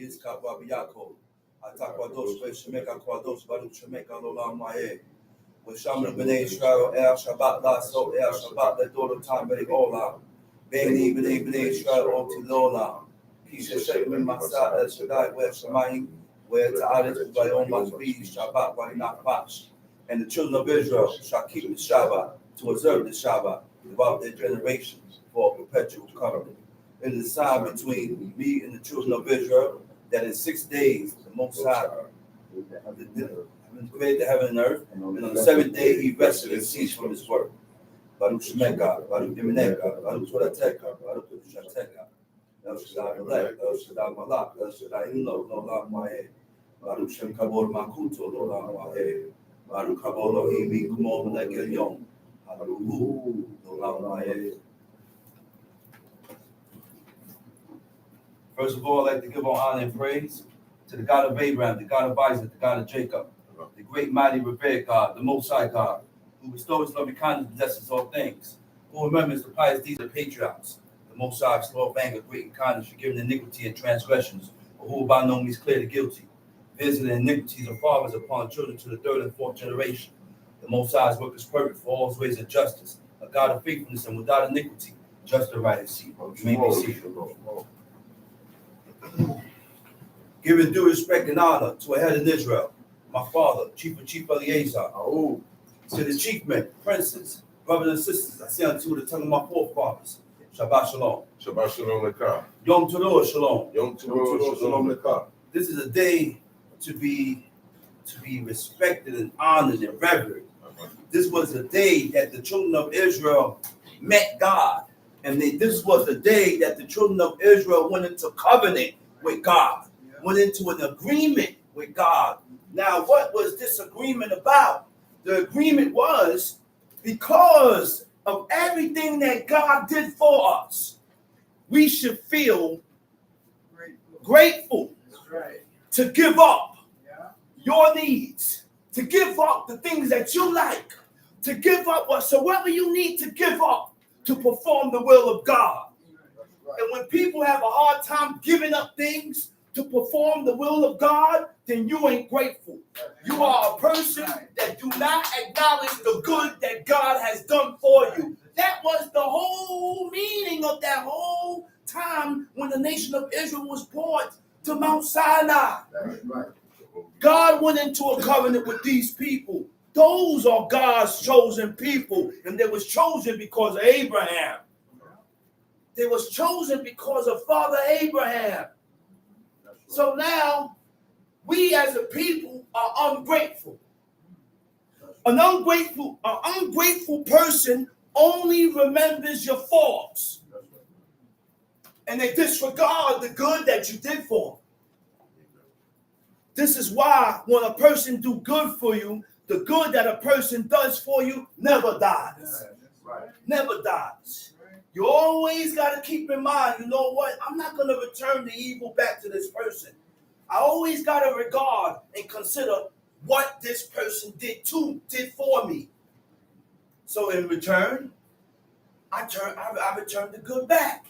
Yitzchak, Rabbi Yaakov. Atakwadosh, Shemeka Kwadosh, Baruch Shemeka Lolam Ma'eh. Wesham B'nai Israel, Shabbat Lasso, Shabbat Ledolo Tam B'nai Olam. B'nai B'nai Israel, Oti Lolam. Kisha Shekmin Masa El Shaddai, where Shemayim, where Ta'aret Bayom Matvi, Shabbat, Varinach Pash. And the children of Israel shall keep the Shabbat, to observe the Shabbat, throughout their generations, for a perpetual covenant. It is a sign between me and the children of Israel that in 6 days the Most High created the heaven and earth, and on the 7th day he rested and ceased from his work. Baruch Shemeka, Baruch Imeneka, Baruch Torateka, Baruch Shateka, El Shaddai Melech, El Shaddai Malach, El Shaddai Ilo, Lolam Ma'eh, Baruch Shem Kabod Makuto, Lolam Ma'eh, Baruch Kabod Lohim Kumol Melech Elyon, Baruch Lolam Ma'eh. First of all, I'd like to give all honor and praise to the God of Abraham, the God of Isaac, the God of Jacob, the great, mighty, revered God, the Most High God, who bestows loving kindness and possesses all things, who remembers the pious deeds of the patriarchs, the Most High, slow of anger, great in kindness, forgiving iniquity and transgressions, but who will by no means clear the guilty, visiting iniquities of fathers upon children to the 3rd and 4th generation. The Most High's work is perfect for all his ways of justice, a God of faithfulness and without iniquity, just and right and seat. You may be seated. Giving due respect and honor to a head in Israel, my father, Chief Eleazar, to the chief men, princes, brothers and sisters, I say unto the tongue of my forefathers, Shabbat Shalom. Shabbat Shalom Lekah. Yom Teruah Shalom. Yom Teruah Shalom Lekah. This is a day to be respected and honored and revered. This was a day that the children of Israel met God. And this was the day that the children of Israel went into covenant with God, went into an agreement with God. Now, what was this agreement about? The agreement was because of everything that God did for us, we should feel grateful to give up your needs, to give up the things that you like, to give up whatsoever you need to give up to perform the will of God. And when people have a hard time giving up things to perform the will of God, then you ain't grateful. You are a person that do not acknowledge the good that God has done for you. That was the whole meaning of that whole time when the nation of Israel was brought to Mount Sinai. God went into a covenant with these people. Those are God's chosen people, and they was chosen because of Abraham. They was chosen because of Father Abraham. So now, we as a people are ungrateful. An ungrateful person only remembers your faults. And they disregard the good that you did for them. This is why when a person do good for you, the good that a person does for you never dies. Never dies. You always got to keep in mind, you know what? I'm not going to return the evil back to this person. I always got to regard and consider what this person did for me. So in return, I return the good back.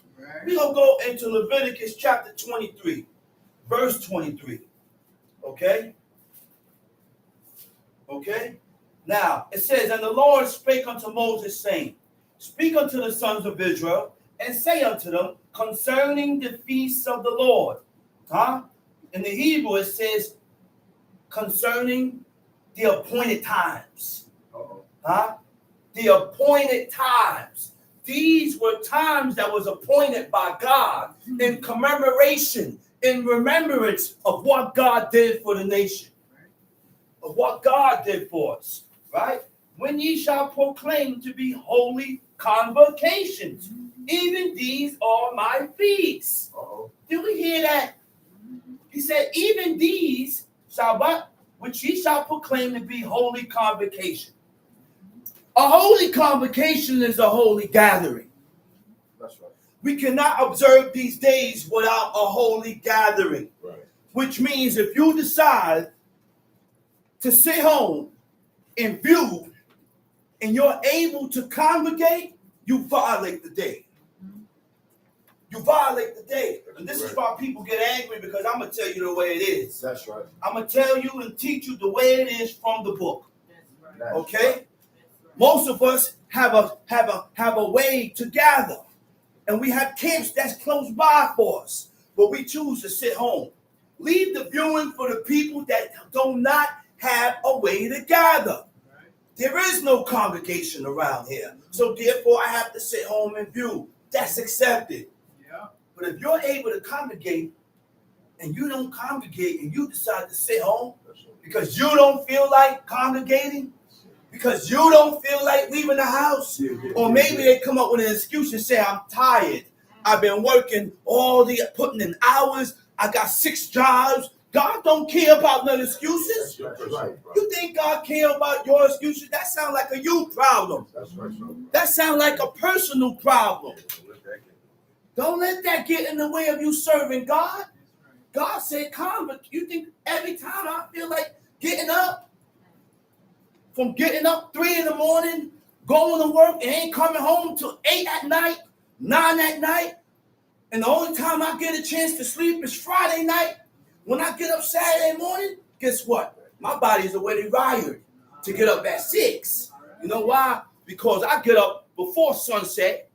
We're going to go into Leviticus chapter 23, verse 23. Okay? Okay? Now, it says, and the Lord spake unto Moses, saying, speak unto the sons of Israel, and say unto them concerning the feasts of the Lord. In the Hebrew, it says concerning the appointed times. The appointed times. These were times that was appointed by God in commemoration, in remembrance of what God did for the nation, of what God did for us, right? When ye shall proclaim to be holy convocations, even these are my feasts. Did we hear that? He said, even these Shabbat, which ye shall proclaim to be holy convocation. A holy convocation is a holy gathering. That's right. We cannot observe these days without a holy gathering. Right. Which means if you decide to sit home and view and you're able to congregate, you violate the day. You violate the day. And this is why people get angry, because I'm going to tell you the way it is. That's right. I'm going to tell you and teach you the way it is from the book. Okay? Most of us have a way to gather. And we have camps that's close by for us. But we choose to sit home. Leave the viewing for the people that do not have a way to gather. There is no congregation around here. So therefore, I have to sit home and view. That's accepted. Yeah. But if you're able to congregate and you don't congregate and you decide to sit home because you don't feel like congregating, because you don't feel like leaving the house, or maybe they come up with an excuse and say, I'm tired. I've been working putting in hours. I got 6 jobs. God don't care about no excuses. You think God care about your excuses? That sounds like a you problem. That sounds like a personal problem. Don't let that get in the way of you serving God. God said, come, but you think every time I feel like getting up, from getting up 3 in the morning, going to work, and ain't coming home till 8 at night, 9 at night, and the only time I get a chance to sleep is Friday night. When I get up Saturday morning, guess what? My body's already wired to get up at 6. You know why? Because I get up before sunset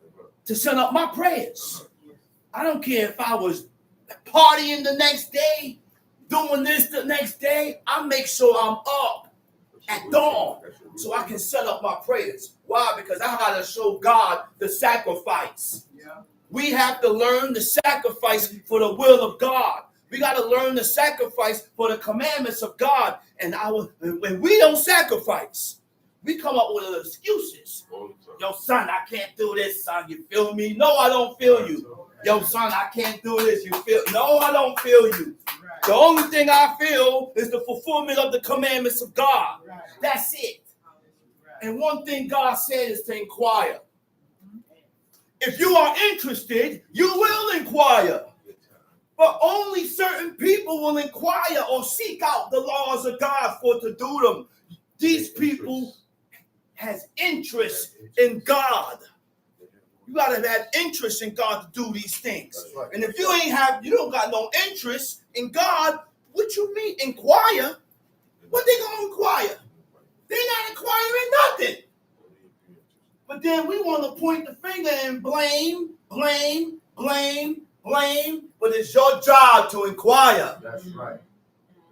to send up my prayers. I don't care if I was partying the next day, doing this the next day. I make sure I'm up at dawn so I can set up my prayers. Why? Because I got to show God the sacrifice. We have to learn the sacrifice for the will of God. We got to learn the sacrifice for the commandments of God. And when we don't sacrifice, we come up with excuses. Yo, son, I can't do this, son. You feel me? No, I don't feel you. Yo, son, I can't do this. You feel? No, I don't feel you. The only thing I feel is the fulfillment of the commandments of God. That's it. And one thing God said is to inquire. If you are interested, you will inquire. But only certain people will inquire or seek out the laws of God for to do them. These people has interest in God. You got to have interest in God to do these things. Right. And if you don't got no interest in God, what you mean inquire? What they gonna inquire? They're not inquiring nothing. But then we want to point the finger and blame. But it's your job to inquire. That's right.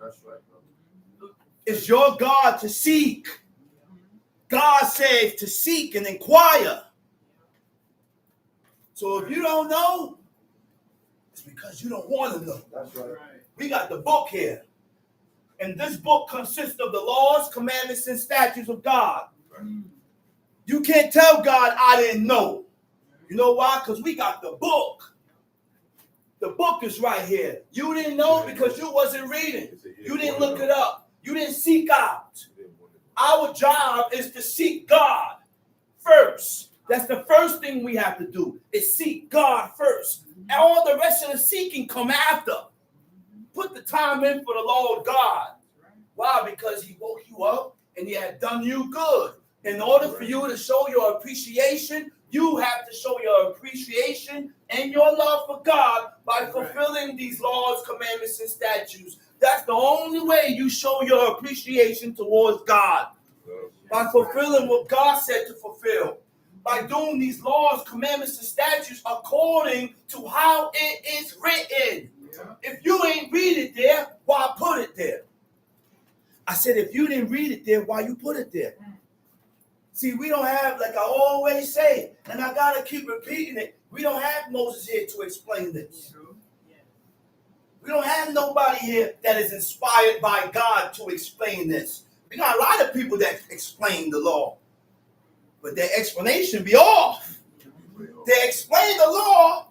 That's right, bro. It's your God to seek. God says to seek and inquire. So if you don't know, it's because you don't want to know. That's right. We got the book here. And this book consists of the laws, commandments, and statutes of God. Right. You can't tell God I didn't know. You know why? Because we got the book. The book is right here. You didn't know because you wasn't reading. You didn't look it up. You didn't seek out. Our job is to seek God first. That's the first thing we have to do, is seek God first. And all the rest of the seeking come after. Put the time in for the Lord God. Why? Because he woke you up and he had done you good. In order for you to show your appreciation, you have to show your appreciation and your love for God by fulfilling these laws, commandments, and statutes. That's the only way you show your appreciation towards God. By fulfilling what God said to fulfill. By doing these laws, commandments, and statutes according to how it is written. If you ain't read it there, why put it there? I said, if you didn't read it there, why you put it there? See, we don't have, like I always say, and I got to keep repeating it, we don't have Moses here to explain this. We don't have nobody here that is inspired by God to explain this. We got a lot of people that explain the law, but their explanation be off. They explain the law,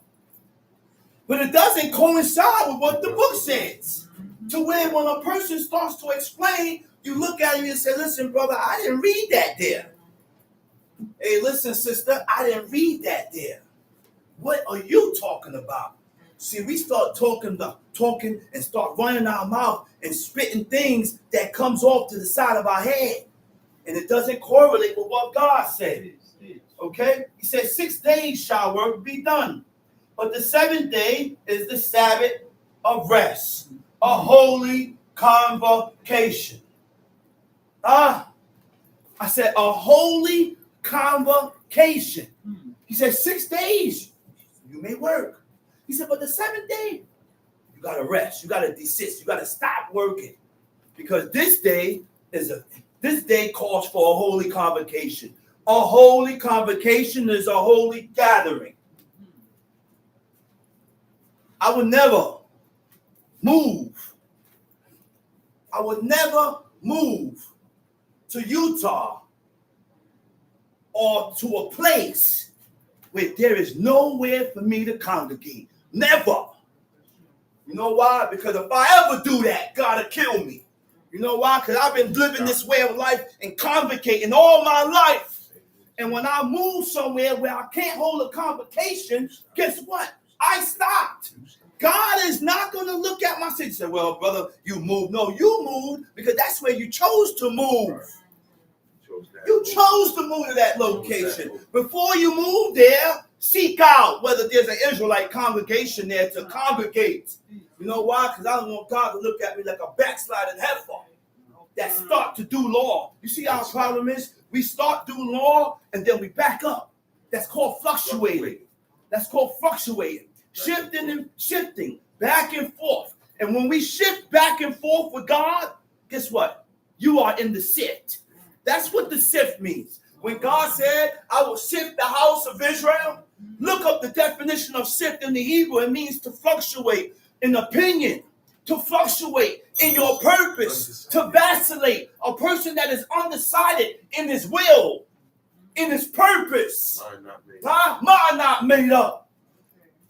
but it doesn't coincide with what the book says. To where when a person starts to explain, you look at him and say, listen, brother, I didn't read that there. Hey, listen, sister, I didn't read that there. What are you talking about? See, we start talking and start running our mouth and spitting things that comes off to the side of our head. And it doesn't correlate with what God said. Okay? He said 6 days shall work be done. But the seventh day is the Sabbath of rest, a holy convocation. I said a holy convocation. He said 6 days you may work. He said, but the seventh day, you got to rest. You got to desist. You got to stop working. Because this day calls for a holy convocation. A holy convocation is a holy gathering. I would never move. I would never move to Utah or to a place where there is nowhere for me to congregate. Never. You know why? Because if I ever do that, God will kill me. You know why? Because I've been living this way of life and convocating all my life. And when I move somewhere where I can't hold a convocation, guess what? I stopped. God is not going to look at my sin and say, well, brother, you moved. No, you moved because that's where you chose to move. You chose to move to that location. Before you move there, seek out whether there's an Israelite congregation there to congregate. You know why? Because I don't want God to look at me like a backsliding heifer that start to do law. You see our problem is? We start doing law and then we back up. That's called fluctuating. That's called fluctuating. Shifting and shifting back and forth. And when we shift back and forth with God, guess what? You are in the sift. That's what the sift means. When God said, I will sift the house of Israel, look up the definition of sift in the Hebrew. It means to fluctuate in opinion, to fluctuate in your purpose, to vacillate. A person that is undecided in his will, in his purpose. Mind not made up.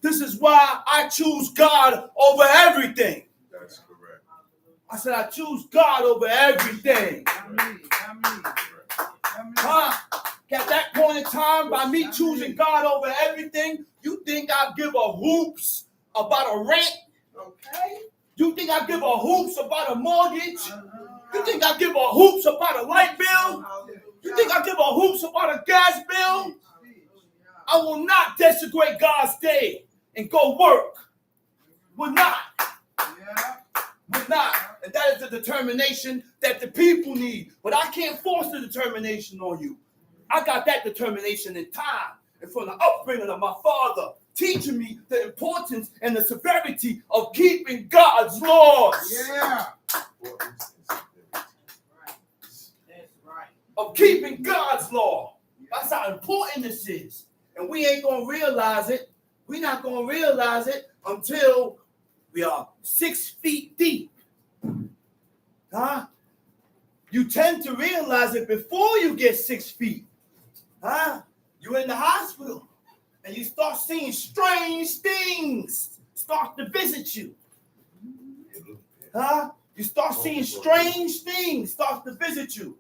This is why I choose God over everything. That's correct. I said I choose God over everything. At that point in time, by me choosing God over everything, you think I give a hoops about a rent? Okay. You think I give a hoops about a mortgage? You think I give a hoops about a light bill? You think I give a hoops about a gas bill? I will not desecrate God's day and go work. Would not. Would not. And that is the determination that the people need. But I can't force the determination on you. I got that determination in time and from the upbringing of my father, teaching me the importance and the severity of keeping God's laws. Yeah. Of keeping God's law. That's how important this is. And we ain't going to realize it. We're not going to realize it until we are 6 feet deep. You tend to realize it before you get 6 feet. You're in the hospital and you start seeing strange things start to visit you. You start seeing strange things start to visit you.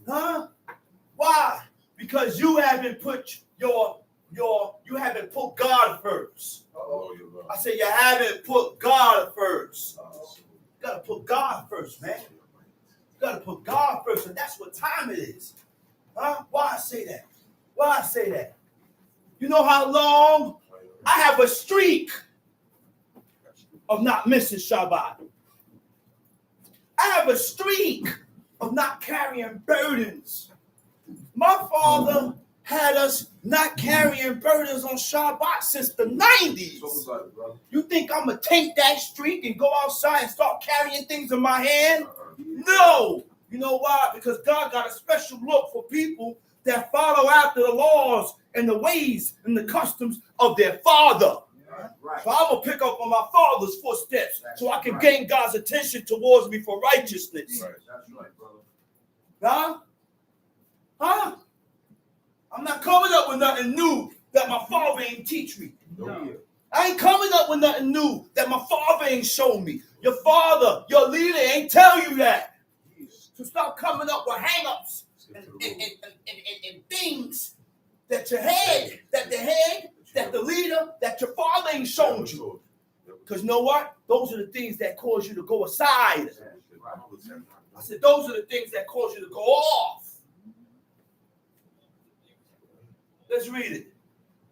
Why? Because you haven't put you haven't put God first. I say you haven't put God first. You gotta put God first, man. You gotta put God first, and that's what time it is. Why I say that? Why I say that? You know how long I have a streak of not missing Shabbat. I have a streak of not carrying burdens. My father had us not carrying burdens on Shabbat since the 90s. You think I'm going to take that streak and go outside and start carrying things in my hand? No. You know why? Because God got a special look for people that follow after the laws and the ways and the customs of their father. So I'm going to pick up on my father's footsteps so I can gain God's attention towards me for righteousness. That's right, brother. I'm not coming up with nothing new that my father ain't teach me. No. I ain't coming up with nothing new that my father ain't shown me. Your father, your leader ain't tell you that. So stop coming up with hang-ups and things that your head, that the leader, that your father ain't shown you. Because you know what? Those are the things that cause you to go aside. I said, those are the things that cause you to go off. Let's read it.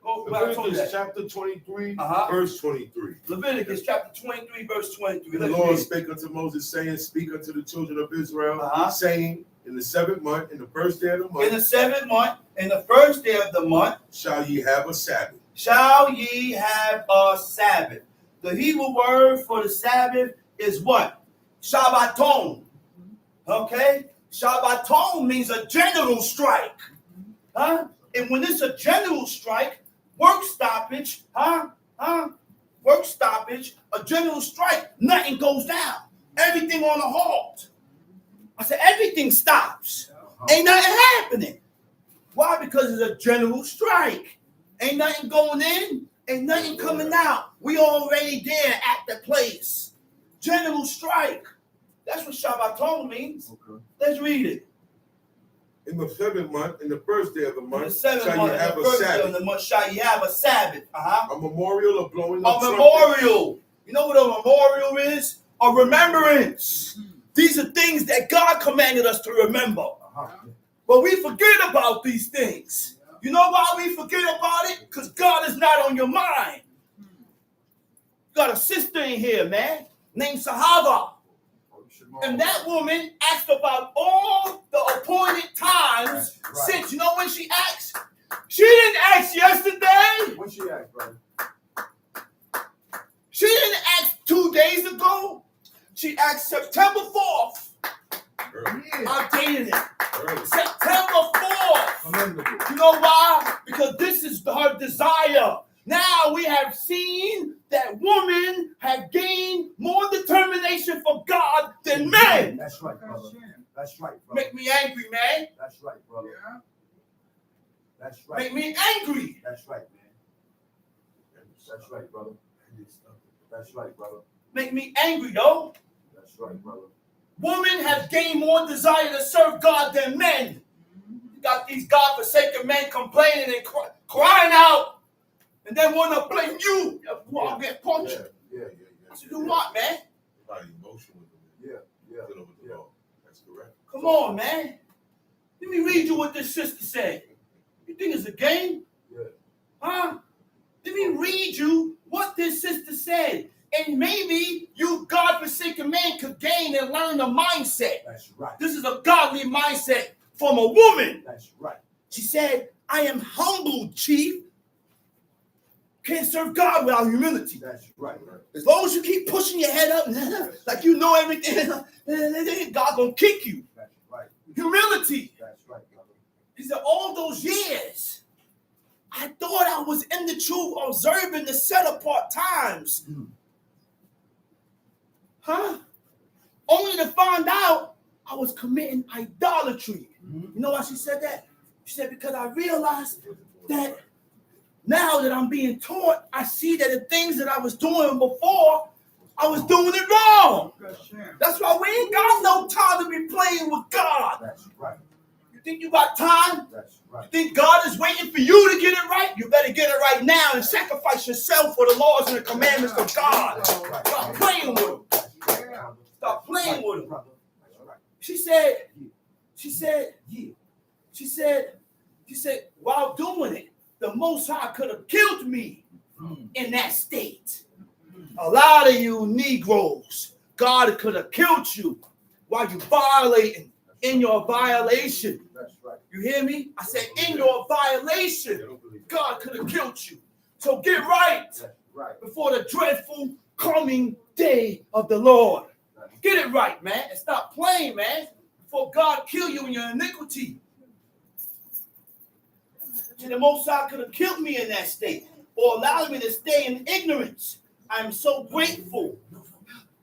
Go back to Leviticus that. chapter 23, Uh-huh. verse 23. Leviticus chapter 23, verse 23. And the Let's Lord read it. spake unto Moses, saying, Speak unto the children of Israel, Uh-huh. saying, In the 7th month, in the first day of the month, In the 7th month, in the first day of the month, shall ye have a Sabbath. shall ye have a Sabbath. The Hebrew word for the Sabbath is what? Shabbaton. Okay? Shabbaton means a general strike. Huh? And when it's a general strike, work stoppage, work stoppage, a general strike, nothing goes down. Everything on a halt. I said, everything stops. Ain't nothing happening. Why? Because it's a general strike. Ain't nothing going in, ain't nothing coming out. We already there at the place. General strike. That's what Shabbaton means. Okay. Let's read it. In the 7th month, in the first day of the In the month, 7th shall month, ye in have the a first day of Sabbath. the month, shall ye have a Sabbath. A memorial of blowing A of trumpets. memorial. You know what a memorial is? A remembrance. These are things that God commanded us to remember. But we forget about these things. You know why we forget about it? Because God is not on your mind. You got a sister in here, man, named Sahaba. And that woman asked about all the appointed times since. You know when she asked? She didn't ask yesterday. When she asked, brother? She didn't ask 2 days ago. She asked September 4th. I dated it. September 4th. Commendable. You know why? Because this is her desire. Now we have seen that women have gained more determination for God than men. That's right, brother. That's right, brother. Make me angry, man. That's right, brother. That's Make right. me angry. That's right, man. That's right, brother. That's right, brother. Make me angry, though. That's right, brother. Women have gained more desire to serve God than men. You got these God-forsaken men complaining and crying out, and then want to blame you. I'll get punched. Yeah. What you want, man? About emotion with them. Yeah. Dealing with the law. That's correct. Come on, man. Let me read you what this sister said. You think it's a game? Yeah. Huh? Let me read you what this sister said. And maybe you God-forsaken man could gain and learn a mindset. That's right. This is a godly mindset from a woman. That's right. She said, I am humbled, chief. Can't serve God without humility. That's right. As long as you keep pushing your head up, like you know everything, God gonna kick you. That's right. Humility. That's right, brother. He said, all those years, I thought I was in the truth, observing the set-apart times. Huh? Only to find out I was committing idolatry. You know why she said that? She said, because I realized that now that I'm being taught, I see that the things that I was doing before, I was doing it wrong. That's why we ain't got no time to be playing with God. That's right. You think you got time? That's right. You think God is waiting for you to get it right? You better get it right now and sacrifice yourself for the laws and the commandments of God. Stop playing with him. Stop playing with him. She said, while doing it, the Most High could have killed me in that state. A lot of you Negroes, God could have killed you while you violating in your violation. That's right. You hear me? I said, in your violation, God could have killed you. So get right That's right. before the dreadful coming day of the Lord. Get it right, man, and stop playing, man, before God kill you in your iniquity. And the Most High could have killed me in that state or allowed me to stay in ignorance. I am so grateful.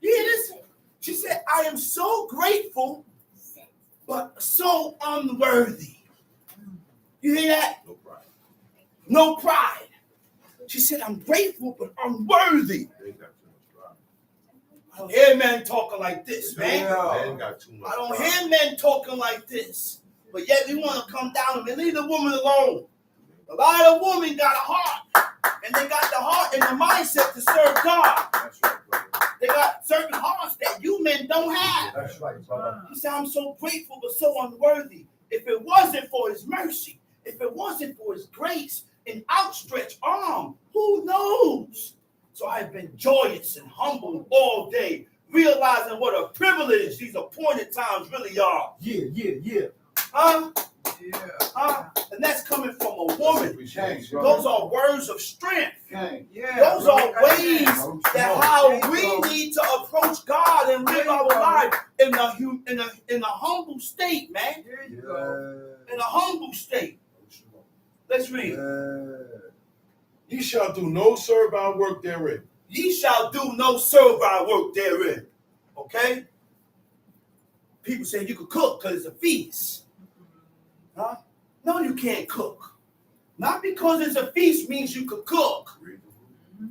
You hear this? She said, I am so grateful, but so unworthy. You hear that? No pride. No pride. She said, I'm grateful, but unworthy. They ain't got too much pride. I don't hear men talking like this, man. They ain't got too much I don't pride. hear men talking like this. But yet we want to come down and leave the woman alone. A lot of women got a heart. And they got the heart and the mindset to serve God. That's right, brother. They got certain hearts that you men don't have. That's right, brother. He said, I'm so grateful but so unworthy. If it wasn't for his mercy, if it wasn't for his grace an outstretched arm. Who knows? So I've been joyous and humble all day, realizing what a privilege these appointed times really are. Yeah. Huh? Yeah. Huh? And that's coming from a woman. Thanks, Those are words of strength. Okay. Yeah. Those are ways Come that on. how There you we go. need to approach God and live There you our go. life in a humble state, man. There you go. In a humble state. Let's read. Ye shall do no servile work therein. Ye shall do no servile work therein. Okay? People say you could cook because it's a feast. Huh? No, you can't cook. Not because it's a feast means you could cook.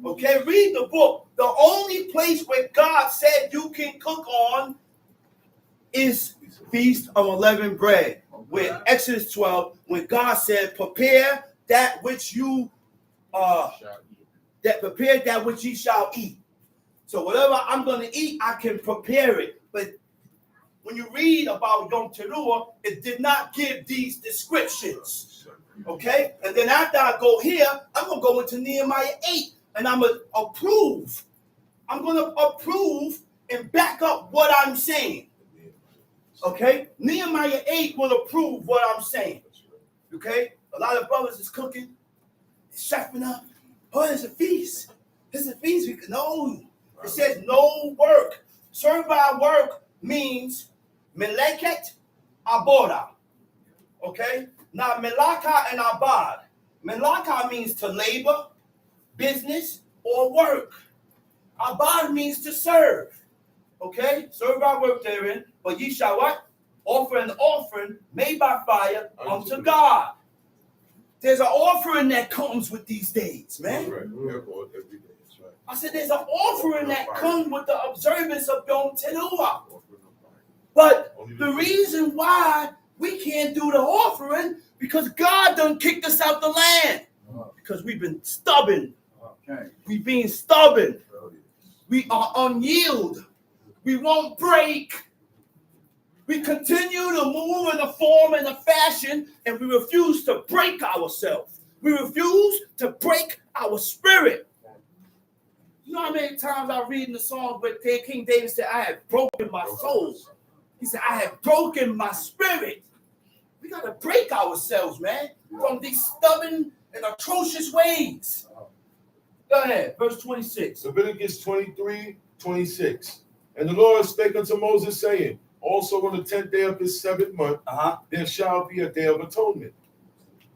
Okay, read the book. The only place where God said you can cook on is Feast of Unleavened Bread. Where Exodus 12, when God said, prepare that which you prepare that which ye shall eat. So whatever I'm going to eat, I can prepare it. But when you read about Yom Teruah, it did not give these descriptions. Okay? And then after I go here, I'm going to go into Nehemiah 8, and I'm going to approve. I'm going to approve and back up what I'm saying. Okay? Nehemiah 8 will approve what I'm saying. Okay? A lot of brothers is cooking, chefing up. Oh, it's a feast. It's a feast. No. It says no work. Servile work means meleket abora. Okay? Now, melaka and abad. Melaka means to labor, business, or work. Abad means to serve. Okay? Servile work therein. But ye shall what? Offer an offering made by fire unto God. There's an offering that comes with these days, man. Right. Every day. That's right. I said there's an offering that comes with the observance of Yom Teruah. But the reason why we can't do the offering, because God done kicked us out the land. Because we've been stubborn. Okay. We've been stubborn. We are unyield. We won't break. We continue to move in a form and a fashion, and we refuse to break ourselves. We refuse to break our spirit. You know how many times I read in the song where King David said, I have broken my soul. He said, I have broken my spirit. We got to break ourselves, man, from these stubborn and atrocious ways. Go ahead, verse 26. Leviticus 23:26. And the Lord spake unto Moses, saying, also on the 10th day of this 7th month, there shall be a day of atonement.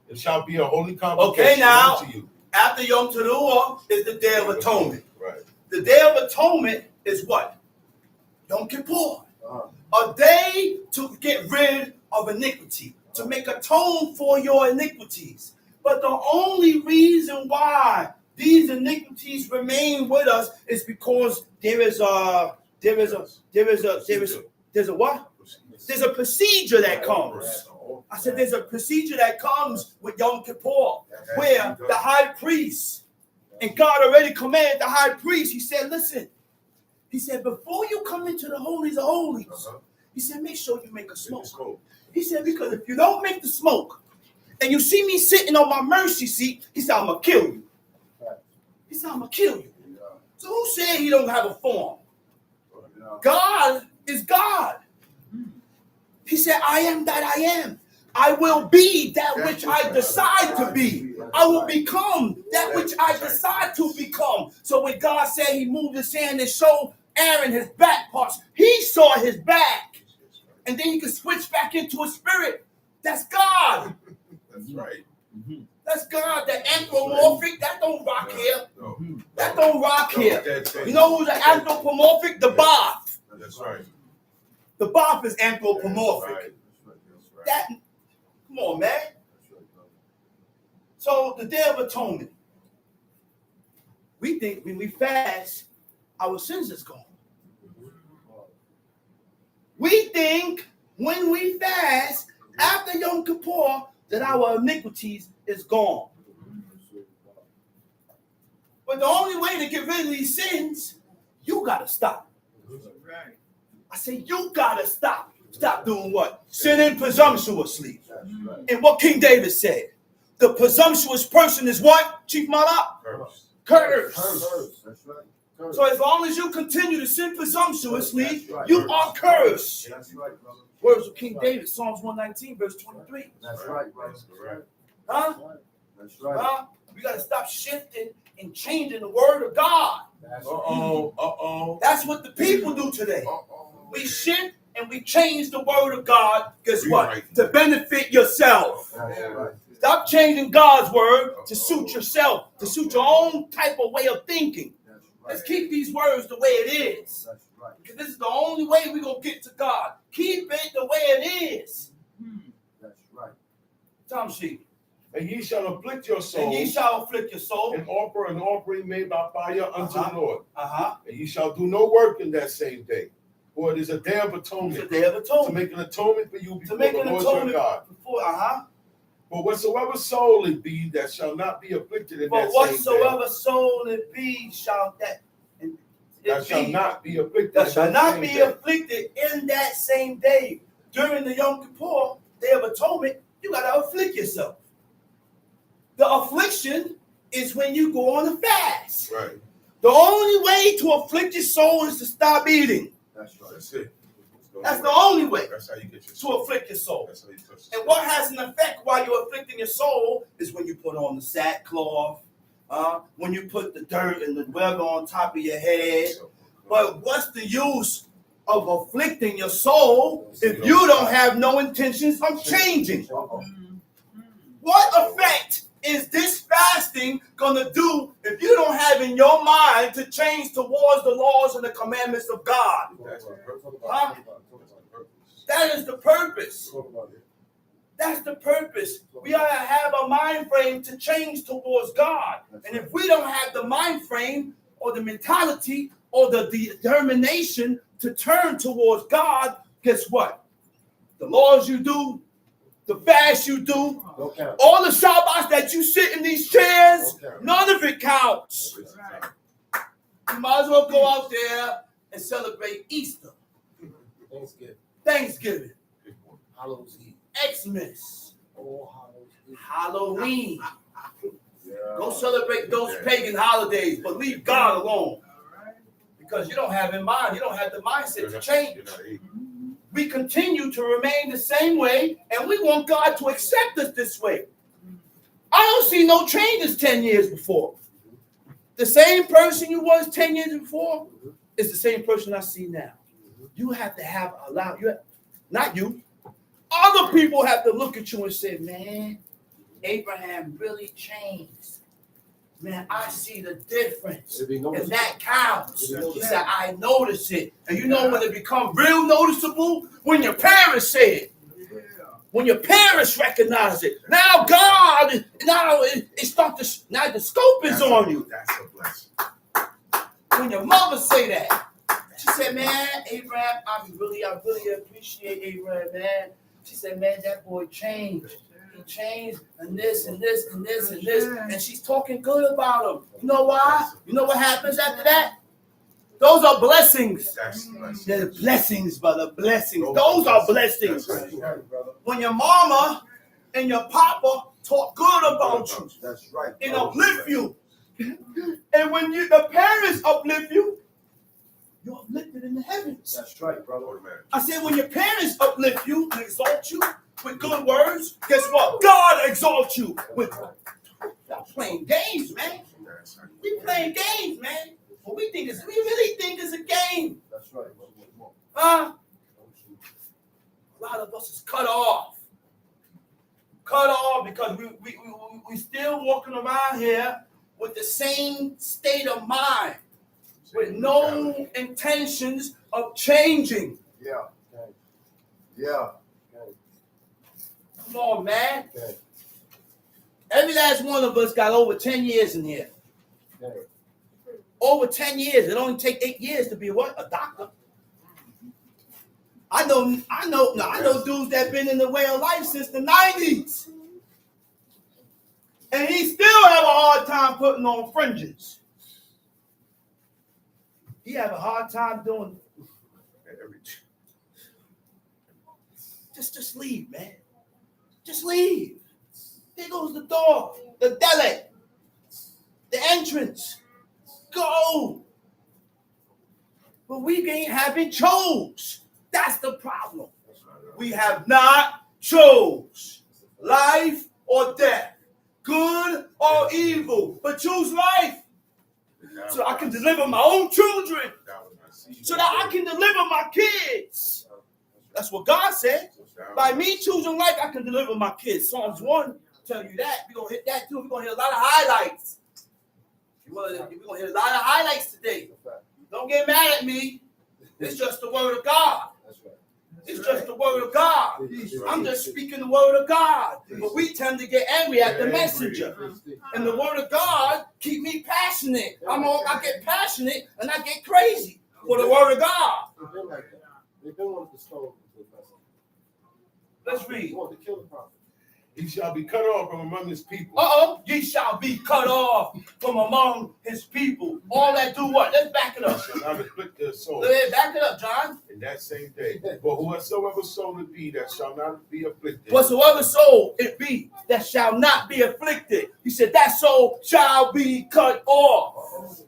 It shall be a holy convocation. Okay, now, unto you. After Yom Teruah is the Day of Atonement. Right. The Day of Atonement is what? Yom Kippur. A day to get rid of iniquity, to make atone for your iniquities. But the only reason why these iniquities remain with us is because there's a what? There's a procedure that comes. I said there's a procedure that comes with Yom Kippur, where the high priest, and God already commanded the high priest, he said, listen, he said, before you come into the holies of holies, he said, make sure you make a smoke. He said, because if you don't make the smoke, and you see me sitting on my mercy seat, he said, I'm going to kill you. He said, I'm going to kill you. So who said he don't have a form? God is God. He said, I am that I am. I will be that which I decide to be. I will become that which I decide to become. So when God said he moved his hand and showed Aaron his back parts, he saw his back. And then he could switch back into his spirit. That's God. That's right. That's God. The anthropomorphic, that don't rock here. That don't rock here. You know who's the anthropomorphic? The Bath. That's right. The Bath is anthropomorphic. That, come on, man. So the Day of Atonement. We think when we fast, our sins is gone. We think when we fast after Yom Kippur that our iniquities is gone. But the only way to get rid of these sins, you got to stop. I say you got to stop. Stop doing what? Sinning presumptuously. And what King David said, The presumptuous person is what? Chief Malak? Cursed. That's right. So as long as you continue to sin presumptuously, Right. you are cursed. That's right, brother. Words of King David, Psalms 119, verse 23. That's right, brother. Huh? That's right. Huh? We got to stop shifting and changing the word of God. That's what the people do today. We shift and we change the word of God. Guess what? To benefit yourself. That's right. Stop changing God's word to suit yourself, to suit your own type of way of thinking. That's right. Let's keep these words the way it is. That's right. Because this is the only way we're going to get to God. Keep it the way it is. That's right. Tom Sheep. And ye shall afflict your soul. And ye shall afflict your soul. And offer an offering made by fire unto the Lord. Uh-huh. And ye shall do no work in that same day. For it is a day of atonement. It's a day of atonement. To make an atonement for you before To make the an Lord your atonement God. before, For whatsoever soul it be that shall not be afflicted in For that same day. whatsoever soul it be shall That shall not be afflicted. That shall in not same be day. afflicted in that same day. During the Yom Kippur, Day of Atonement, you got to afflict yourself. The affliction is when you go on a fast. Right. The only way to afflict your soul is to stop eating. That's right. That's it. That's the only way That's how you get your to soul. afflict your soul. That's how you touch And what has an effect while you're afflicting your soul is when you put on the sackcloth, when you put the dirt and the whatever on top of your head. But what's the use of afflicting your soul if you don't have no intentions of changing? What effect is this fasting going to do if you don't have in your mind to change towards the laws and the commandments of God? That's the purpose. Huh? That is the purpose. That's the purpose. We ought to have a mind frame to change towards God. And if we don't have the mind frame or the mentality or the determination to turn towards God, guess what? The laws you do, the fast you do, all the Shabbats that you sit in these chairs, none of it counts. You might as well go out there and celebrate Easter, Thanksgiving, Xmas, Halloween. Go celebrate those pagan holidays, but leave God alone. Because you don't have in mind, you don't have the mindset to change. We continue to remain the same way, and we want God to accept us this way. I don't see no changes 10 years before. The same person you was 10 years before is the same person I see now. You have to have not you. Other people have to look at you and say, man, Abraham really changed. Man, I see the difference. And that counts. He said, I notice it. And you know when it becomes real noticeable? When your parents say it. When your parents recognize it. Now God, now the scope is on you. That's a blessing. When your mother say that. She said, man, Abraham, I really appreciate Abraham, man. She said, man, that boy changed. He changed and this and this and this and this. And she's talking good about him. You know why? You know what happens after that? Those are blessings. They're blessings, brother. Blessings. Those are blessings. When your mama and your papa talk good about you. That's right. And uplift you. And when the parents uplift you, you're uplifted in the heavens. That's right, brother. I said, when your parents uplift you and exalt you with good words, guess what? God exalts you with. Y'all playing games, man. We playing games, man. What we really think is a game. That's right. Huh? A lot of us is cut off. Cut off because we still walking around here with the same state of mind, with no intentions of changing. Yeah. Yeah. Come on, man. Every last one of us got over 10 years in here. Over 10 years. It only take 8 years to be what? A doctor. I know dudes that been in the way of life since the 90s. And he still have a hard time putting on fringes. He have a hard time doing. Just leave, man. Just leave. There goes the door, the deli, the entrance. Go. But we ain't having chose. That's the problem. We have not chose life or death, good or evil, but choose life. So I can deliver my own children, so that I can deliver my kids. That's what God said. By me choosing life, I can deliver my kids. Psalms 1 tell you that. We're going to hit that too. We're going to hit a lot of highlights. We're going to hit a lot of highlights today. Don't get mad at me. It's just the word of God. It's just the word of God. I'm just speaking the word of God. But we tend to get angry at the messenger. And the word of God keep me passionate. I get passionate and I get crazy for the word of God. They've been wanting to stone him. Let's read. They want to kill the prophet. He shall be cut off from among his people. Ye shall be cut off from among his people. All that do what? Let's back it up. Shall not afflict their soul. Back it up, John. In that same day. For whosoever soul it be that shall not be afflicted. Whatsoever soul it be that shall not be afflicted. He said that soul shall be cut off.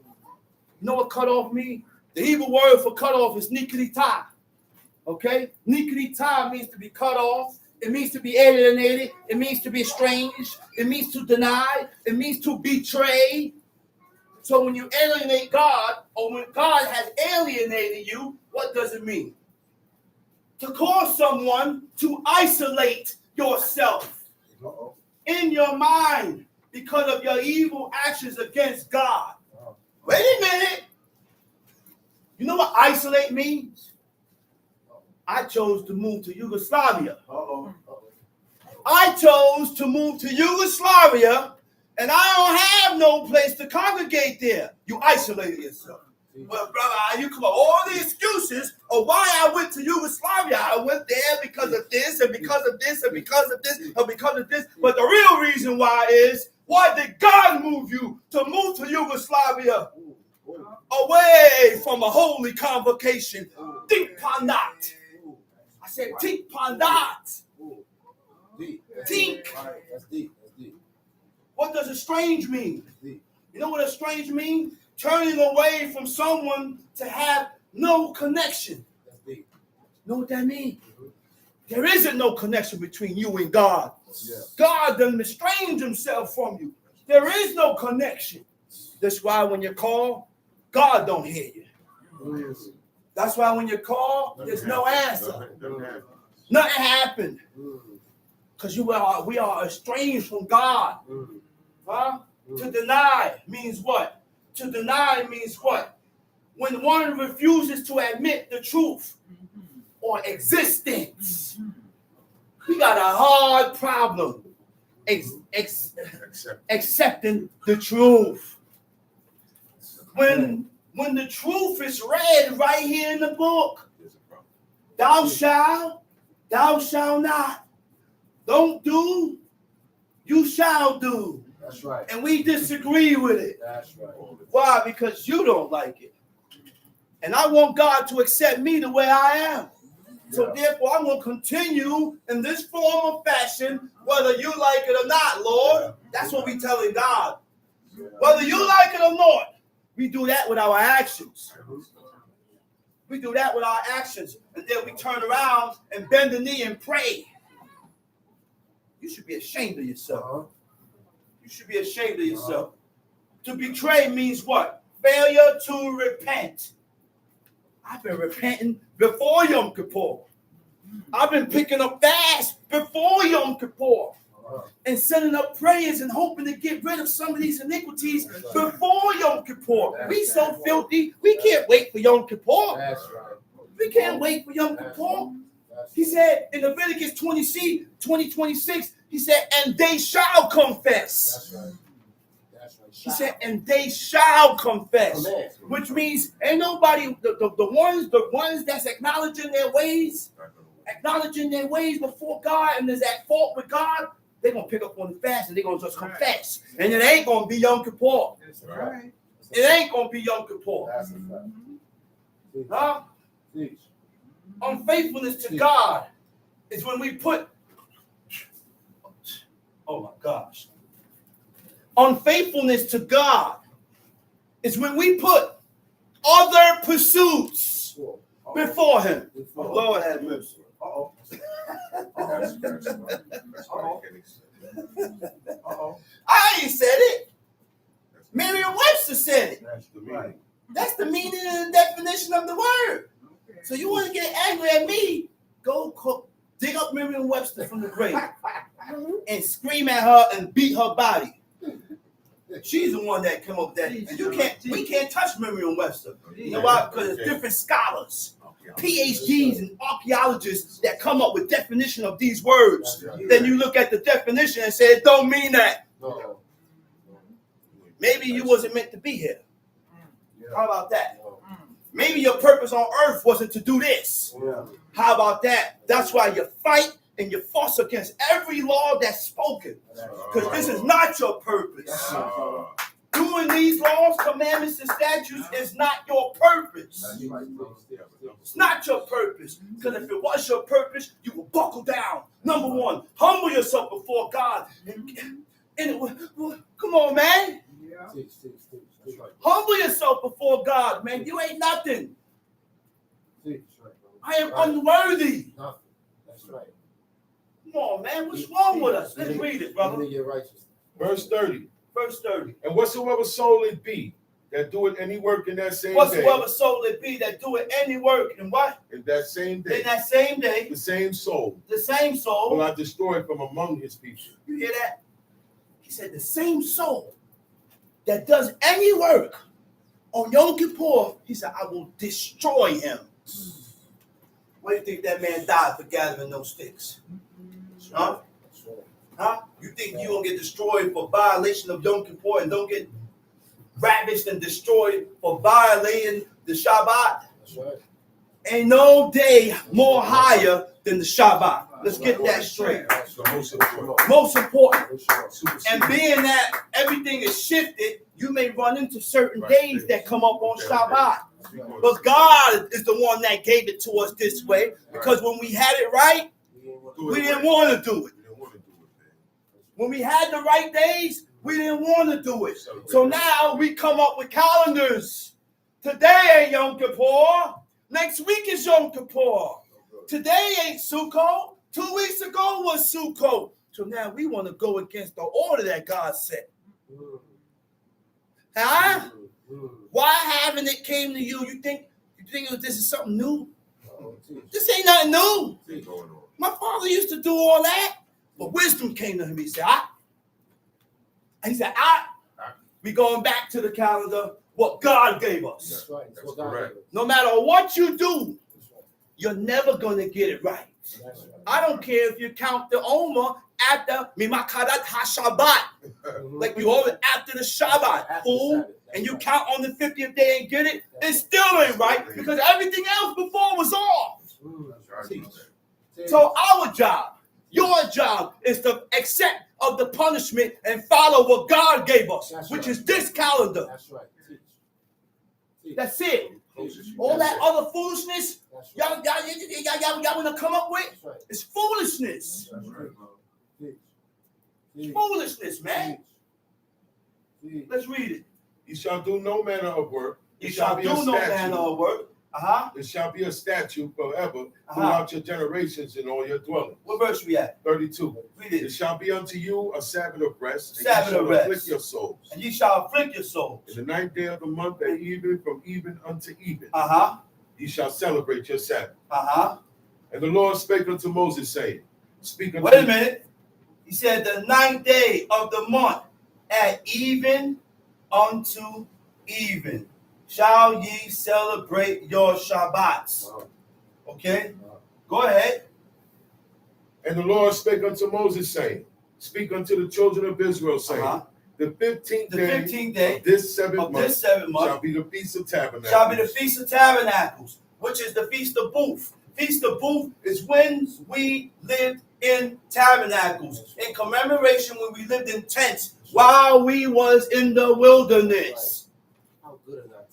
You know what cut off means? The Hebrew word for cut off is nikritah. Okay? Nikritah means to be cut off. It means to be alienated. It means to be estranged. It means to deny. It means to betray. So when you alienate God, or when God has alienated you, what does it mean? To cause someone to isolate yourself in your mind because of your evil actions against God. Wait a minute. You know what isolate means? I chose to move to Yugoslavia. I chose to move to Yugoslavia, and I don't have no place to congregate there. You isolated yourself. Well, brother, you come up all the excuses of why I went to Yugoslavia. I went there because of this, and because of this, and because of this, and because of this. But the real reason why is, why did God move you to move to Yugoslavia? Away from a holy convocation. Think upon that. I said, think upon that. Think. That's deep. What does estranged mean? You know what estranged means? Turning away from someone to have no connection. That's deep. Know what that means? There isn't no connection between you and God. Yeah. God doesn't estrange himself from you. There is no connection. That's why when you call, God don't hear you. That's why when you call, there's no answer. Nothing happened. Because we are estranged from God. Huh? To deny means what? To deny means what? When one refuses to admit the truth or existence. We got a hard problem accepting the truth. When the truth is read right here in the book, thou shalt not. Don't do, you shall do. That's right. And we disagree with it. That's right. Why? Because you don't like it. And I want God to accept me the way I am. So therefore, I'm going to continue in this form of fashion, whether you like it or not, Lord. That's what we're telling God. Whether you like it or not, we do that with our actions. We do that with our actions. And then we turn around and bend the knee and pray. You should be ashamed of yourself. You should be ashamed of yourself. To betray means what? Failure to repent. I've been repenting before Yom Kippur. I've been picking up fast before Yom Kippur. And sending up prayers and hoping to get rid of some of these iniquities before Yom Kippur. We so filthy, we can't wait for Yom Kippur. That's right. We can't wait for Yom Kippur. He said in Leviticus 20:26, he said, and they shall confess. That's right. That's right. He said, and they shall confess. Amen. Which means ain't nobody, the ones that's acknowledging their ways before God and there's at fault with God, they're going to pick up on the fast and they're going to just confess. And it ain't going to be Yom Kippur. That's right. It ain't going to be Yom Kippur. That's a fact. Huh? Oh my gosh. Unfaithfulness to God is when we put other pursuits before him. Lord have mercy. Uh-oh. I ain't said it. Merriam-Webster said it. That's the meaning. That's the meaning and the definition of the word. So you want to get angry at me? Go dig up Merriam-Webster from the grave and scream at her and beat her body. She's the one that came up with that. And we can't touch Merriam-Webster. You know why? Because there's different scholars, PhDs and archaeologists that come up with definition of these words. Then you look at the definition and say it don't mean that. Maybe you wasn't meant to be here. How about that? Maybe your purpose on earth wasn't to do this. How about that? That's why you fight and you fuss against every law that's spoken. Because this is not your purpose. Doing these laws, commandments, and statutes is not your purpose. It's not your purpose. Because if it was your purpose, you will buckle down. Number one, humble yourself before God. Come on, man. Humble yourself before God, man. You ain't nothing. I am unworthy. That's right. Come on, man. What's wrong with us? Let's read it, brother. Verse 30. Verse 30. And whatsoever soul it be that doeth any work in that same day. Whatsoever soul it be that doeth any work in what? In that same day. In that same day. The same soul. The same soul. Will I destroy from among his people. You hear that? He said the same soul that does any work on Yom Kippur, he said, I will destroy him. Why do you think that man died for gathering those sticks? Huh? Huh? You think you're going to get destroyed for violation of Yom Kippur and don't get ravished and destroyed for violating the Shabbat? That's right. Ain't no day more higher than the Shabbat. Let's get that straight. That's the most important. Most important. And being that everything is shifted, you may run into certain days that come up on Shabbat. But God is the one that gave it to us this way, because when we had it right, we didn't want to do it. When we had the right days, we didn't want to do it. So now we come up with calendars. Today ain't Yom Kippur. Next week is Yom Kippur. Today ain't Sukkot. 2 weeks ago was Sukkot. So now we want to go against the order that God set. Huh? Why haven't it came to you? You think this is something new? This ain't nothing new. My father used to do all that, but wisdom came to him. He said, we going back to the calendar, what God gave us. That's right. That's correct. No matter what you do, you're never going to get it right. I don't care if you count the Omer after Mimakadat HaShabbat, like you hold it after the Shabbat, fool, and you count on the 50th day and get it, it still ain't right because everything else before was off. So our job, your job, is to accept of the punishment and follow what God gave us, which is this calendar. That's right. That's it. All that other foolishness y'all want to come up with, it's foolishness. It's foolishness, man. Let's read it. You shall do no manner of work. You shall do no manner of work. It shall be a statute forever throughout your generations in all your dwellings. What verse we at? 32. Read it. It shall be unto you a Sabbath of rest. Sabbath of rest. Afflict your souls. And ye shall afflict your souls. In the 9th day of the month at even, from even unto even. Ye shall celebrate your Sabbath. And the Lord spake unto Moses, saying, Speak unto Wait a minute. He said the 9th day of the month at even unto even shall ye celebrate your Shabbats. Okay? Go ahead. And the Lord spake unto Moses, saying, Speak unto the children of Israel, saying, The 15th day of this seventh month shall be the Feast of Tabernacles. Shall be the Feast of Tabernacles, which is the Feast of Booth. Feast of Booth is when we lived in tabernacles, in commemoration when we lived in tents while we was in the wilderness.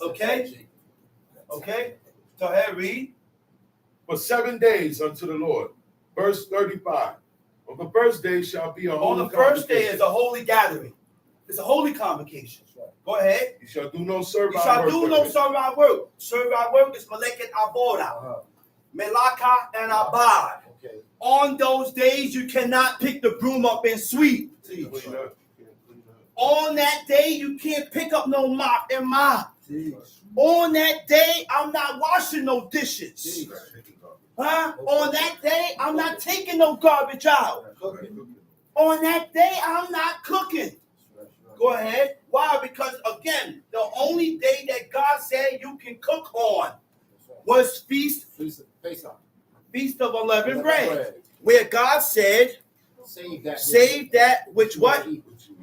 Okay? Okay? So ahead, read. For 7 days unto the Lord. Verse 35. On the first day shall be a holy On the first day convocation. is a holy gathering. It's a holy convocation. Go ahead. You shall do no service. You shall do no service work. Service work is Maleket Avoda, Melaka and Abad. Okay. On those days, you cannot pick the broom up and sweep. On that day, you can't pick up no mop and mop. On that day, I'm not washing no dishes. Huh? On that day, I'm not taking no garbage out. On that day, I'm not cooking. Go ahead. Why? Because again, the only day that God said you can cook on was Feast of Unleavened Bread, where God said, save that which what?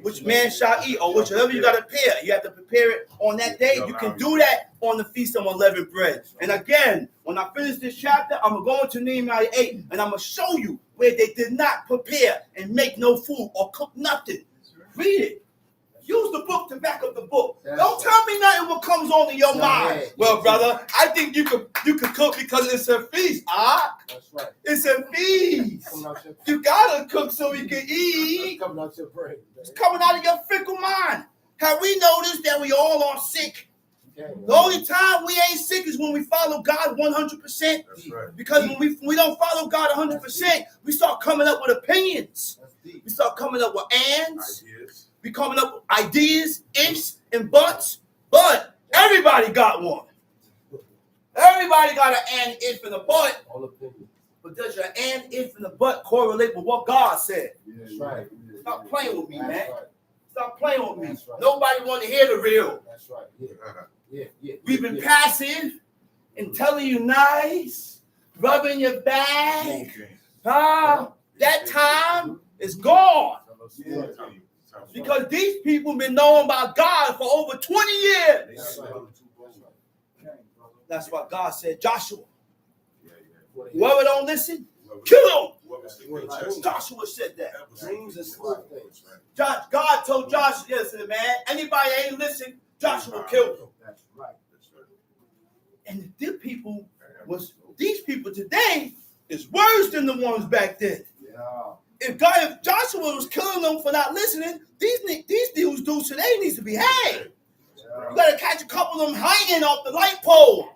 Which man shall eat, or whichever you got to prepare. You have to prepare it on that day. You can do that on the Feast of Unleavened Bread. And again, when I finish this chapter, I'm going to Nehemiah 8, and I'm going to show you where they did not prepare and make no food or cook nothing. Read it. Use the book to back up the book. Don't tell me nothing what comes on in your mind. Well, brother, I think you could cook because it's a feast. That's right. It's a feast. You gotta cook so we can eat. Coming out your brain. It's coming out of your fickle mind. Have we noticed that we all are sick? Okay. The only time we ain't sick is when we follow God 100%. That's right. Because when we don't follow God 100%, we start coming up with opinions. We start coming up with ands. We coming up with ideas, ifs, and buts. But everybody got one. Everybody got an and, if, and a but. All opinions. But does your and, if, and the but correlate with what God said? That's right. Stop playing with me, man. That's right. Stop playing with me. That's right. Nobody want to hear the real. That's right. Yeah. We've been passive and telling you nice, rubbing your back. That time is gone. Because these people been known by God for over 20 years. That's why God said, Joshua, whoever don't listen, kill him. Joshua said that. God told Joshua, listen, man, anybody ain't listen, Joshua killed him. That's right. And these people today is worse than the ones back then. Yeah. If Joshua was killing them for not listening, these dudes today needs to be hanged. You got to catch a couple of them hanging off the light pole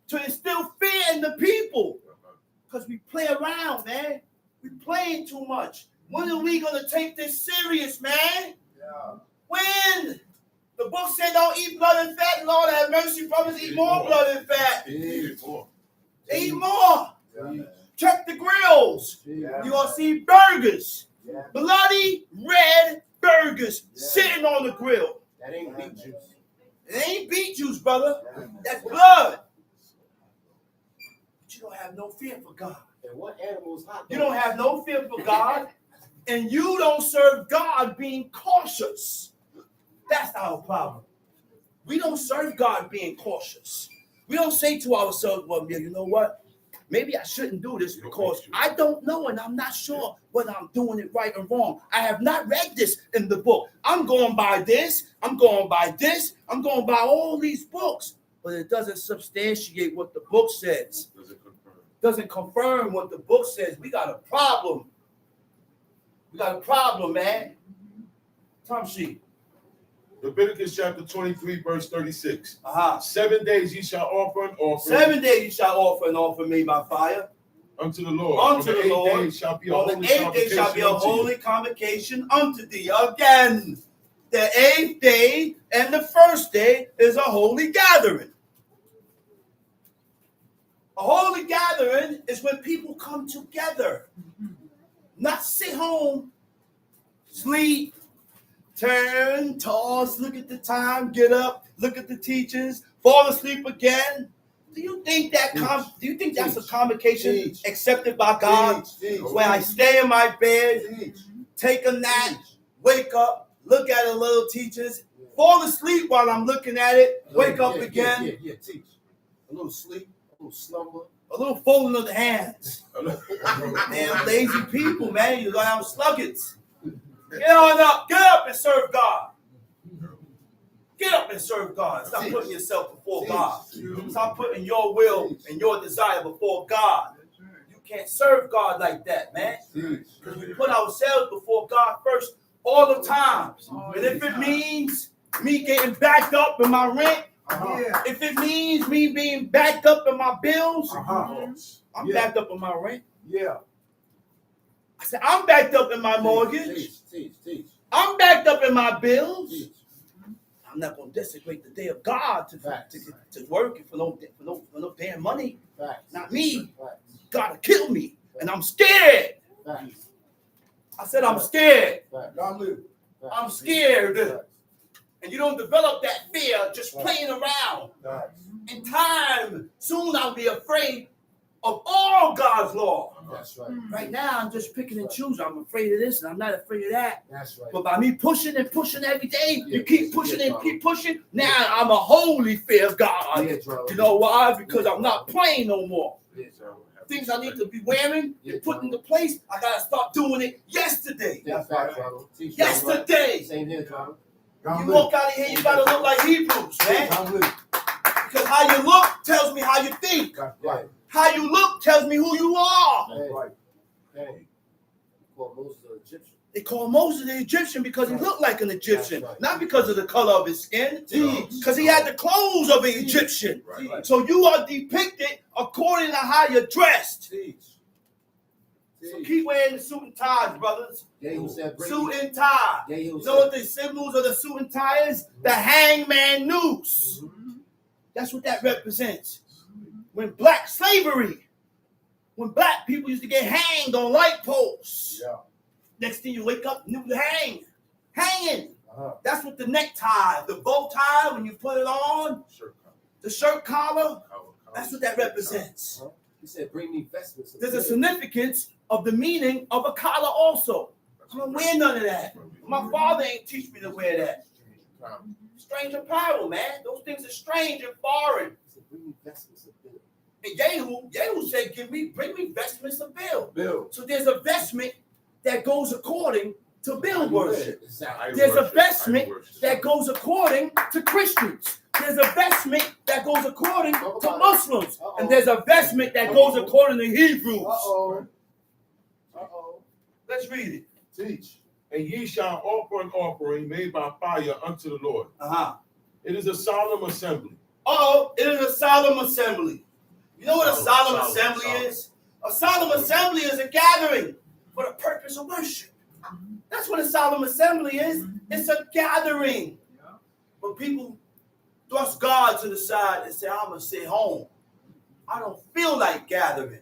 to instill fear in the people. Because we play around, man. We playing too much. When are we going to take this serious, man? Yeah. When? The book said don't eat blood and fat. Lord have mercy, brothers, eat more blood and fat. Eat more. Yeah. Check the grills. Yeah. You're going to see burgers. Yeah. Bloody red burgers sitting on the grill. That ain't beet juice. It ain't beet juice, brother. That's blood. But you don't have no fear for God. And what animals hot? You don't have no fear for God. And you don't serve God being cautious. That's our problem. We don't serve God being cautious. We don't say to ourselves, well, you know what? Maybe I shouldn't do this because I don't know and I'm not sure whether I'm doing it right or wrong. I have not read this in the book. I'm going by this. I'm going by this. I'm going by all these books. But it doesn't substantiate what the book says. Doesn't confirm what the book says. We got a problem. We got a problem, man. Tom sheet. Leviticus chapter 23, verse 36. 7 days ye shall offer an offering. 7 days you shall offer an offering made by fire unto the Lord. Unto the Lord. On the 8th day shall be a On holy the 8th day shall be a convocation holy convocation unto thee. Again, the 8th day and the first day is a holy gathering. A holy gathering is when people come together. Not sit home, sleep, turn, toss, look at the time, get up, look at the teachers, fall asleep again. Do you think that's a convocation accepted by God? Where I stay in my bed, take a nap, wake up, look at the little teachers, fall asleep while I'm looking at it, wake up again. Yeah, teach. A little sleep, a little slumber. A little folding of the hands. Damn lazy people, man. You damn sluggards. Get on up. Get up and serve God. Get up and serve God. Stop putting yourself before God. Stop putting your will and your desire before God. You can't serve God like that, man. Because we put ourselves before God first all the time. And if it means me getting backed up in my rent, if it means me being backed up in my bills, I'm backed up in my rent. I said, I'm backed up in my mortgage. I'm backed up in my bills. I'm not going to desecrate the day of God to work for no damn money. Not me. God will kill me. And I'm scared. I said, I'm scared. I'm scared. And you don't develop that fear just playing around. In time, soon I'll be afraid of all God's law. That's right. Right now, I'm just picking and choosing. I'm afraid of this and I'm not afraid of that. That's right. But by me pushing and pushing every day, you keep pushing and keep pushing. Now I'm a holy fear of God. You know why? Because I'm not playing no more. Things I need to be wearing and put into place, I gotta start doing it yesterday. Yesterday. Same here, John. You walk out of here, you gotta look like Hebrews, man. Because how you look tells me how you think. Right. How you look tells me who you are. Right. Hey. Call Moses an Egyptian. They call Moses the Egyptian because he looked like an Egyptian, not because of the color of his skin, because he had the clothes of an Egyptian. So you are depicted according to how you're dressed. So keep wearing the suit and ties, brothers. Suit and tie. You know what the symbols of the suit and tie is? The hangman noose. That's what that represents. When black slavery, when black people used to get hanged on light posts. Next thing you wake up, you hanging. That's what the necktie, the bow tie, when you put it on, the shirt collar, that's what that represents. He said, bring me vestments. There's a significance of the meaning of a collar also. I don't wear none of that. My father ain't teach me to wear that. Strange apparel, man. Those things are strange and foreign. He said, bring me vestments of bill. And Yehu said, bring me vestments of bill. So there's a vestment that goes according to bill worship. There's a vestment that goes according to Christians. There's a vestment that goes according to Muslims. And there's a vestment that goes according to Hebrews. Let's read it. Teach. And ye shall offer an offering made by fire unto the Lord. It is a solemn assembly. It is a solemn assembly. You know what a solemn assembly is? A solemn assembly is a gathering for the purpose of worship. That's what a solemn assembly is. It's a gathering. But people thrust God to the side and say, I'm going to sit home. I don't feel like gathering.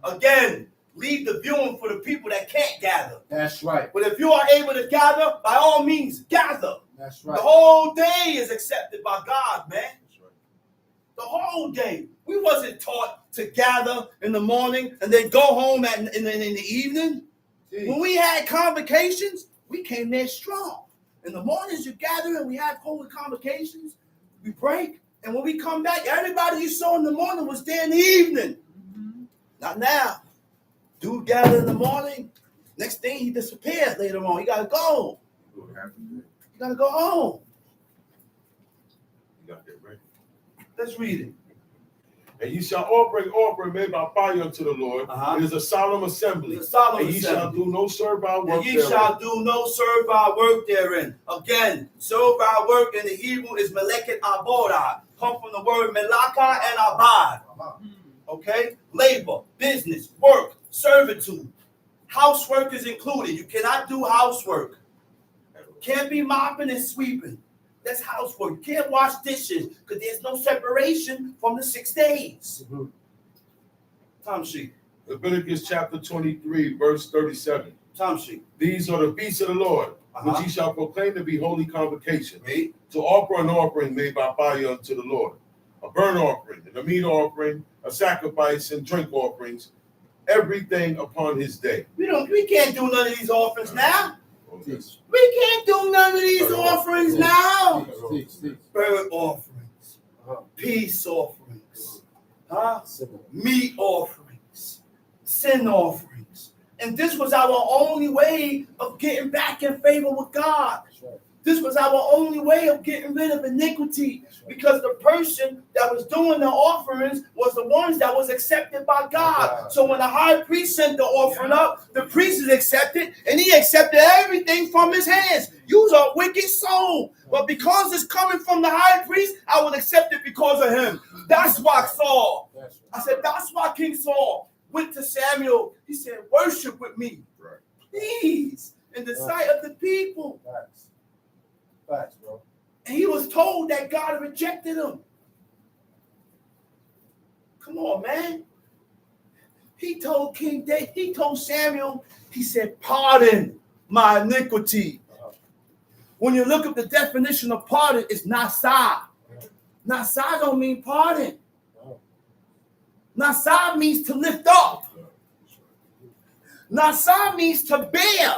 Again, leave the viewing for the people that can't gather. That's right. But if you are able to gather, by all means, gather. That's right. The whole day is accepted by God, man. That's right. The whole day. We wasn't taught to gather in the morning and then go home in the evening. When we had convocations, we came there strong. In the mornings, you gather and we have holy convocations. We break. And when we come back, everybody you saw in the morning was there in the evening. Not now. Dude gathered in the morning. Next thing, he disappeared later on. He got to go. You got to go home. You got that right. Let's read it. And ye shall offering made by fire unto the Lord. It is a solemn assembly. It's a solemn and ye assembly. shall do no servile work and ye shall do no servile work therein. Again, servile work in the Hebrew is meleket abodah. Come from the word melaka and abad. Okay? Labor, business, work, servitude. Housework is included. You cannot do housework. Can't be mopping and sweeping. That's housework. You can't wash dishes because there's no separation from the 6 days. Time sheet. Leviticus chapter 23, verse 37. Time sheet. These are the feasts of the Lord, which ye shall proclaim to be holy convocations, to offer an offering made by fire unto the Lord, a burnt offering, and a meat offering, a sacrifice, and drink offerings, everything upon his day. We can't do none of these offerings now. We can't do none of these offerings now. Burnt offerings, peace offerings, meat offerings, sin offerings. And this was our only way of getting back in favor with God. This was our only way of getting rid of iniquity, because the person that was doing the offerings was the ones that was accepted by God. So when the high priest sent the offering up, the priest is accepted, and he accepted everything from his hands. You're a wicked soul, but because it's coming from the high priest, I will accept it because of him. That's why Saul. I said, that's why King Saul went to Samuel. He said, worship with me, please, in the sight of the people. Facts, bro. And he was told that God rejected him. Come on, man. He told King David, he told Samuel, he said, pardon my iniquity. When you look at the definition of pardon, it's nasa. Nasa don't mean pardon. Nasa means to lift up. Nasa means to bear.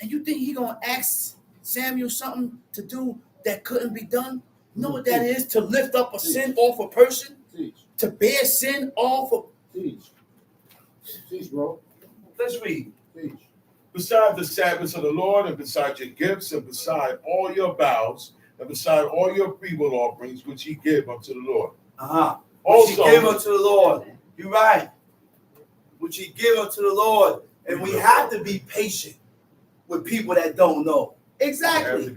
And you think he gonna ask Samuel something to do that couldn't be done? You know what that is? To lift up a sin off a person? To bear sin off of. Teach, bro. Let's read. Beside the Sabbaths of the Lord, and beside your gifts, and beside all your vows, and beside all your freewill offerings, which ye give unto the Lord. Also, which ye give unto the Lord. You're right. Which ye give unto the Lord. And we have to be patient with people that don't know. Exactly.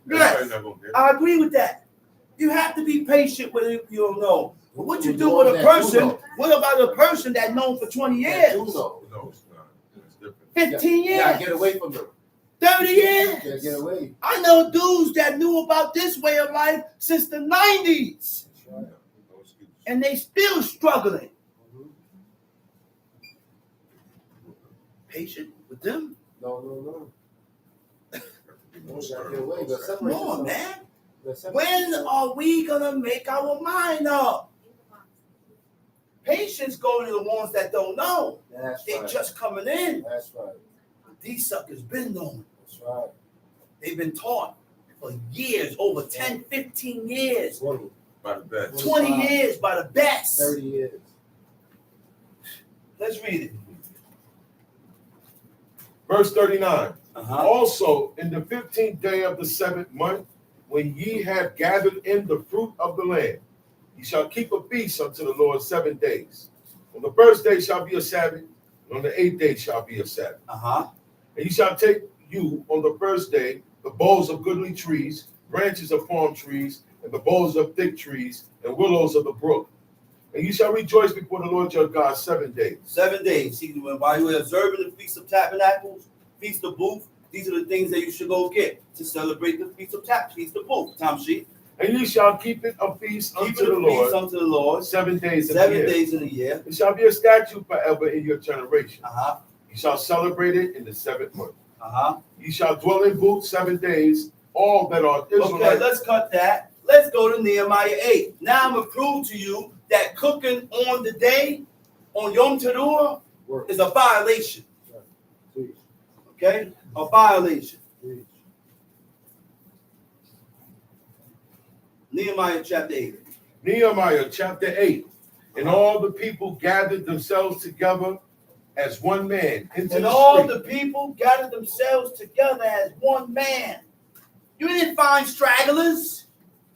Yes. I agree with that. You have to be patient with if you don't know. But what you do with a person, what about a person that known for 20 years? No, it's not. It's different. 15 years? Yeah, get away from them. 30 years? Yeah, get away. I know dudes that knew about this way of life since the 90s. Right. And they still struggling. Patient with them? No. Come on, man. When are we going to make our mind up? Patience going to the ones that don't know. They're just coming in. That's right. These suckers been knowing. That's right. They've been taught for years, over 10, 15 years. 20. By the best. 20 years by the best. 30 years. Let's read it. Verse 39. Also, in the 15th day of the 7th month, when ye have gathered in the fruit of the land, ye shall keep a feast unto the Lord 7 days. On the first day shall be a Sabbath, and on the 8th day shall be a Sabbath. And ye shall take you on the first day the boughs of goodly trees, branches of palm trees, and the boughs of thick trees, and willows of the brook. And you shall rejoice before the Lord your God 7 days. 7 days. See, while you're observing the Feast of Tabernacles, Feast of Booth, these are the things that you should go get to celebrate the Feast of Tabernacles, Feast of Booth. Tom Sheep. And you shall keep it a feast unto the Lord. Unto the Lord. 7 days in 7 the year. days in a year. It shall be a statute forever in your generation. Uh-huh. You shall celebrate it in the 7th month. Uh-huh. You shall dwell in booths 7 days, all that are Israelites. Okay, let's cut that. Let's go to Nehemiah 8. Now I'm going to prove to you that cooking on the day, on Yom Teruah, is a violation. Okay? A violation. Nehemiah chapter 8. Nehemiah chapter 8. And all the people gathered themselves together as one man into and the all street. The people gathered themselves together as one man. You didn't find stragglers.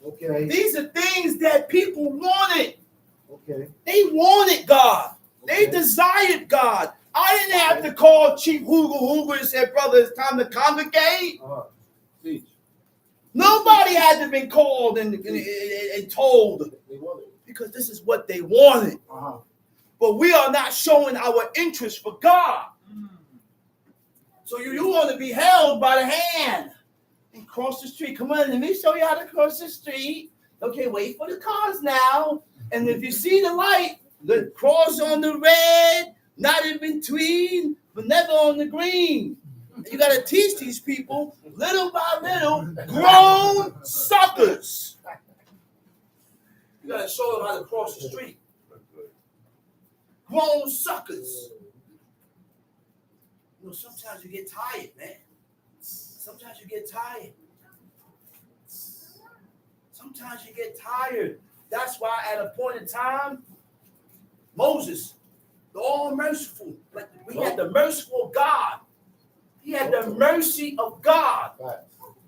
Okay. These are things that people wanted. Okay. They wanted God. Okay. They desired God. I didn't have to call Chief Hooger and say, brother, it's time to congregate. Teach. Nobody had to be called and told. They wanted. Because this is what they wanted. Uh-huh. But we are not showing our interest for God. So you want to be held by the hand and cross the street. Come on, let me show you how to cross the street. Okay, wait for the cars now. And if you see the light, the cross on the red, not in between, but never on the green. And you got to teach these people, little by little, grown suckers. You got to show them how to cross the street. Grown suckers. You know, sometimes you get tired, man. Sometimes you get tired. Sometimes you get tired. That's why at a point in time, Moses, the all merciful, like we had the merciful God. He had the mercy of God.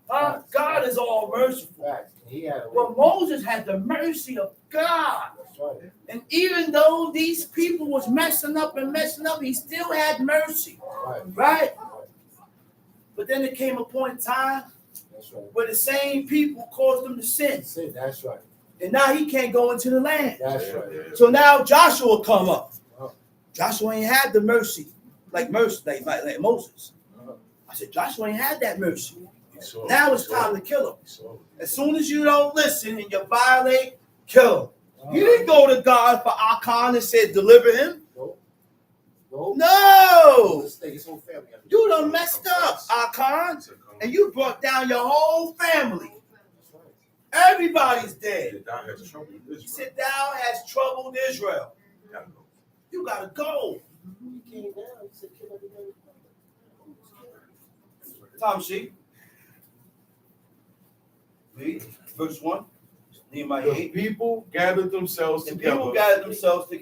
Facts. God is all merciful. Facts. He had a Well, Moses had the mercy of God. That's right. And even though these people was messing up, he still had mercy. Right? But then there came a point in time That's right. where the same people caused them to sin. That's right. And now he can't go into the land. That's right. So now Joshua come up. Oh. Joshua ain't had the mercy like Moses. I said, Joshua ain't had that mercy. Now it's time to kill him. As soon as you don't listen and you violate, kill him. You didn't go to God for Achan and said, deliver him. No. You done messed up, Achan. And you brought down your whole family. Everybody's dead. He said, thou hast troubled Israel. You gotta go. Tom sheet. Read verse 1. Nehemiah 8. The people gathered themselves together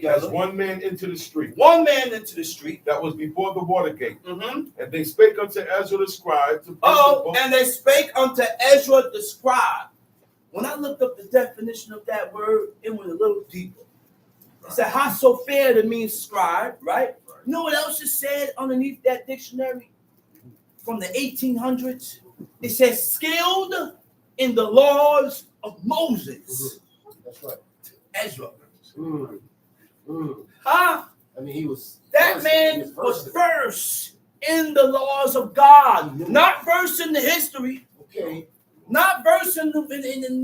as one man into the street. That was before the water gate. Mm-hmm. And they spake unto Ezra the scribe. And they spake unto Ezra the scribe. When I looked up the definition of that word, it went a little deeper. It said, "Hasofer," that means scribe, right? You know what else is said underneath that dictionary from the 1800s? It says, skilled in the laws of Moses. That's right. Ezra. I mean, he was. That man was versed in the laws of God, not versed in the history. Okay. Not versed in none of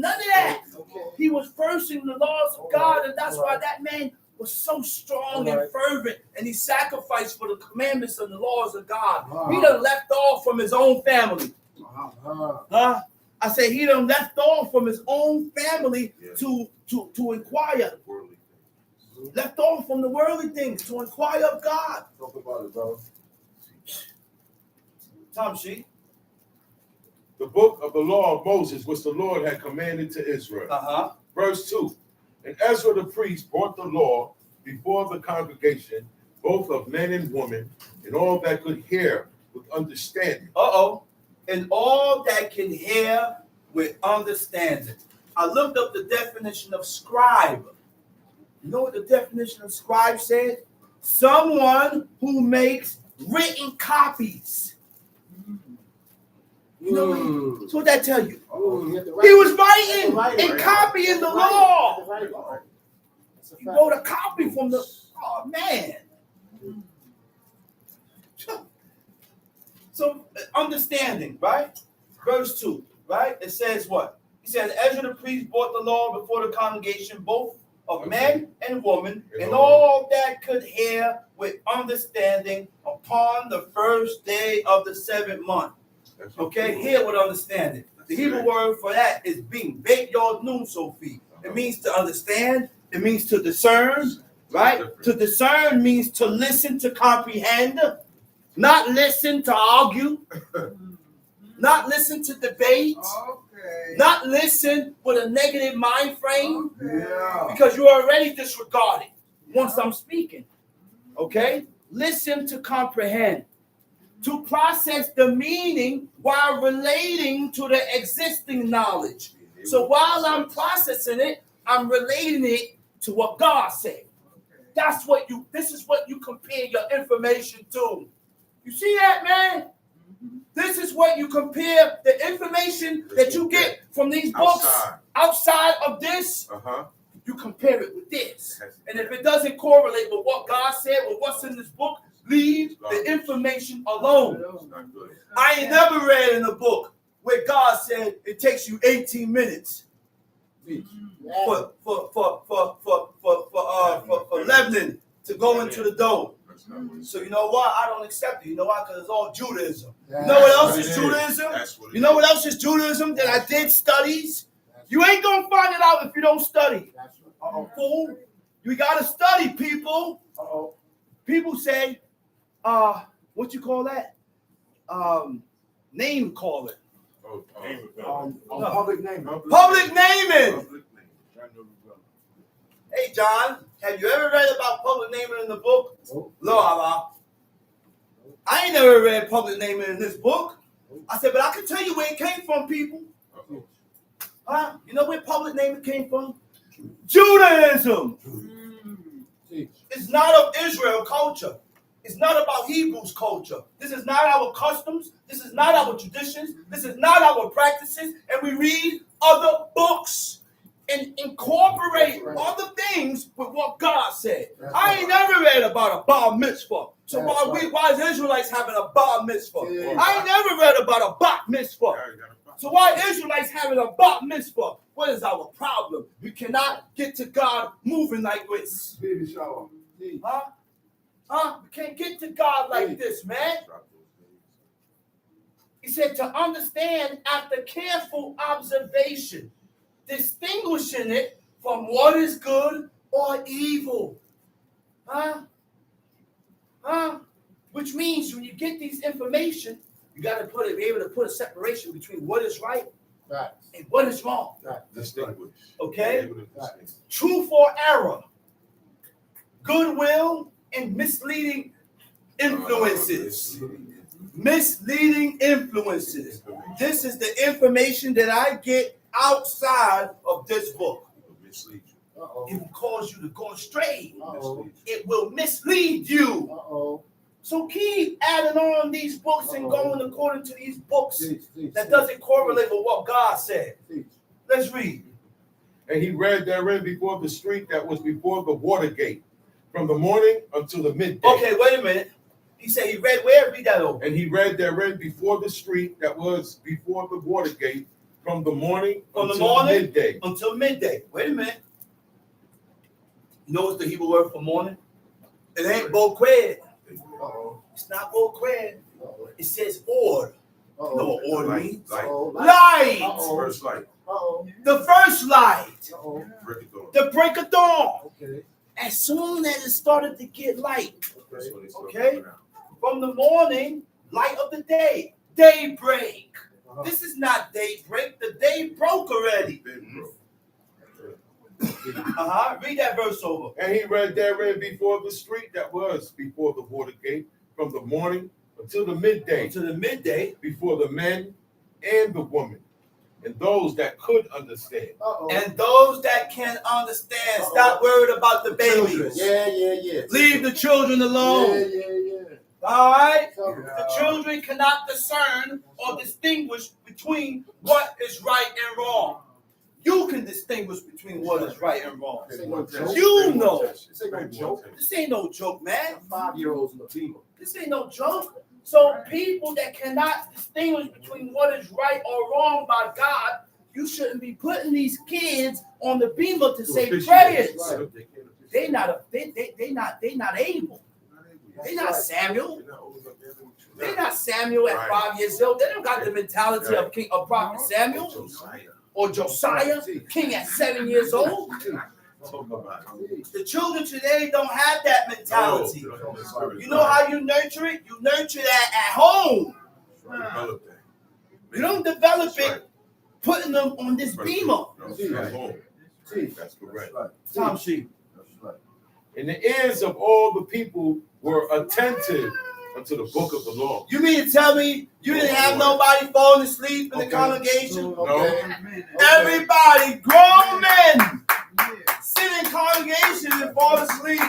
that. Okay. He was versed in the laws of God, and that's why that man was so strong and fervent, and he sacrificed for the commandments and the laws of God. He done left off from his own family. I say he done left off from his own family to inquire. Left off from the worldly things to inquire of God. Talk about it, bro. Tom Sheet. The book of the law of Moses, which the Lord had commanded to Israel. Verse 2. And Ezra the priest brought the law before the congregation, both of men and women, and all that could hear with understanding. And all that can hear with understanding. I looked up the definition of scribe. You know what the definition of scribe said? Someone who makes written copies. You know, so what that tell you? He was writing and copying the law. He wrote a copy from the, oh man. So understanding, right? Verse 2, right? It says what? He says, Ezra the priest brought the law before the congregation, both of man and woman, and all that could hear with understanding upon the first day of the 7th month. Okay, hear with understanding. The Hebrew word for that is bing, bet yod nun sofi. It means to understand. It means to discern, right? To discern means to listen, to comprehend, not listen to argue, not listen to debate, not listen with a negative mind frame, because you are already disregarded once I'm speaking. Okay, listen to comprehend. To process the meaning while relating to the existing knowledge. So while I'm processing it, I'm relating it to what God said. This is what you compare your information to. You see that, man? This is what you compare the information that you get from these books outside of this. You compare it with this. And if it doesn't correlate with what God said, with what's in this book, leave the information alone. I ain't never read in a book where God said it takes you 18 minutes for leavening to go into the dough. So you know what? I don't accept it. You know why? Because it's all Judaism. You know what else is Judaism? You know what else is Judaism that I did studies? You ain't gonna find it out if you don't study. Fool. You gotta study, people. People say, what you call that? Name calling. Public naming. Public naming. Hey, John, have you ever read about public naming in the book? No, I I ain't never read public naming in this book. I said, but I can tell you where it came from, people. Huh? You know where public naming came from? Judaism. It's not of Israel culture. It's not about Hebrews culture. This is not our customs. This is not our traditions. This is not our practices. And we read other books and incorporate other things with what God said. I ain't never read about a bar mitzvah. So why is Israelites having a bar mitzvah? I ain't never read about a bat mitzvah. So why Israelites having a bat mitzvah? What is our problem? We cannot get to God moving like this. Huh? We can't get to God like this, man. He said to understand after careful observation, distinguishing it from what is good or evil. Which means when you get these information, you got to be able to put a separation between what is right and what is wrong. Distinguish. Okay? Truth or error, goodwill and misleading influences. Misleading influences. This is the information that I get outside of this book. It will cause you to go astray. It will mislead you. So keep adding on these books and going according to these books that doesn't correlate with what God said. Let's read. And he read therein before the street that was before the water gate, from the morning until the midday. Okay, wait a minute. He said he read where? Read that over. And he read therein before the street that was before the water gate, from the morning until midday. Until midday. Wait a minute. You know what's the Hebrew word for morning? It ain't boqued. It's not boqued. It says ord. You know what ord means? Light. First light. The first light. Break of dawn. The break of dawn. Okay. As soon as it started to get light. That's when they start Okay. coming out. From the morning, light of the day. Daybreak. This is not daybreak. The day broke already. Read that verse over. And he read therein before the street that was before the water gate, from the morning until the midday. To the midday. Before the men and the women, and those that could understand. And those that can understand. Stop worried about the babies. Yeah. Leave the children alone. Yeah. All right? The children cannot discern or distinguish between what is right and wrong. You can distinguish between what is right and wrong. You know. This ain't no joke. This ain't no joke, man. 5-year-olds in the people. This ain't no joke. So people that cannot distinguish between what is right or wrong by God, you shouldn't be putting these kids on the beamer to say prayers. They're not able. They're not Samuel. They're not Samuel at 5 years old. They don't got the mentality of Prophet Samuel or Josiah, king at 7 years old. The children today don't have that mentality. You know how you nurture it? You nurture that at home. You don't develop it putting them on this beamer. That's correct. Tom Sheep. And the ears of all the people were attentive unto the book of the law. You mean to tell me you didn't have nobody falling asleep in the congregation? Everybody, grown men, sit in congregation and fall asleep.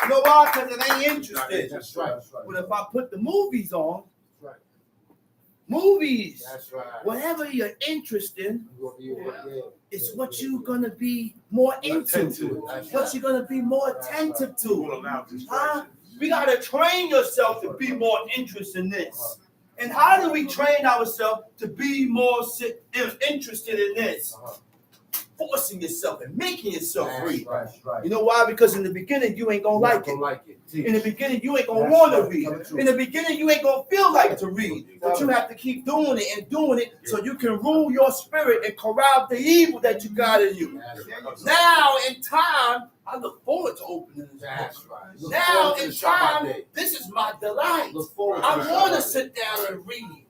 You know why? Because it ain't interested. That's right. But if I put the movies on, movies, whatever you're interested in, it's what you're going to be more into. What you're going to be more attentive to. Huh? We got to train yourself to be more interested in this. And how do we train ourselves to be more interested in this? Forcing yourself and making yourself read. You know why? Because in the beginning, you ain't going to like it. In the beginning, you ain't going to want to read. In the beginning, you ain't going to feel like to read. But you have to keep doing it so you can rule your spirit and corral the evil that you got in you. Now, in time, I look forward to opening this book. Now, in time, this is my delight. I want to sit down and read.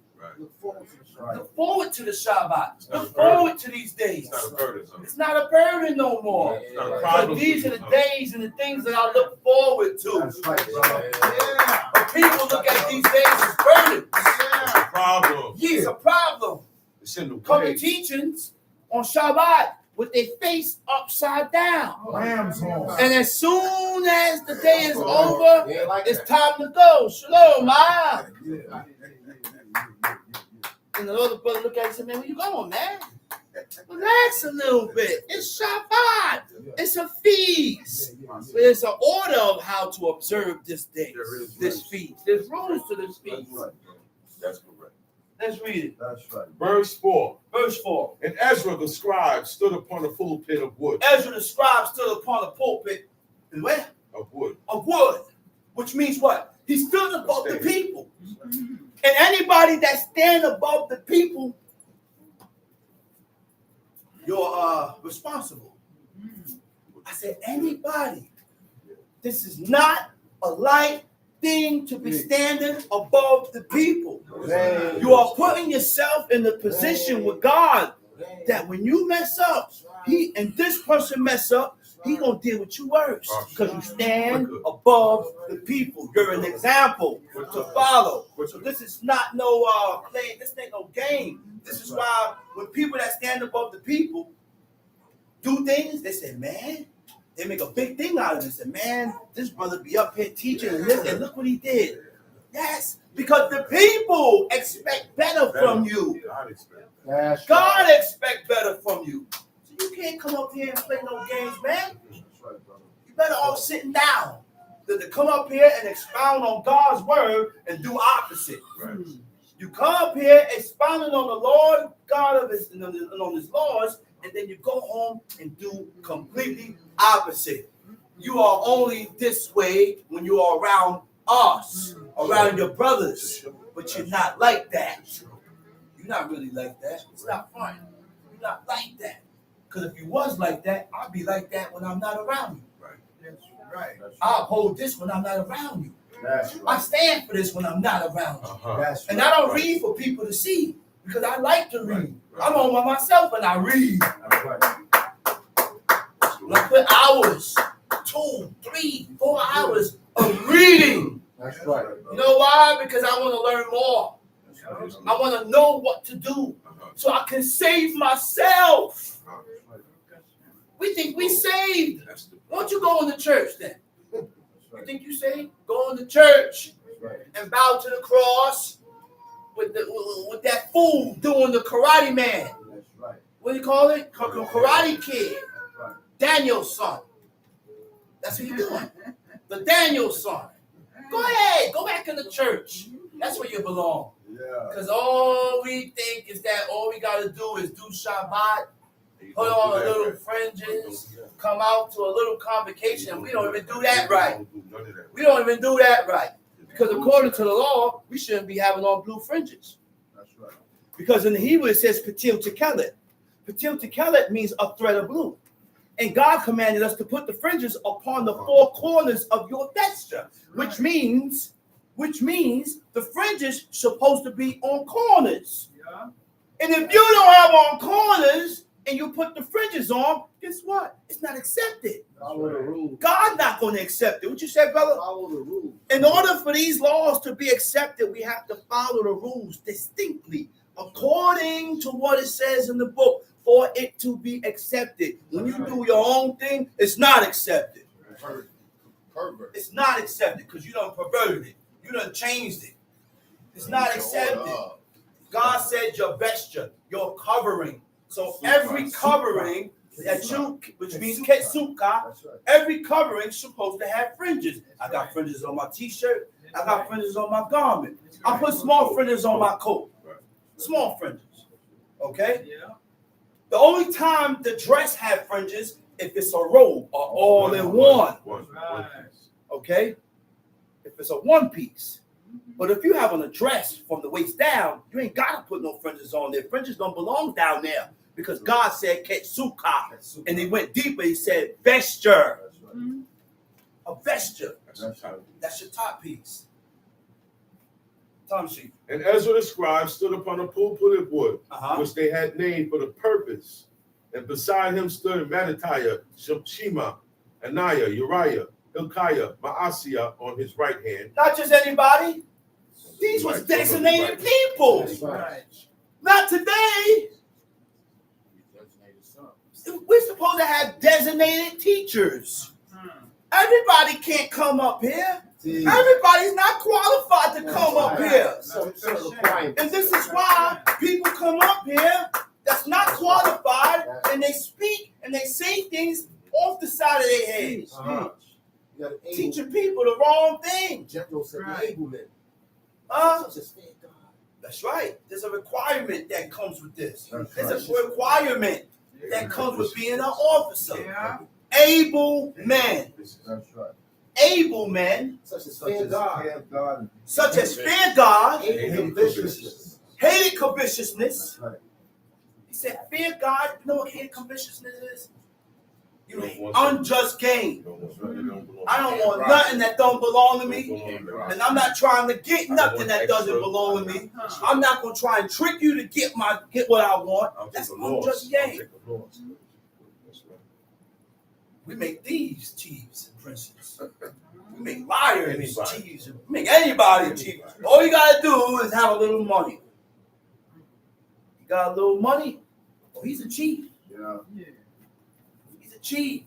right. Look forward to the Shabbat. Look forward to these days. It's not a burden. It's not a burden no more. It's not a But problem. these are the days and the things that I look forward to. That's right, brother. Yeah. But people look at these days as burdens. It's a problem. Yeah, it's a problem. It's in the Come to way. teachings on Shabbat with their face upside down. Lamb's horn. And as soon as the day is over, Yeah, like it's that. time to go. Shalom, ma. Yeah. And the other brother look at it and say, man, where you going, man? Relax a little bit. It's Shabbat. It's a feast. There's an order of how to observe this day, this feast. There's rules to this That's feast. right. That's correct. Let's read it. That's right. Verse 4. Verse 4. And Ezra the scribe stood upon a pulpit of wood. Ezra the scribe stood upon a pulpit and where? Of wood. Of wood. Which means what? He stood above the people. And anybody that stand above the people, you're responsible. I said anybody. This is not a light thing to be standing above the people. Hey. You are putting yourself in the position with God that when you mess up, he and this person mess up, he gonna deal with you worse because you stand above the people. You're an example to follow. So this is not no play. This ain't no game. This is why when people that stand above the people do things, they say, man, they make a big thing out of it. They say, man, this brother be up here teaching and this, and look what he did. Yes, because the people expect better from you. God expects. That's God right. expect better from you. So you can't come up here and play no games, man. That's right, brother. You better all sitting down than to come up here and expound on God's word and do opposite. Right. You come up here expounding on the Lord God of his and on his laws, and then you go home and do completely opposite. You are only this way when you are around us, around your brothers, but you're not like that. You're not really like that. It's not fun. You're not like that. Because if you was like that, I'll be like that when I'm not around you. Right. That's right. I'll hold this when I'm not around you. That's I right. stand for this when I'm not around you. Uh-huh. That's And right. I don't read for people to see because I like to read. I'm home by myself and I read. That's right. And I put hours, 2, 3, 4 hours of reading. That's right. You know why? Because I want to learn more. I want to know what to do so I can save myself. We think we saved. That's the Why don't you go in the church then? You think you saved? Go in the church and bow to the cross with that fool doing the karate man. That's right. What do you call it? Karate kid. That's right. Daniel's son. That's what you're doing. The Daniel's son. Go ahead. Go back in the church. That's where you belong. Yeah. Because all we think is that all we got to do is do Shabbat, put on a little fringes, come out to a little convocation. We don't even do that right. We don't even do that right. Because according to the law, we shouldn't be having on blue fringes. That's right. Because in the Hebrew it says patil tekelet. Patil tekelet means a thread of blue. And God commanded us to put the fringes upon the 4 corners of your vesture, which means the fringes supposed to be on corners. Yeah. And if you don't have on corners and you put the fringes on, guess what? It's not accepted. Follow the rules. God's not going to accept it. What you said, brother? Follow the rules. In order for these laws to be accepted, we have to follow the rules distinctly, according to what it says in the book, for it to be accepted. When you do your own thing, it's not accepted. Pervert. It's not accepted because you done perverted it. You done changed it. It's not accepted. God said your vesture, your covering. So every covering that you, which means ketsuka, That's right. every covering is supposed to have fringes. I got fringes on my t-shirt. I got fringes on my garment. I put small fringes on my coat. Small fringes. Okay? Yeah. The only time the dress have fringes if it's a robe or all in one. Right. Okay? If it's a one piece. But if you have on a dress from the waist down, you ain't got to put no fringes on there. Fringes don't belong down there because God said ketsuka. And he went deeper. He said vesture. That's right. A vesture. That's right. That's your top piece. Tamshi. And Ezra the scribe stood upon a pulpit of wood, which they had made for the purpose. And beside him stood Mattithiah, Shema, Ananiah, Uriah, Hilkiah, Maaseiah on his right hand. Not just anybody. These was designated people. Right. Not today. We're supposed to have designated teachers. Everybody can't come up here. Everybody's not qualified to come up here. And this is why people come up here that's not qualified, and they speak and they say things off the side of their heads. Teaching people the wrong thing. That's right. There's a requirement that comes with this. There's a requirement that comes with being an officer. Able men. That's right. Able men. Such as fear God. Such as fear God. Hated covetousness. Hated covetousness. Right. He said, fear God. You know what hated covetousness is? You know, unjust gain. I don't want nothing that don't belong to me. And I'm not trying to get nothing that doesn't belong to me. I'm not going to try and trick you to get what I want. That's unjust gain. We make thieves chiefs and princes. We make liars chiefs. We make anybody chiefs. All you got to do is have a little money. You got a little money? Oh, he's a chief. Yeah. He's a chief.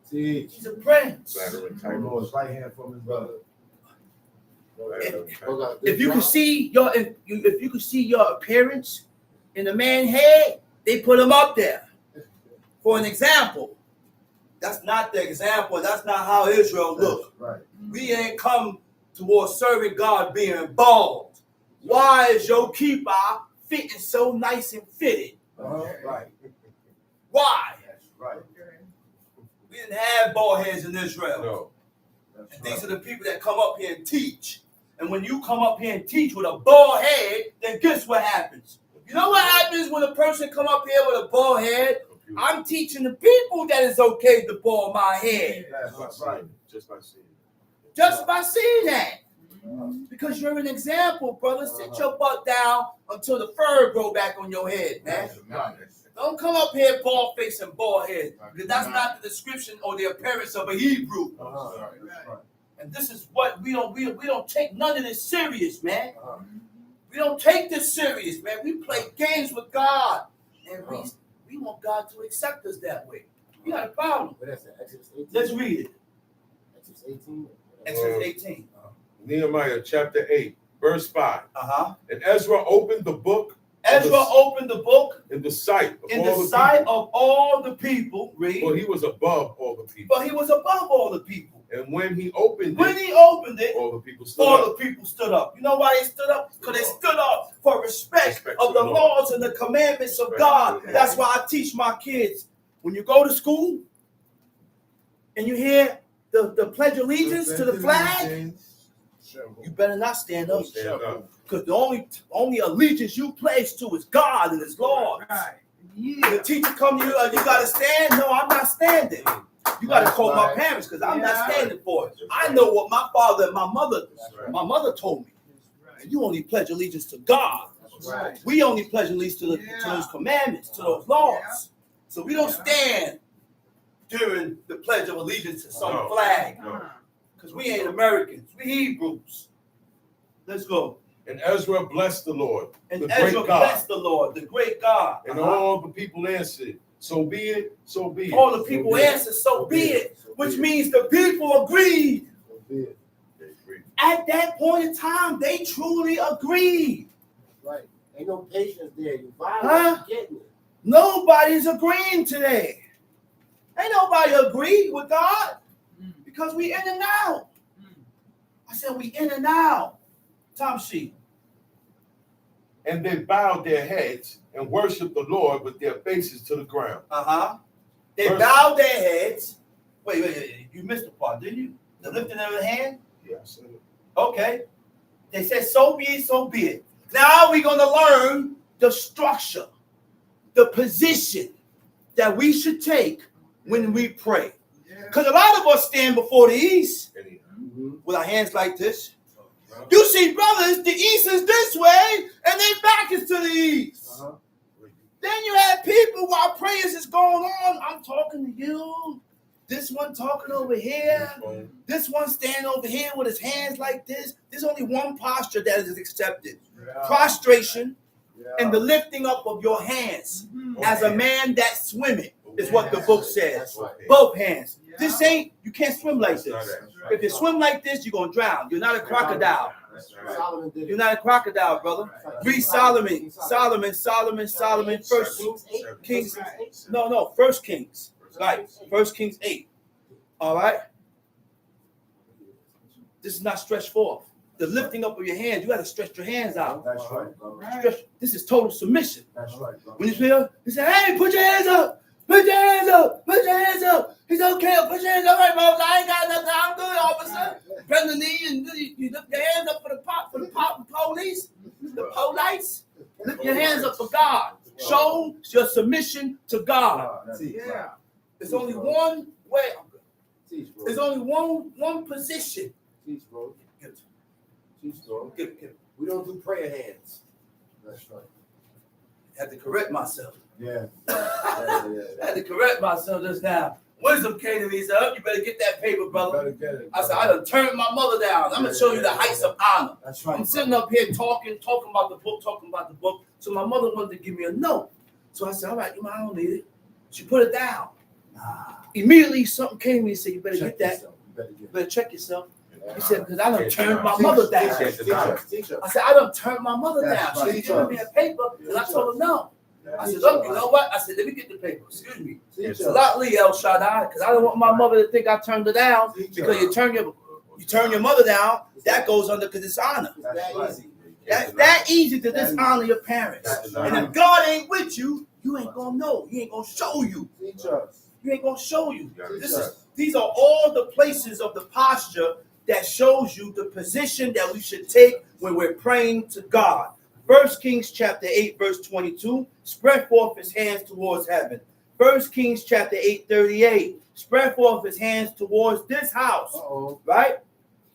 See, He's a prince. Lord's right hand from his brother. If you can see your appearance in the man's head, they put him up there for an example. That's not the example. That's not how Israel looked. Right. We ain't come towards serving God being bald. Why is your keeper fitting so nice and fitted? Right. Why? That's right. We didn't have bald heads in Israel. No. And these are the people that come up here and teach. And when you come up here and teach with a bald head, then guess what happens? You know what happens when a person come up here with a bald head? I'm teaching the people that it's okay to bald my head. That's right. Just by seeing that. Because you're an example, brother. Sit your butt down until the fur grow back on your head, man. Don't come up here bald face and bald head. Because that's not the description or the appearance of a Hebrew. And this is what we don't take none of this serious, man. We don't take this serious, man. We play games with God. And we want God to accept us that way. We got a problem. Let's read it. Exodus 18. Exodus 18. Nehemiah chapter 8, verse 5. And Ezra opened the book. Opened the book in the sight of all the people. Read. For he was above all the people. But he was above all the people. And when he opened it, all the people stood up. The people stood up. You know why they stood up? Because they stood up for respect of the laws and the commandments of God. That's why I teach my kids. When you go to school and you hear the Pledge of Allegiance to the flag, you better not stand up. Because the only allegiance you pledge to is God and His laws. The teacher come to you, you got to stand? No, I'm not standing. You got to call my parents because I'm not standing for it. I know what my father and my mother told me. And you only pledge allegiance to God. We only pledge allegiance to those commandments, to those laws. So we don't stand during the Pledge of Allegiance to some flag. Because we ain't Americans. We Hebrews. Let's go. And Ezra blessed the Lord. And Ezra blessed the Lord, the great God. And all the people answered, so be it, so be it. All the people answered, so be it. Which means the people agreed. At that point in time, they truly agreed. Right. Ain't no patience there. You violate, getting it. Nobody's agreeing today. Ain't nobody agreed with God. Because we in and out. I said we in and out. Tom Sheep. And they bowed their heads and worshiped the Lord with their faces to the ground. They bowed their heads. Wait. You missed the part, didn't you? The lifting of the hand? Yes. Okay. They said, so be it, so be it. Now we're going to learn the structure, the position that we should take when we pray. Because a lot of us stand before the east with our hands like this. You see, brothers, the east is harmonies. Then you have people while prayers is going on. I'm talking to you. This one talking over here. This one standing over here with his hands like this. There's only one posture that is accepted. Prostration and the lifting up of your hands as a man that's swimming is what the book says. Both hands. This ain't, you can't swim like this. If you swim like this, you're going to drown. You're not a crocodile. You're not a crocodile, brother. Read Solomon. First Kings. First Kings. Right. First Kings 8. All right. This is not stretched forth. The lifting up of your hands, you got to stretch your hands out. That's right, brother. This is total submission. That's right, brother. When you feel, he said, hey, put your hands up. Put your hands up. Put your hands up. He's okay. Put your hands up. Right, bro. I ain't got nothing. I'm good, officer. Bend the knee and you lift your hands up for the police. The police. Lift your hands up for God. Show your submission to God. Yeah. There's only one way. There's only one position. Teach, bro. Teach, bro. Get it. We don't do prayer hands. That's right. I had to correct myself. Yeah. I had to correct myself just now. Wisdom came to me and said, oh, you better get that paper, brother. Get it, I said, I done turned my mother down. I'm going to show you the heights of honor. That's right. I'm sitting up here talking about the book. So my mother wanted to give me a note. So I said, all right, I don't need it. She put it down. Immediately, something came to me and said, you better get that. You better check yourself. He said, because I done turned my mother down. I said, I done turned my mother down. She gave me a paper, and I told her no. I said, look, you know what? I said, let me get the paper. Excuse me. It's a lot, El Shaddai, because I don't want my mother to think I turned her down. Because you turn your mother down, that goes under dishonor. That's that easy to dishonor your parents. And if God ain't with you, you ain't gonna know. He ain't gonna show you. You ain't gonna show you. These are all the places of the posture that shows you the position that we should take when we're praying to God. 1 Kings chapter 8, verse 22, spread forth his hands towards heaven. 1 Kings chapter 8, 38, spread forth his hands towards this house. Right?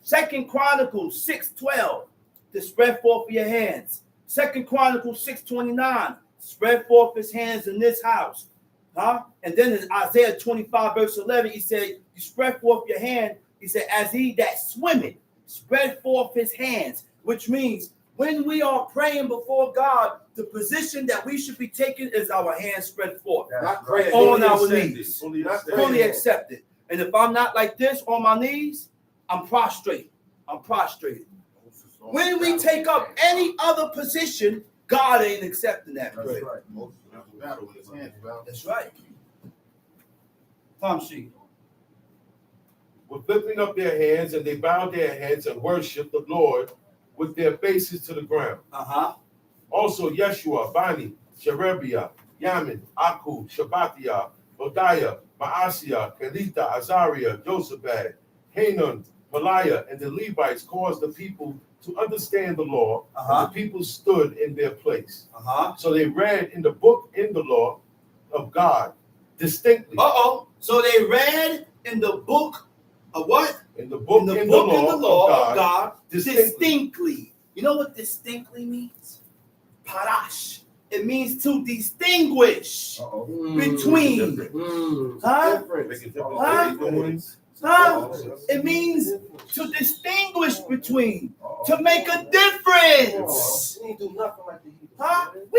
2 Chronicles 6, 12, to spread forth your hands. 2 Chronicles 6, 29, spread forth his hands in this house. And then in Isaiah 25, verse 11, he said, you spread forth your hand. He said, as he that swimmeth, spread forth his hands, which means when we are praying before God, the position that we should be taking is our hands spread forth. On our knees. Fully accepted. And if I'm not like this on my knees, I'm prostrated. When we take up any other position, God ain't accepting that. That's right. That's right. Tom Sheet. With lifting up their hands, and they bowed their heads and worshiped the Lord with their faces to the ground. Also Yeshua, Bani, Sherebiah, Yamin, Aku, Shabbatiah, Hodiah, Maaseiah, Kelita, Azariah, Josabad, Hanan, Peliah, and the Levites caused the people to understand the law, and the people stood in their place. So they read in the book in the law of God distinctly. So they read in the book of what? In the book in the law of God distinctly. You know what distinctly means? Parash. It means to distinguish between. It means to distinguish between, to make a difference. We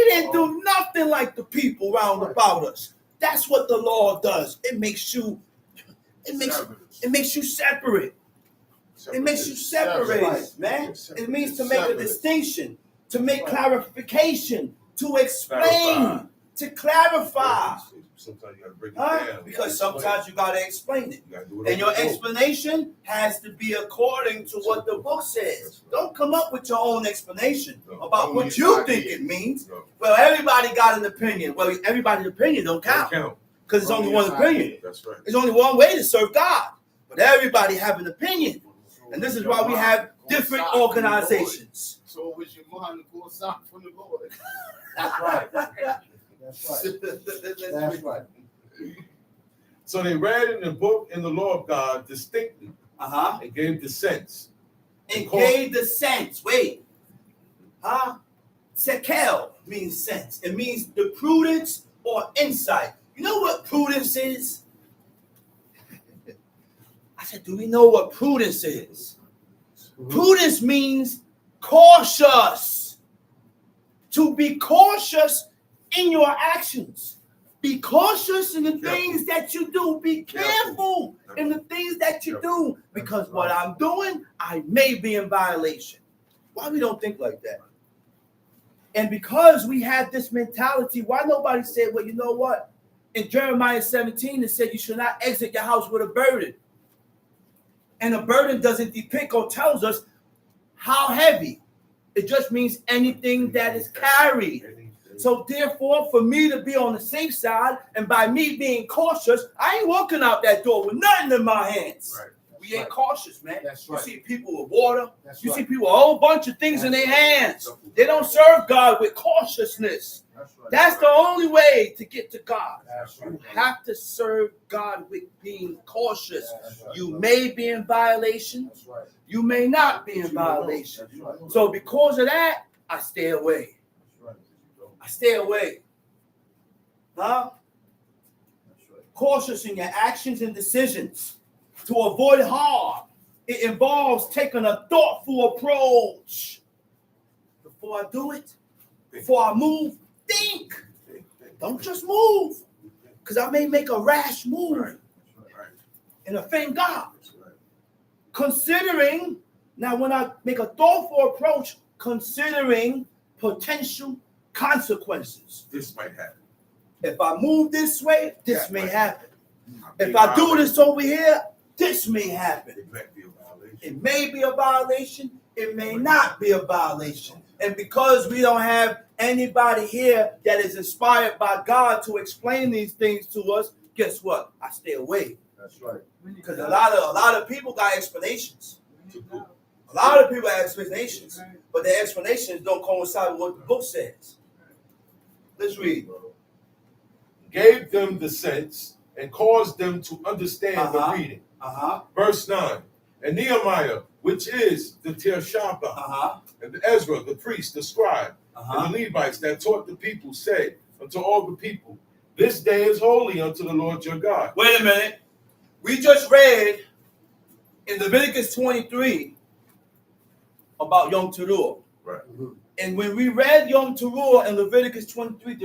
didn't do nothing like the people round about us. That's what the law does. It makes you separate. It makes you separated, man. It means to make a distinction, to make clarification, to explain, to clarify. Sometimes you gotta break it down. Because sometimes you gotta explain it. And your explanation has to be according to what the book says. Don't come up with your own explanation about what you think it means. Well, everybody got an opinion. Well, everybody's opinion don't count. Because it's only one opinion. That's right. There's only one way to serve God. But everybody have an opinion. And this is why we have different organizations. So was your mind to go aside from the Lord? That's right. That's right. So they read in the book in the law of God distinctly. And gave the sense. It gave the sense. Wait. Sekel. means sense. It means the prudence or insight. You know what prudence is? I said, do we know what prudence is? Prudence means cautious. To be cautious in your actions. Be cautious in the things that you do. Be careful in the things that you do. Because what I'm doing, I may be in violation. Why we don't think like that? And because we have this mentality, why nobody said, well, you know what? In Jeremiah 17, it said you should not exit your house with a burden. And a burden doesn't depict or tells us how heavy. It just means anything that is carried. So therefore, for me to be on the safe side, and by me being cautious, I ain't walking out that door with nothing in my hands. Right. We ain't cautious, man. That's right. You see people with water. You see people with a whole bunch of things in their hands. They don't serve God with cautiousness. That's the only way to get to God. You have to serve God with being cautious. You may be in violation. You may not be in violation. So because of that, I stay away. I stay away. Huh? Cautious in your actions and decisions to avoid harm. It involves taking a thoughtful approach. Before I do it, before I move, think. Don't just move. Because I may make a rash move and offend God. Considering, now when I make a thoughtful approach, considering potential consequences. This might happen. If I move this way, this may happen. If I do this over here, this may happen. It may be a violation. It may be a violation. It may not be a violation. And because we don't have anybody here that is inspired by God to explain these things to us, guess what? I stay away. That's right. Because a lot of people got explanations. A lot of people have explanations, but their explanations don't coincide with what the book says. Let's read. Gave them the sense and caused them to understand the reading. Verse 9. And Nehemiah, which is the Shabbat, and Ezra, the priest, the scribe, and the Levites that taught the people, said unto all the people, this day is holy unto the Lord your God. Wait a minute. We just read in Leviticus 23 about Yom Teruah. Right. And when we read Yom Teruah in Leviticus 23,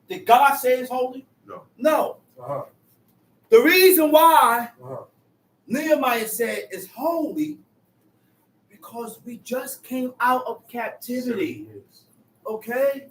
did God say it's holy? No. No. The reason why Nehemiah said it's holy, because we just came out of captivity. Okay?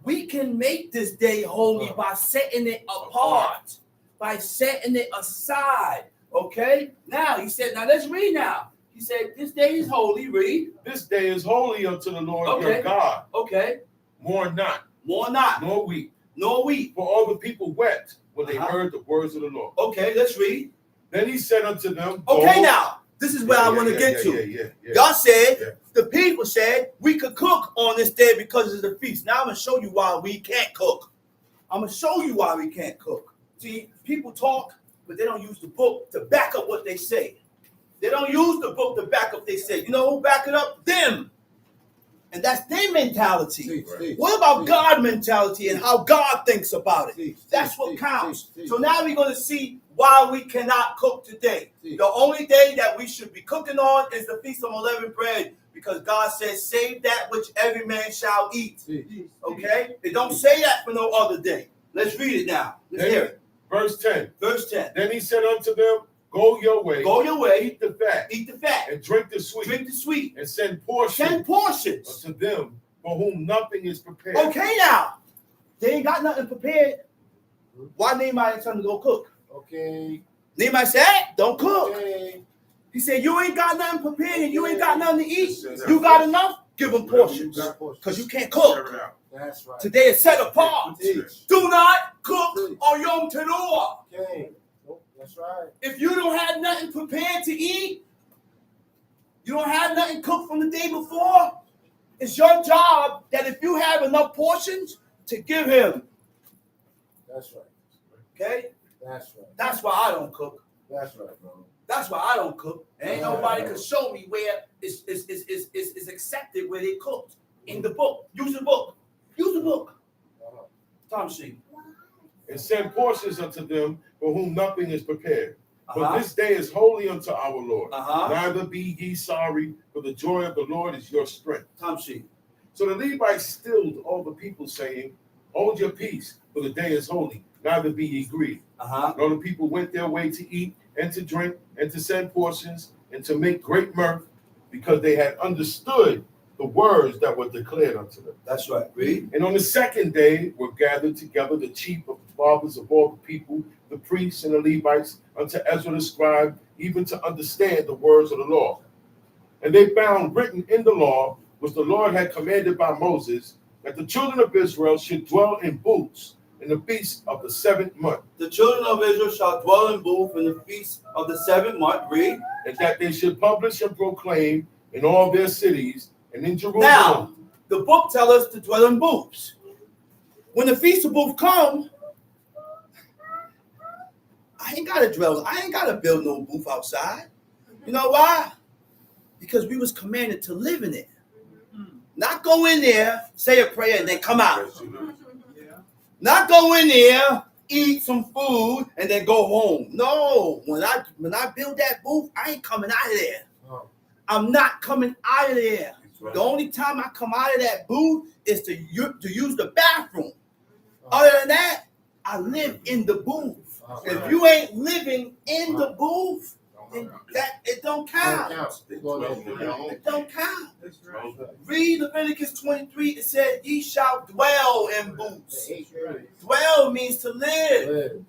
We can make this day holy by setting it apart, by setting it aside. Okay? Now, he said, now let's read now. He said, this day is holy. Read. This day is holy unto the Lord your God. Okay. Mourn not. Mourn not. Nor weep. Nor weep. For all the people wept when they heard the words of the Lord. Okay, let's read. Then he said unto them, okay, now, this is where I want to get to. God said, the people said, we could cook on this day because it's the feast. Now I'm going to show you why we can't cook. I'm going to show you why we can't cook. See, people talk, but they don't use the book to back up what they say. They don't use the book to back up what they say. You know who back it up? Them. And that's their mentality. What about God mentality and how God thinks about it? That's what counts. So now we're going to see why we cannot cook today. The only day that we should be cooking on is the Feast of Unleavened Bread, because God says, save that which every man shall eat. Okay? It don't say that for no other day. Let's read it now. Let's hear it. Verse 10. Verse 10. Then he said unto them, go your way. Go your way. Eat the fat. Eat the fat. And drink the sweet. Drink the sweet. And send portions. Send portions. Unto them for whom nothing is prepared. Okay, now. They ain't got nothing prepared. Why Nehemiah tell them to go cook? Okay. Nehemiah said, don't cook. Okay. He said, you ain't got nothing prepared and you ain't got nothing to eat. You got enough? Give them portions. Because you can't cook. That's right. Today is set apart. Do not cook on Yom Teruah. Okay. That's right. If you don't have nothing prepared to eat, you don't have nothing cooked from the day before, it's your job that if you have enough portions to give him. That's right. Okay? That's right. That's why I don't cook. That's right, bro. That's why I don't cook. Ain't nobody can show me where it's accepted where they cooked in the book. Use the book. Use look. Tom sheet. And send portions unto them for whom nothing is prepared. For this day is holy unto our Lord. Neither be ye sorry, for the joy of the Lord is your strength. Tom sheet. So the Levites stilled all the people, saying, hold your peace, for the day is holy. Neither be ye grieved. And all the people went their way to eat and to drink and to send portions and to make great mirth, because they had understood the words that were declared unto them. That's right. Read. And on the second day were gathered together the chief of the fathers of all the people, the priests and the Levites, unto Ezra the scribe, even to understand the words of the law. And they found written in the law, which the Lord had commanded by Moses, that the children of Israel should dwell in booths in the feast of the 7th month. The children of Israel shall dwell in booths in the feast of the 7th month. Read. And that they should publish and proclaim in all their cities and in Jerusalem. Now, the book tells us to dwell in booths. When the feast of booths come, I ain't gotta build no booth outside. You know why? Because we was commanded to live in it. Not go in there, say a prayer, and then come out. Not go in there, eat some food, and then go home. No, when I build that booth, I ain't coming out of there. I'm not coming out of there. The only time I come out of that booth is to use the bathroom. Other than that, I live in the booth. If you ain't living in the booth, then it don't count. It don't count. Read Leviticus 23. It said, ye shall dwell in booths. Dwell means to live.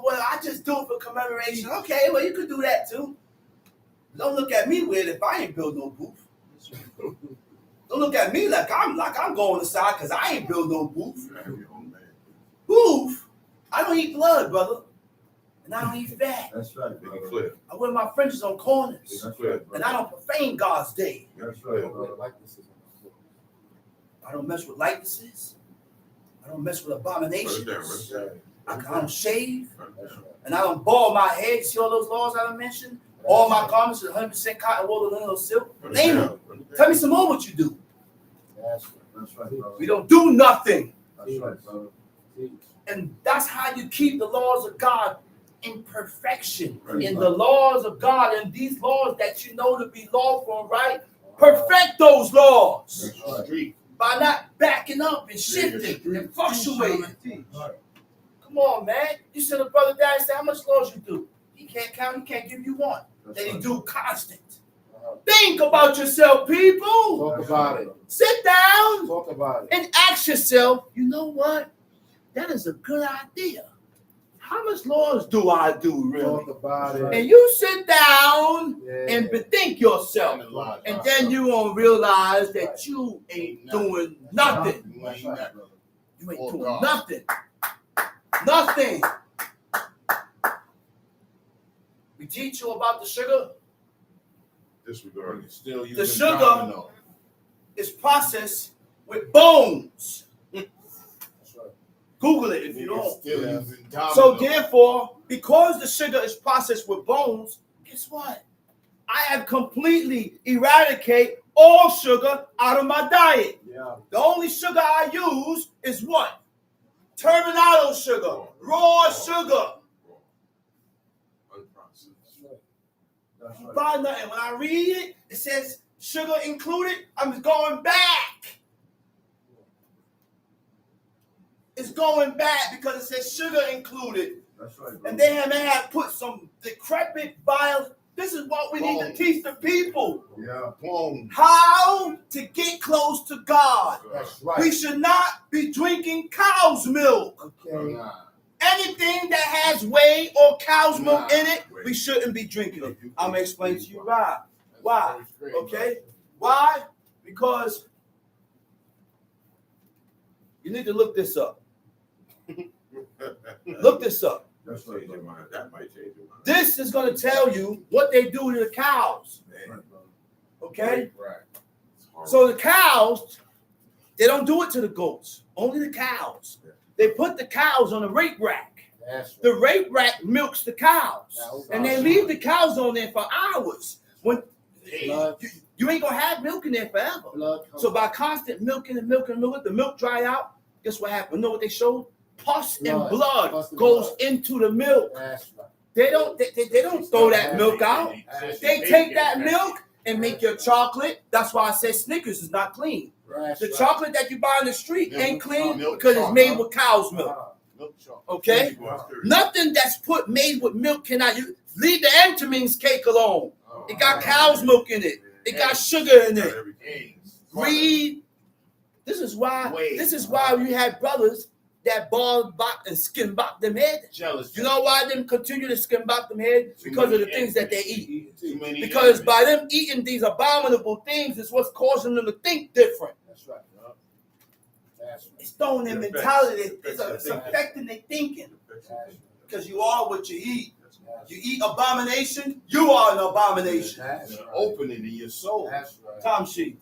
Well, I just do it for commemoration. Okay, well, you could do that too. Don't look at me weird if I ain't build no booth. Don't look at me like I'm going aside because I ain't build no booth. Booth? I don't eat blood, brother. And I don't eat fat. That's right. I wear my fringes on corners. That's right. And I don't profane God's day. That's right. I don't mess with likenesses. I don't mess with abominations. I don't shave. And I don't ball my head. See all those laws I mentioned? All my garments are 100% cotton wool, linen, or silk. Name them. Tell me some more what you do. That's right, brother. We don't do nothing. That's right, brother. And that's how you keep the laws of God in perfection. In the laws of God, and these laws that you know to be lawful and right, perfect those laws. By not backing up and shifting and fluctuating. Come on, man. You send a brother down and say, how much laws you do? He can't count, he can't give you one. Then he do constant. Think about yourself, people. Talk about it. Sit down. Talk about it. And ask yourself, you know what? That is a good idea. How much laws do I do, really? Talk about it. And you sit down and bethink yourself. And then you won't realize that you ain't doing nothing. You ain't doing nothing. Nothing. We teach you about the sugar. Disregarding. Still The sugar is processed with bones. Google it if you don't. So therefore, because the sugar is processed with bones, guess what? I have completely eradicated all sugar out of my diet. Yeah. The only sugar I use is what? Terminado sugar, raw sugar. That's right. Buy nothing. When I read it, it says sugar included. I'm going back. It's going back because it says sugar included. That's right. And they have put some decrepit vials. This is what we need to teach the people. Yeah. Boom. How to get close to God. That's right. We should not be drinking cow's milk. Okay. Anything that has whey or cow's milk in it, we shouldn't be drinking it. I'm going to explain to you why. Why? Okay? Why? Because you need to look this up. Look this up. That's right. That might change your mind. This is going to tell you what they do to the cows. Okay? Right. So the cows, they don't do it to the goats. Only the cows. They put the cows on a rape rack. That's right. The rape rack milks the cows. And they leave the cows on there for hours. When You ain't gonna have milk in there forever. So by constant milking and milking and milking, the milk dry out. Guess what happened? You know what they showed? Pus and blood goes into the milk. That's right. They don't throw that milk out. They take that milk and make your chocolate. That's why I said Snickers is not clean. The chocolate that you buy in the street ain't clean because it's made with cow's milk. Okay? Nothing that's made with milk cannot leave the Entenmann's cake alone. It got cow's milk in it. It got sugar in it. Greed. This is why we had brothers that balled back and skin back them head. You know why them continue to skin back them head? Because of the things that they eat. Because by them eating these abominable things is what's causing them to think different. That's right. It's throwing their mentality. It's affecting their thinking. Because you are what you eat. You eat abomination, you are an abomination. Opening in your soul. That's right. Tom sheet.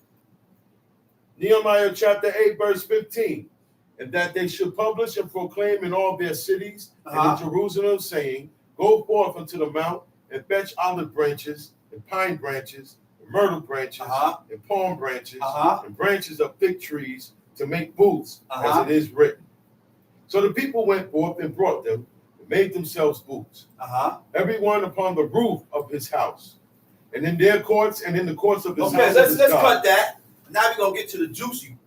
Nehemiah chapter 8, verse 15. And that they should publish and proclaim in all their cities and in Jerusalem, saying, go forth unto the mount and fetch olive branches and pine branches and myrtle branches and palm branches and branches of fig trees to make booths, as it is written. So the people went forth and brought them and made themselves booths, everyone upon the roof of his house, and in their courts and in the courts of his house. Okay, let's cut that. Now we're gonna get to the juicy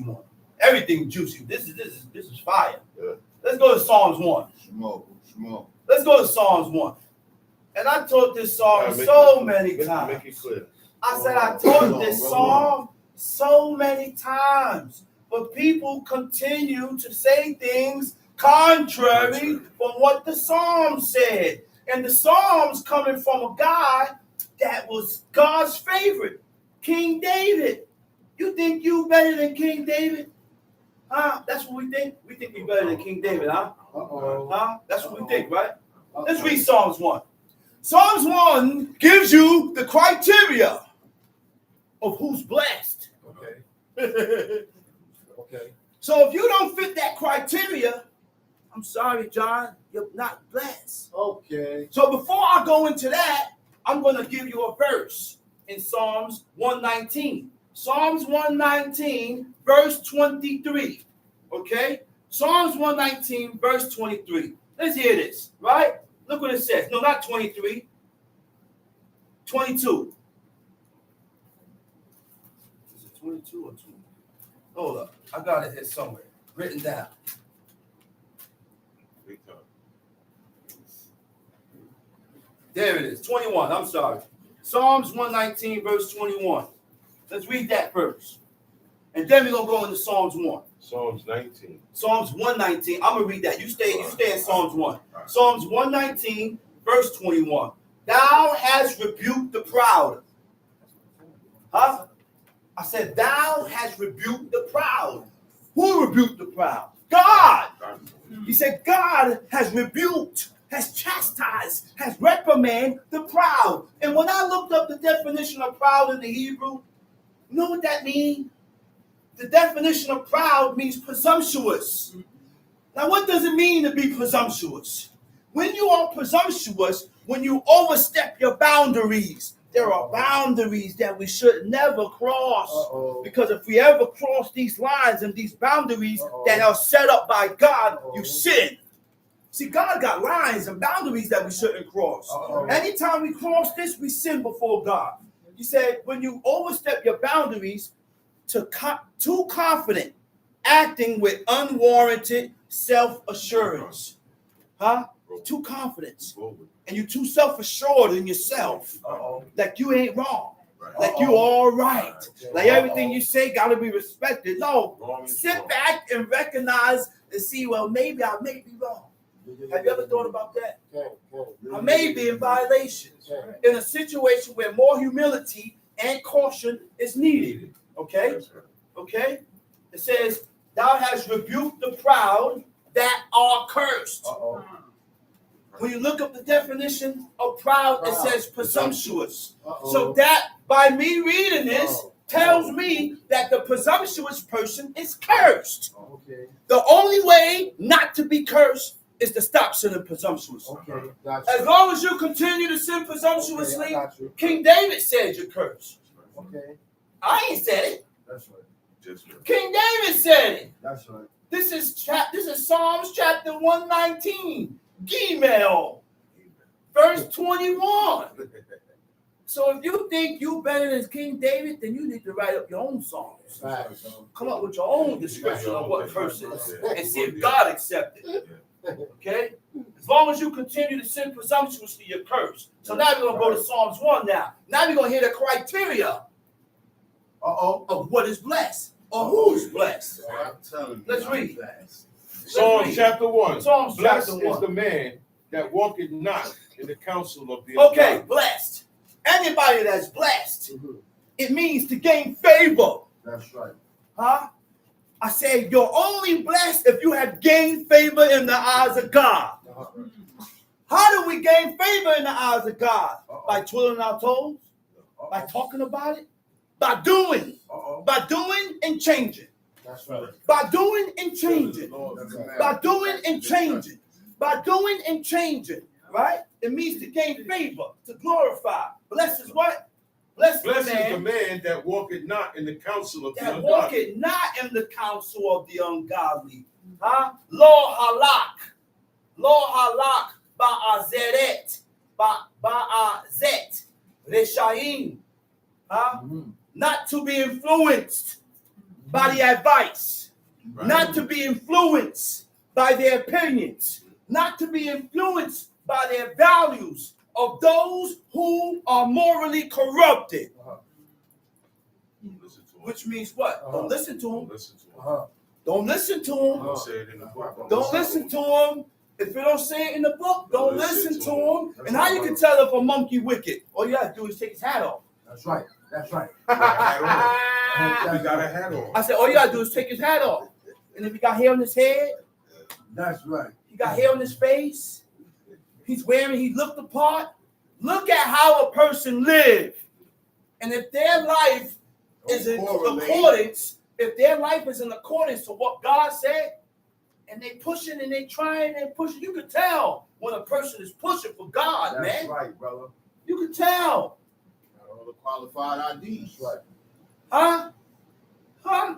one. Everything juicy. This is fire. Yeah. Let's go to Psalms 1. Smoke. Let's go to Psalms 1. And I taught this psalm so many times. Make it clear. I said I taught this psalm so many times, but people continue to say things contrary from what the psalm said. And the psalm's coming from a guy that was God's favorite, King David. You think you better than King David? Huh? That's what we think. We think we're better than King David, huh? Huh? That's what we think, right? Let's read Psalms 1. Psalms 1 gives you the criteria of who's blessed. Okay. So if you don't fit that criteria, I'm sorry, John, you're not blessed. Okay. So before I go into that, I'm going to give you a verse in Psalms 119. Psalms 119, verse 23. Okay? Psalms 119, verse 23. Let's hear this, right? Look what it says. No, not 23. 22. Is it 22 or 2? Hold up. I got it here somewhere. Written down. There it is. 21. I'm sorry. Psalms 119, verse 21. Let's read that first. And then we're going to go into Psalms 1. Psalms 19. Psalms 119. I'm going to read that. You stay in Psalms 1. Psalms 119, verse 21. Thou hast rebuked the proud. Huh? I said, thou hast rebuked the proud. Who rebuked the proud? God. He said, God has rebuked, has chastised, has reprimanded the proud. And when I looked up the definition of proud in the Hebrew, you know what that means? The definition of proud means presumptuous. Now, what does it mean to be presumptuous? When you are presumptuous, when you overstep your boundaries, there are boundaries that we should never cross. Because if we ever cross these lines and these boundaries that are set up by God, you sin. See, God got lines and boundaries that we shouldn't cross. Anytime we cross this, we sin before God. He said, when you overstep your boundaries too confident, acting with unwarranted self-assurance. Huh? Too confident. And you're too self-assured in yourself. Like you ain't wrong. Like you all right. Like everything you say got to be respected. No. Sit back and recognize and see, well, maybe I may be wrong. Have you ever thought about that? I may be in violation in a situation where more humility and caution is needed. Okay? Okay? It says, thou hast rebuked the proud that are cursed. When you look up the definition of proud, it says presumptuous. So that, by me reading this, tells me that the presumptuous person is cursed. The only way not to be cursed is to stop sinning presumptuous. As long as you continue to sin presumptuously, King David said you're cursed. Okay. I ain't said it. That's right. Just right. King David said it. That's right. This is Psalms chapter 119, Gmail, verse 21. So if you think you better than King David, then you need to write up your own songs. Facts. Come up with your own description of what verse is and see if God accepts it. Okay? As long as you continue to sin presumptuously, you're cursed. So now we're going to go to Psalms 1 now. Now we're going to hear the criteria of what is blessed or who's blessed. I'm telling you. Let's read. Psalms chapter 1. Psalms Blessed chapter 1. is the man that walketh not in the counsel of the Okay, ungodly. blessed. Anybody that's blessed, it means to gain favor. That's right. Huh? I say you're only blessed if you have gained favor in the eyes of God. How do we gain favor in the eyes of God? By twiddling our toes? By talking about it? By doing. By doing and changing. That's right. By doing and changing. By doing and changing. By doing and changing. Right? It means to gain favor, to glorify. Blessed is what? Blessed is the man that walketh not in the counsel of the that ungodly. walketh not in the counsel of the ungodly. Huh? Lo halak ba'azeret, ba'azet, reshaim. Huh? Not to be influenced by the advice. Right. Not to be influenced by their opinions. Not to be influenced by their values of those who are morally corrupted. Which means what? Don't listen to them. Don't listen to them. Don't say it in the book. Don't listen to them. If you don't say it in the book, don't listen to them. And how you can tell if a monkey wicked? All you gotta do is take his hat off. That's right. That's right. We got a hat on. I said, all you gotta do is take his hat off. And if he got hair on his head, That's right. he got hair on his face, he looked the part. Look at how a person lived. And if their life is in accordance, to what God said, and they pushing and they trying and pushing, you can tell when a person is pushing for God, That's man. right, brother. You can tell. All the qualified IDs. Right. Huh?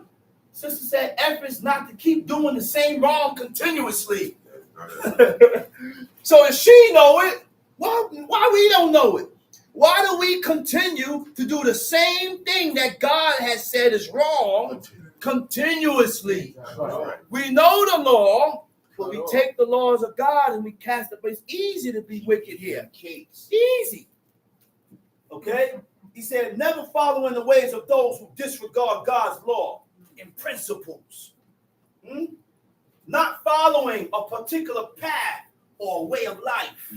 Sister said, efforts not to keep doing the same wrong continuously. So if she know it, why we don't know it? Why do we continue to do the same thing that God has said is wrong continuously? Right. We know the law, but we take the laws of God and we cast it. But it's easy to be wicked here. Easy. Okay? He said, never follow in the ways of those who disregard God's law and principles. Not following a particular path or way of life.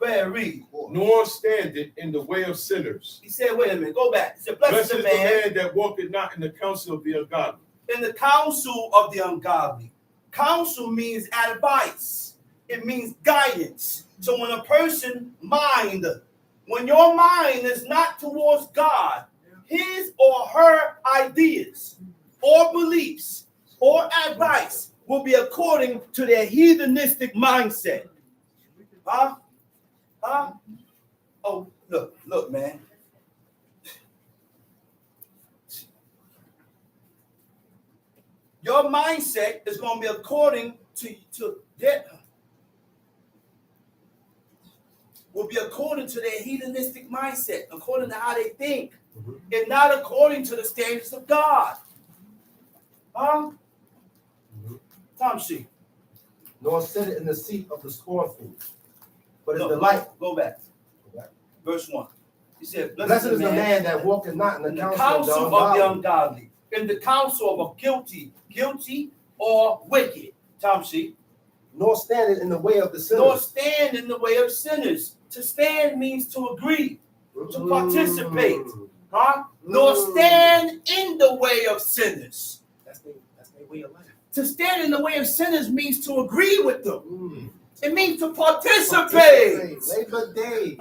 Go ahead, read. Nor standeth in the way of sinners. He said, wait a minute, go back. He said, blessed is the man that walketh not in the counsel of the ungodly. In the counsel of the ungodly. Counsel means advice. It means guidance. So when a person when your mind is not towards God, his or her ideas or beliefs or advice will be according to their heathenistic mindset. Huh? Oh, look, man. Your mindset is going to be according to their heathenistic mindset, according to how they think, and not according to the standards of God. Huh? Tom C. Nor sit in the seat of the scornful, but is the light. Go back. Verse 1. He said, blessed is the man that walketh not in the counsel of the ungodly, in the counsel of a guilty or wicked. Tom C. Nor stand in the way of the sinners. Nor stand in the way of sinners. To stand means to agree, to participate. Huh? Nor stand in the way of sinners. That's their way of life. To stand in the way of sinners means to agree with them. It means to participate. Labor Day.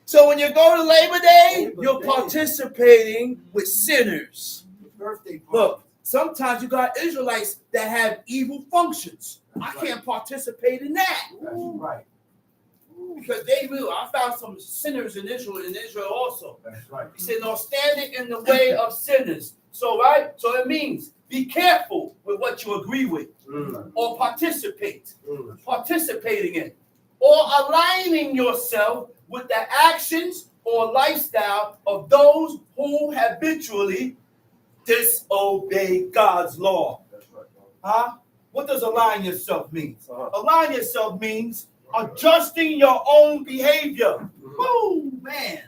So when you go to Labor Day, you're participating with sinners. Birthday party. Look, sometimes you got Israelites that have evil functions. I can't participate in that. That's right. Because they will. I found some sinners in Israel also. That's right. He said, "No, standing in the way of sinners." So, right? So it means be careful with what you agree with or participating in, or aligning yourself with the actions or lifestyle of those who habitually disobey God's law. That's right. Huh? What does align yourself mean? Align yourself means adjusting your own behavior. Oh, man.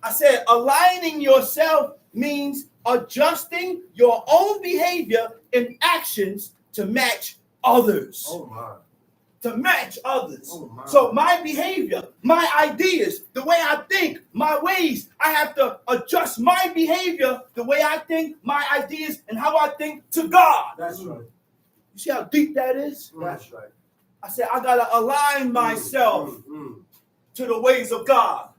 I said aligning yourself means adjusting your own behavior and actions to match others. Oh, my. To match others. Oh, my. So my behavior, my ideas, the way I think, my ways, I have to adjust my behavior, the way I think, my ideas, and how I think to God. That's right. You see how deep that is? That's right. I said, I got to align myself to the ways of God.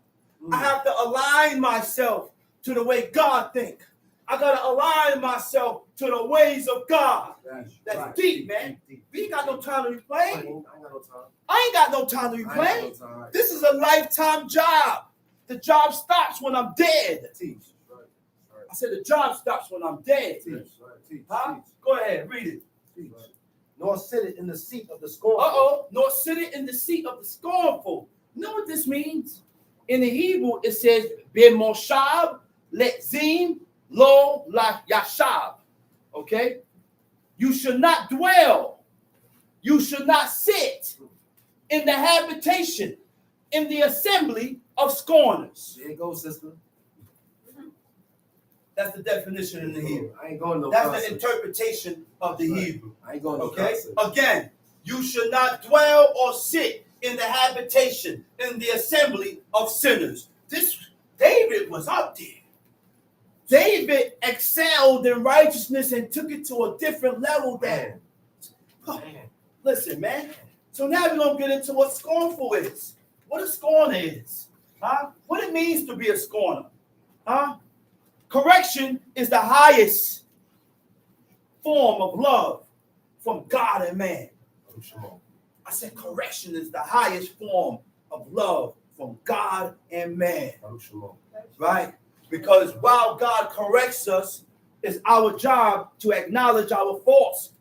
I have to align myself to the way God thinks. I got to align myself to the ways of God. That's right. deep, man. We ain't got no time to be playing. I ain't got no time. I ain't got no time to be playing. This is a lifetime job. The job stops when I'm dead. Teach. Right. I said the job stops when I'm dead. Teach. Right. Teach. Huh? Go ahead, read it. Teach. Nor sit it in the seat of the scornful. Nor sit it in the seat of the scornful. You know what this means? In the Hebrew, it says, B'moshab letzim lo la yashab. Okay? You should not dwell. You should not sit in the habitation, in the assembly of scorners. There you go, sister. That's the definition in the Hebrew. I ain't going no That's concept. the interpretation of the Hebrew. I ain't going no Okay? concept. Again, you should not dwell or sit in the habitation, in the assembly of sinners. This David was up there. David excelled in righteousness and took it to a different level than. Listen, man. So now we're going to get into what scornful is. What a scorner is. Huh? What it means to be a scorner. Huh? Correction is the highest form of love from God and man. I said correction is the highest form of love from God and man. Right? Because while God corrects us, it's our job to acknowledge our faults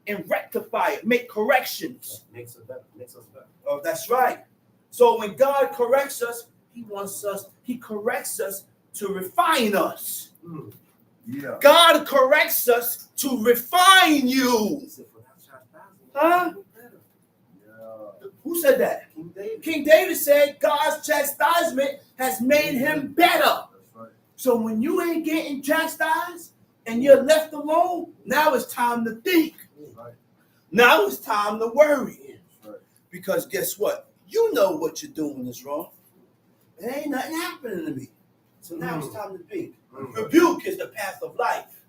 and rectify it, make corrections. Makes us better. Oh, that's right. So when God corrects us, he corrects us to refine us. Yeah. God corrects us to refine you. Huh? Who said that? King David said God's chastisement has made him better. So when you ain't getting chastised and you're left alone, now it's time to think. Now it's time to worry. Because guess what? You know what you're doing is wrong. There ain't nothing happening to me. So now it's time to think. Rebuke is the path of life.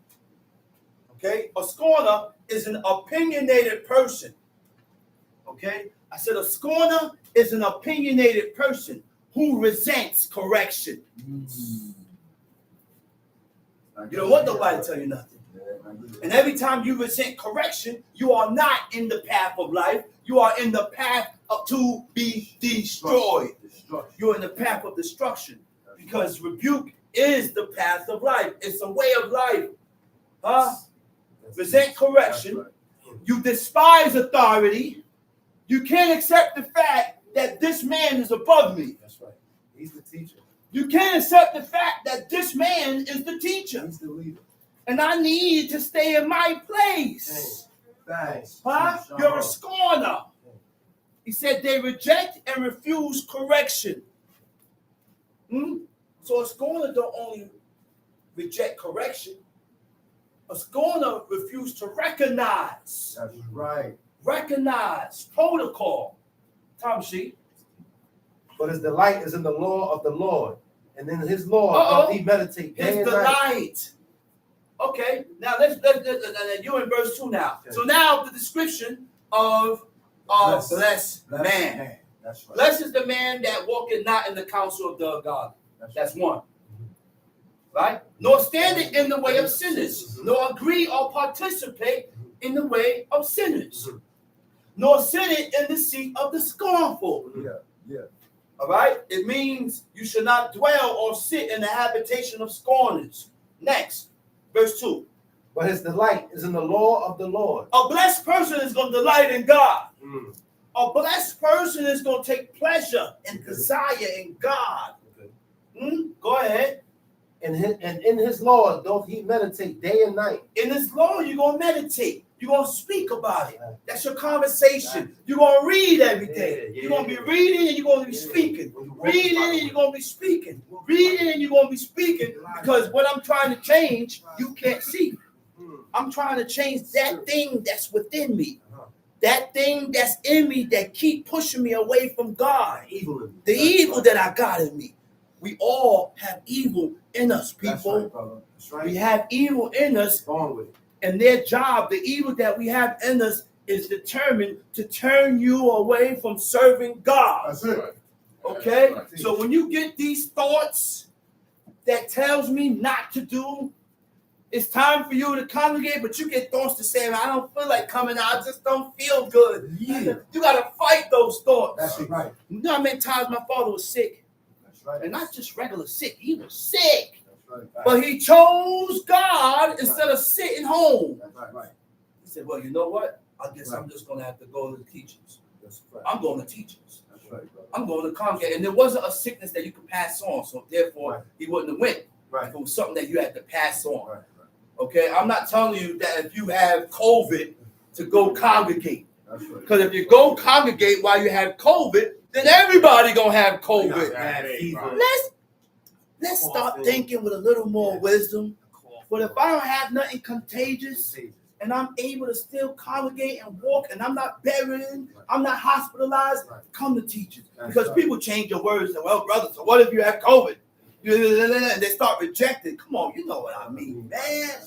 Okay? A scorner is an opinionated person. Okay? I said a scorner is an opinionated person who resents correction. You don't want nobody to tell you nothing. And every time you resent correction, you are not in the path of life. You are in the path to be destroyed. You're in the path of destruction. Because rebuke is the path of life. It's a way of life. Huh? Resent correction. You despise authority. You can't accept the fact that this man is above me. That's right. He's the teacher. You can't accept the fact that this man is the teacher. He's the leader. And I need to stay in my place. Thanks. Huh? You're a scorner. He said they reject and refuse correction. So a scorner don't only reject correction. A scorner refuses to recognize. That's right. Recognize protocol. Tom sheet. But his delight is in the law of the Lord, and in his law doth he meditate day His and night. delight. Okay, now let's you in verse 2 now. Okay. So now the description of blessed man. That's right. Blessed is the man that walketh not in the counsel of the God. That's one. Right? Nor standing in the way of sinners, nor agree or participate in the way of sinners, nor sitting in the seat of the scornful. Yeah. All right? It means you should not dwell or sit in the habitation of scorners. Next, verse 2. But his delight is in the law of the Lord. A blessed person is going to delight in God. Mm. A blessed person is going to take pleasure and desire in God. Go ahead. And in his law doth he meditate day and night. In his law, you're going to meditate. You're going to speak about it. That's your conversation. You're going to read every day. You're going to be reading and you're going to be speaking. Reading and you're going to be speaking. Reading and you're going to be speaking. Because what I'm trying to change, you can't see. I'm trying to change that thing that's within me. That thing that's in me that keep pushing me away from God. The evil that I got in me. We all have evil in us, people. That's right. We have evil in us. And their job, the evil that we have in us, is determined to turn you away from serving God. That's it. Okay? So when you get these thoughts that tells me not to do, it's time for you to congregate, but you get thoughts to say, I don't feel like coming out. I just don't feel good. Yeah. You got to fight those thoughts. That's right. You know how many times my father was sick? That's right. And not just regular sick. He was sick. Right. But he chose God instead of sitting home. Right. He said, well, you know what? I guess I'm just going to have to go to the teachers. Right. I'm going to teachers. That's right, brother. I'm going to congregate. And there wasn't a sickness that you could pass on. So therefore, he wouldn't have went. Right. If it was something that you had to pass on. Right. Okay? I'm not telling you that if you have COVID to go congregate. That's right. Because if you go congregate while you have COVID, then everybody going to have COVID. Let's start thinking with a little more wisdom. But if I don't have nothing contagious and I'm able to still congregate and walk and I'm not burying, I'm not hospitalized, come to teachers. Because people change your words. And, well, brother, so what if you have COVID? And they start rejecting. Come on, you know what I mean, man.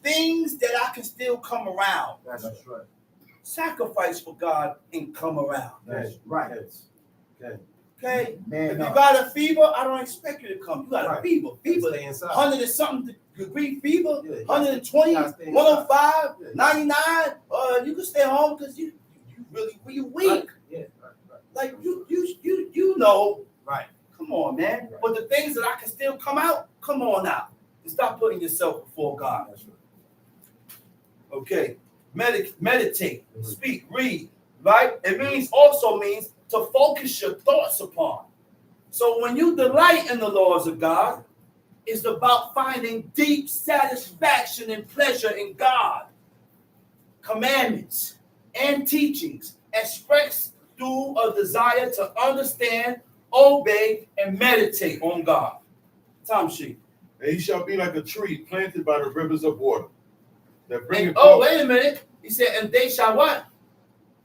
Things that I can still come around. That's right. Sacrifice for God and come around. That's right. Okay? Man, if you got a fever, I don't expect you to come. You got a fever. Fever, Stay inside. 100 and something degree fever, Yeah, 120, gotta stay 105, yeah. 99. You can stay home because you really weak. Right. Yeah. Right. Like you know. Right. Come on, man. Right. But the things that I can still come out, come on out. And stop putting yourself before God. That's right. Okay. Meditate, speak, read, right? It also means to focus your thoughts upon. So when you delight in the laws of God, it's about finding deep satisfaction and pleasure in God. Commandments and teachings expressed through a desire to understand, obey, and meditate on God. Tom Sheep. And he shall be like a tree planted by the rivers of water. That bringeth Wait a minute. He said, and they shall what?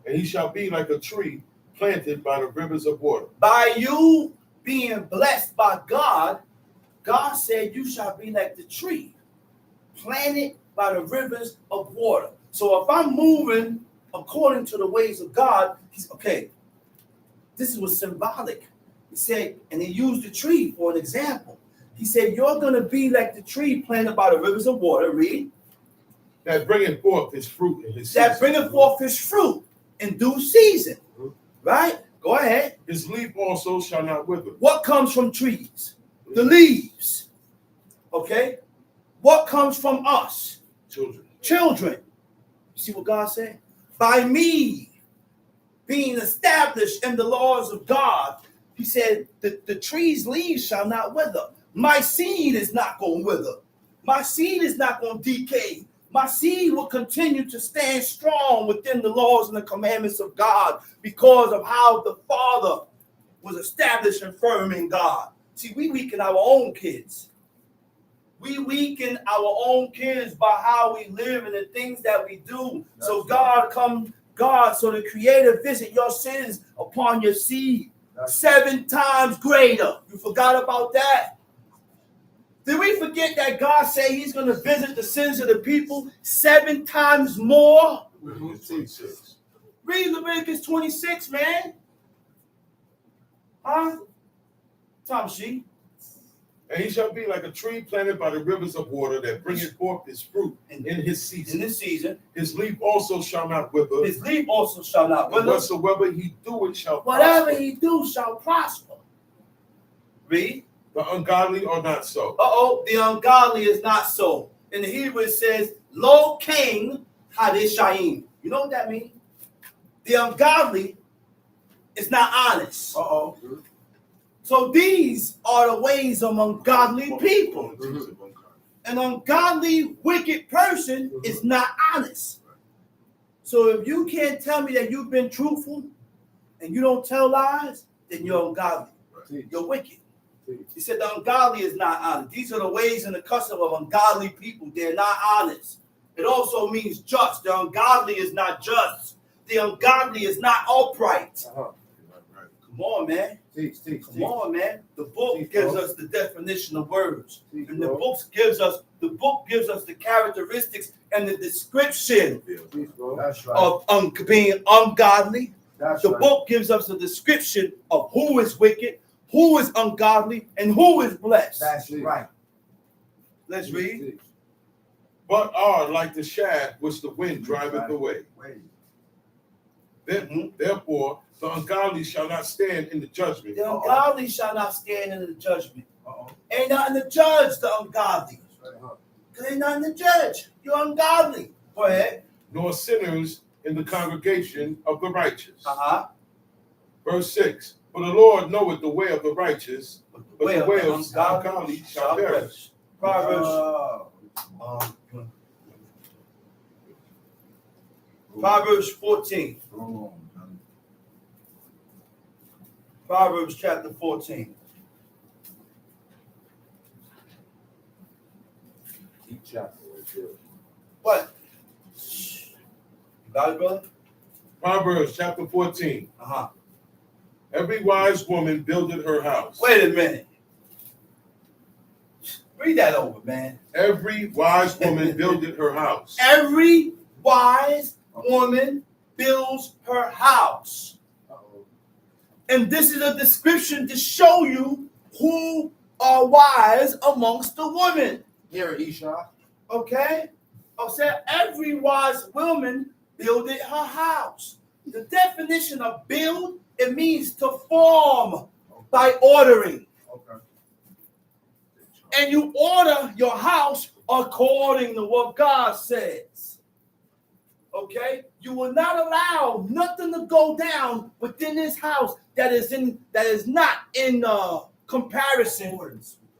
And he shall be like a tree planted by the rivers of water. By you being blessed by God, God said you shall be like the tree planted by the rivers of water. So if I'm moving according to the ways of God, he's okay. This was symbolic. He said, and he used the tree for an example. He said, you're going to be like the tree planted by the rivers of water. Read. That bringeth forth his fruit in his season. That bringeth forth his fruit in due season. Right? Go ahead. His leaf also shall not wither. What comes from trees? The leaves. Okay? What comes from us? Children. See what God said? By me being established in the laws of God, he said that the tree's leaves shall not wither. My seed is not going to wither. My seed is not going to decay. My seed will continue to stand strong within the laws and the commandments of God because of how the Father was established and firm in God. See, we weaken our own kids. We weaken our own kids by how we live and the things that we do. So so the Creator visit your sins upon your seed 7 times greater. You forgot about that? Did we forget that God said he's going to visit the sins of the people 7 times more? Read Leviticus 26, man. Huh? Tom Sheep. And he shall be like a tree planted by the rivers of water that bringeth forth his fruit in his season. In this season, his leaf also shall not wither. His leaf also shall not wither. Whatsoever he doeth shall Whatever prosper. he do shall prosper. Read. The ungodly are not so. The ungodly is not so. In the Hebrew it says, Lo Cain Hadeshayim. You know what that means? The ungodly is not honest. So these are the ways of ungodly people. An ungodly, wicked person is not honest. So if you can't tell me that you've been truthful and you don't tell lies, then you're ungodly. You're wicked. He said the ungodly is not honest. These are the ways and the custom of ungodly people. They're not honest. It also means just. The ungodly is not just. The ungodly is not upright. Come on, man. Come on, man. The book gives us the definition of words. And the book gives us the characteristics and the description of being ungodly. The book gives us a description of who is wicked, who is ungodly, and who is blessed. That's right. Let's read. But are like the shaft which the wind driveth away. Therefore, the ungodly shall not stand in the judgment. The ungodly shall not stand in the judgment. Ain't nothing to judge the ungodly. Because ain't nothing to judge. You're ungodly. Go ahead. Nor sinners in the congregation of the righteous. Verse 6. For the Lord knoweth the way of the righteous, but the way of the ungodly shall perish. Proverbs 14. Proverbs chapter 14. What? You got it, brother? Proverbs chapter 14. Every wise woman builded her house. Wait a minute. Read that over, man. Every wise woman builded her house. Every wise woman builds her house. And this is a description to show you who are wise amongst the women. Here, Isha. Okay? I said every wise woman builded her house. The definition of build, it means to form by ordering. And you order your house according to what God says. Okay? You will not allow nothing to go down within this house that is not in comparison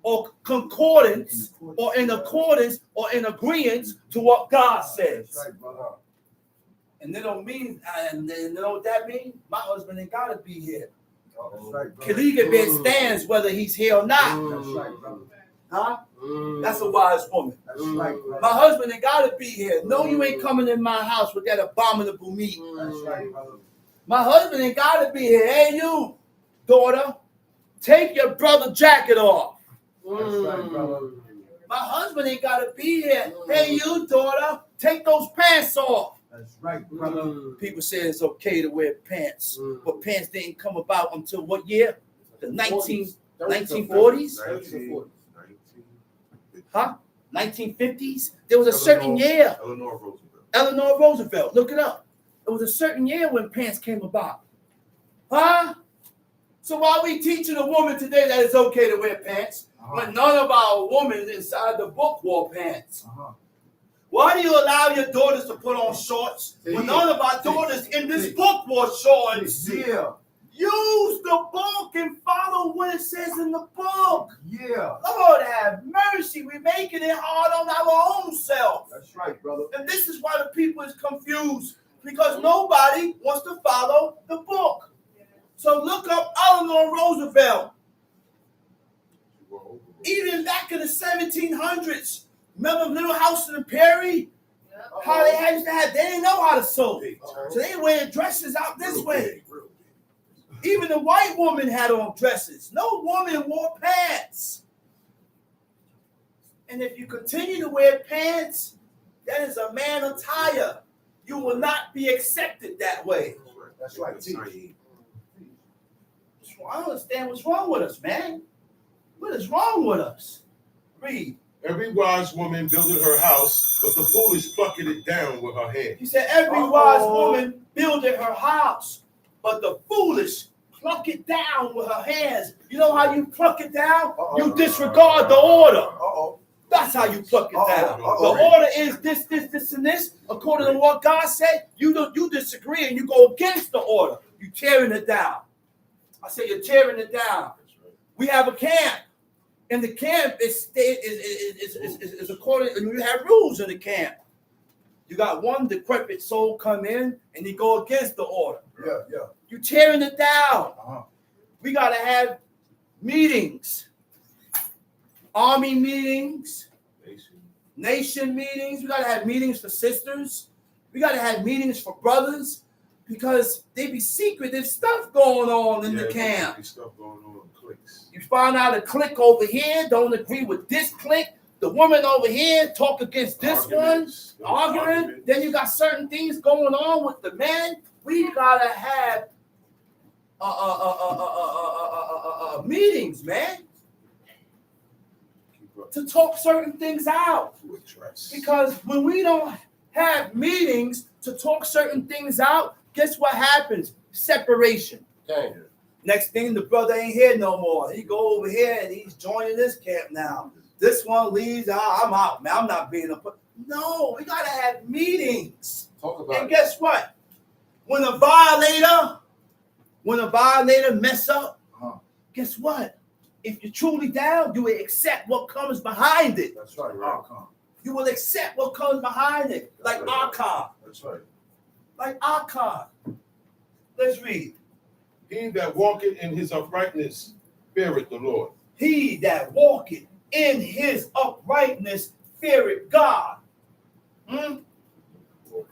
or concordance or in accordance or in agreement to what God says. And they don't mean, and you know what that means? My husband ain't gotta be here. Kaligabed stands whether he's here or not. Huh? That's a wise woman. My husband ain't gotta be here. No, you ain't coming in my house with that abominable meat. My husband ain't gotta be here. Hey, you, daughter, take your brother jacket off. My husband ain't gotta be here. Hey, you, daughter, take those pants off. That's right, brother. People say it's okay to wear pants, but pants didn't come about until what year? The 1940s? Huh? 1950s? There was a certain year. Eleanor Roosevelt. Look it up. It was a certain year when pants came about. Huh? So why are we teaching a woman today that it's okay to wear pants when none of our women inside the book wore pants? Why do you allow your daughters to put on shorts when none of our daughters in this book wore shorts? Use the book and follow what it says in the book. Lord have mercy. We're making it hard on our own self. That's right, brother. And this is why the people is confused, because nobody wants to follow the book. So look up Eleanor Roosevelt. Even back in the 1700s, remember Little House on the Prairie? How they had to have, they didn't know how to sew. So they wear dresses out this way. Even the white woman had on dresses. No woman wore pants. And if you continue to wear pants, that is a man attire. You will not be accepted that way. That's right. I don't understand what's wrong with us, man. What is wrong with us? Read. Every wise woman builded her house, but the foolish plucked it down with her hand. He said, every wise woman builded her house, but the foolish pluck it down with her hands. You know how you pluck it down? You disregard the order. That's how you pluck it down. The order is this, and this. According to what God said, you disagree and you go against the order. You're tearing it down. I say you're tearing it down. We have a camp. And the camp is according, and you have rules in the camp. You got one decrepit soul come in and he go against the order. Yeah. You're tearing it down. We got to have meetings, army meetings, nation meetings. We got to have meetings for sisters. We got to have meetings for brothers because they be secretive stuff going on in the camp. Stuff going on, clicks. You find out a clique over here don't agree with this clique. The woman over here talk against this one, arguing. Then you got certain things going on with the men. We gotta have meetings, man, to talk certain things out. Because when we don't have meetings to talk certain things out, guess what happens? Separation. Okay. Next thing, the brother ain't here no more. He go over here and he's joining this camp now. This one leaves. I'm out, man. I'm not being a. No, we gotta have meetings. Talk about and guess what? When a violator mess up, guess what? If you're truly down, you will accept what comes behind it. That's right. You will accept what comes behind it, like Archon. That's right. Like Archon. Let's read. He that walketh in his uprightness feareth the Lord. He that walketh in his uprightness feareth God.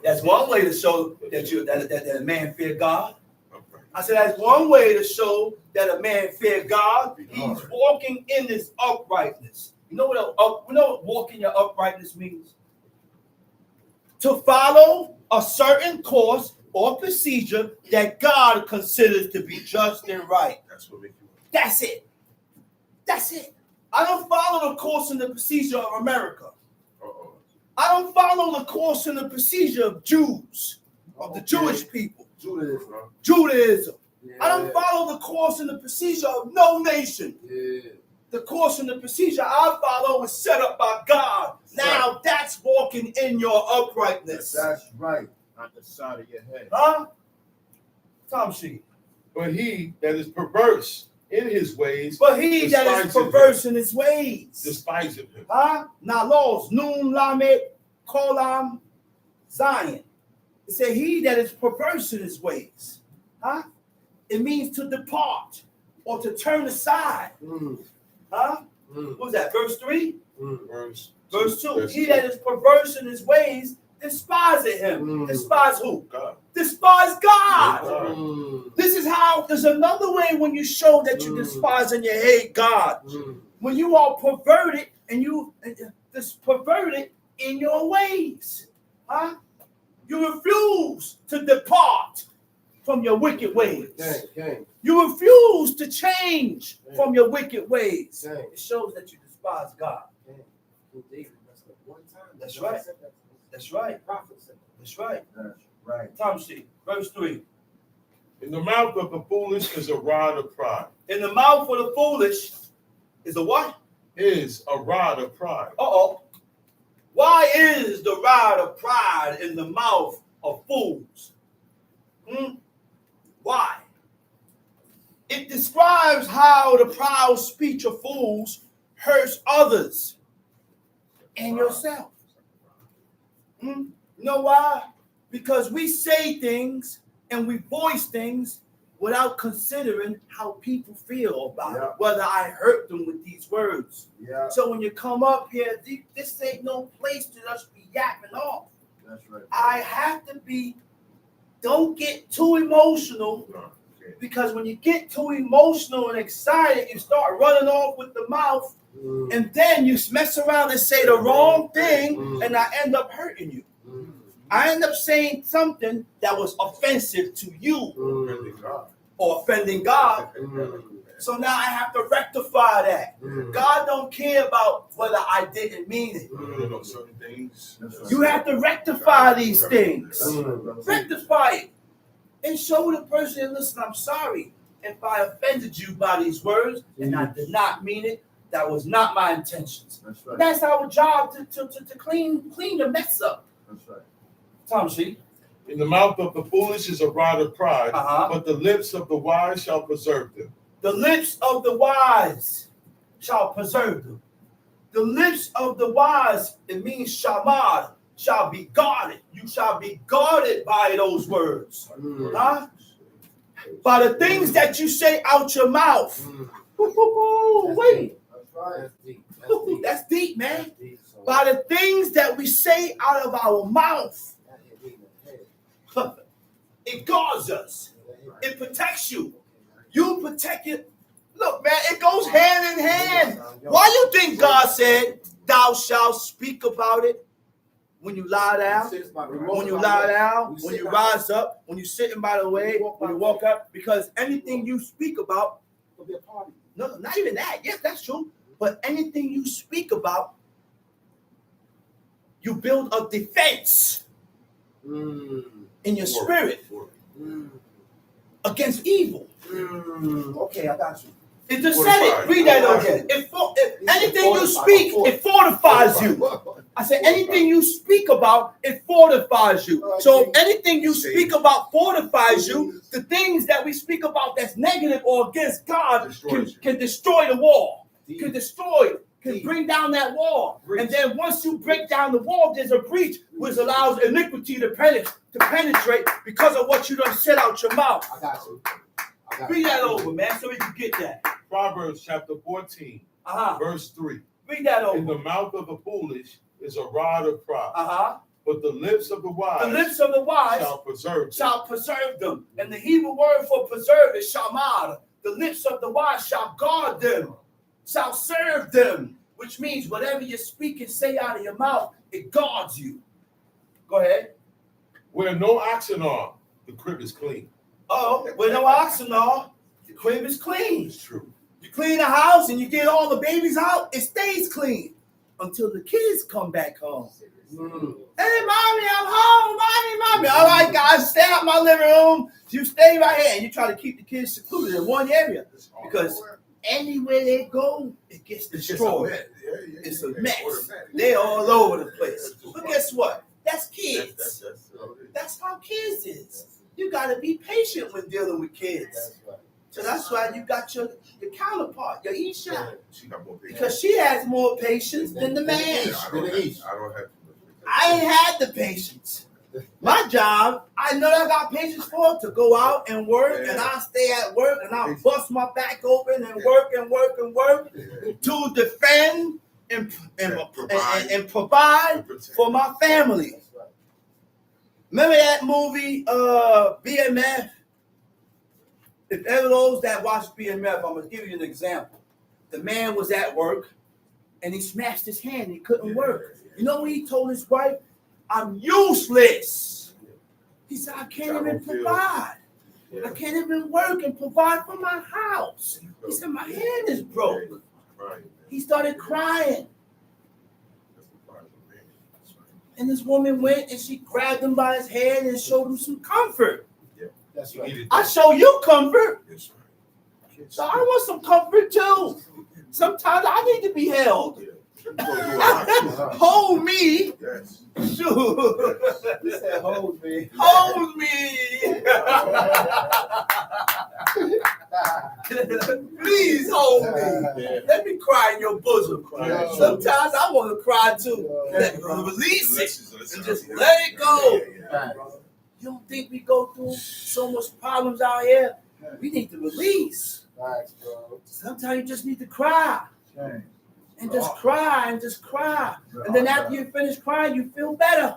That's one way to show that a man fear God. I said that's one way to show that a man fear God. He's walking in his uprightness. You know what walking your uprightness means? To follow a certain course or procedure that God considers to be just and right. That's it. That's it. I don't follow the course and the procedure of America. I don't follow the course and the procedure of Jews, of the Jewish people. Judaism. Yeah. I don't follow the course and the procedure of no nation. Yeah. The course and the procedure I follow is set up by God. Now that's walking in your uprightness. That's right. Not the side of your head. Tom sheet. But he that is perverse in his ways. But he that is perverse in his ways. Despiseth him. Nalos, Nun, Lamed, Kolam, Zion. It said he that is perverse in his ways. It means to depart or to turn aside. What was that? Verse 3? Verse 2. He that is perverse in his ways despiseth him. Despise who? God. Despise God. This is how, there's another way when you show that you despise and you hate God. When you are perverted and you perverted in your ways. You refuse to depart from your wicked ways. You refuse to change from your wicked ways. It shows that you despise God. That's right. That's right. That's right. That's right. Tom sheet, verse 3. In the mouth of the foolish is a rod of pride. In the mouth of the foolish is a what? Is a rod of pride. Why is the rod of pride in the mouth of fools? Why? It describes how the proud speech of fools hurts others and yourself. You know why? Because we say things and we voice things without considering how people feel about it, whether I hurt them with these words. So when you come up here, this ain't no place to just be yapping off. That's right. I have to don't get too emotional, because when you get too emotional and excited, you start running off with the mouth, and then you mess around and say the wrong thing, and I end up hurting you. I end up saying something that was offensive to you or offending God. So now I have to rectify that. God don't care about whether I didn't mean it. Certain things. You have to rectify these things. Rectify it. And show the person, listen, I'm sorry if I offended you by these words, and I did not mean it. That was not my intentions. That's right. That's our job to clean the mess up. That's right. Tom, see? In the mouth of the foolish is a rod of pride, but the lips of the wise shall preserve them. The lips of the wise shall preserve them. The lips of the wise, it means shamad, shall be guarded. You shall be guarded by those words. Huh? By the things that you say out your mouth. Wait. That's right. That's deep, man. By the things that we say out of our mouth. It guards us. It protects you. You protect it. Look, man, it goes hand in hand. Why you think God said, thou shalt speak about it when you lie down, when you lie down, when you rise up, when you're sitting by the way, when you walk up? Because anything you speak about, no, not even that. Yes, that's true. But anything you speak about, you build a defense in your spirit against evil. Okay, I got you. It just said it. Read that again. If anything you speak, it fortifies you. I said anything you speak about, it fortifies you. So if anything you speak about fortifies you, the things that we speak about that's negative or against God can destroy the wall. Can destroy, can bring down that wall. And then once you break down the wall, there's a breach which allows iniquity to penetrate because of what you done said out your mouth. I got you. Read that over, man, so we can get that. Proverbs chapter 14, verse 3. Read that over. In the mouth of the foolish is a rod of pride, but the lips of the wise, shall preserve them. And the Hebrew word for preserve is shamad. The lips of the wise shall guard them, shall serve them, which means whatever you speak and say out of your mouth, it guards you. Go ahead. Where no oxen are, the crib is clean. Oh, where no oxen are, the crib is clean. It's true. You clean the house and you get all the babies out, it stays clean until the kids come back home. Hey, mommy, I'm home. Mommy. All right, guys, stay out my living room. You stay right here and you try to keep the kids secluded in one area because anywhere they go, it gets destroyed. It's a mess. They're all over the place. But guess what? That's kids. That's how kids is. You got to be patient when dealing with kids. So that's why you got your counterpart, your Isha. She got more patience. Because she has more patience than the man. I don't have I ain't had the patience. My job, I know I got patience for to go out and work, and I stay at work, and I bust my back open and work to defend and provide for my family. Remember that movie, BMF? If ever those that watch BMF, I'm going to give you an example. The man was at work, and he smashed his hand. He couldn't work. You know what he told his wife? I'm useless. He said, I can't even provide. I can't even work and provide for my house. He said, my hand is broke. He started crying. And this woman went and she grabbed him by his hand and showed him some comfort. That's right. I show you comfort. So I want some comfort too. Sometimes I need to be held. Hold me. Yes. Shoot. He said, hold me. Hold me. Please hold me. Let me cry in your bosom. Sometimes I want to cry too. Release it and just let it go. You don't think we go through so much problems out here? We need to release. Sometimes you just need to cry. And just cry and just cry. And then after you finish crying, you feel better.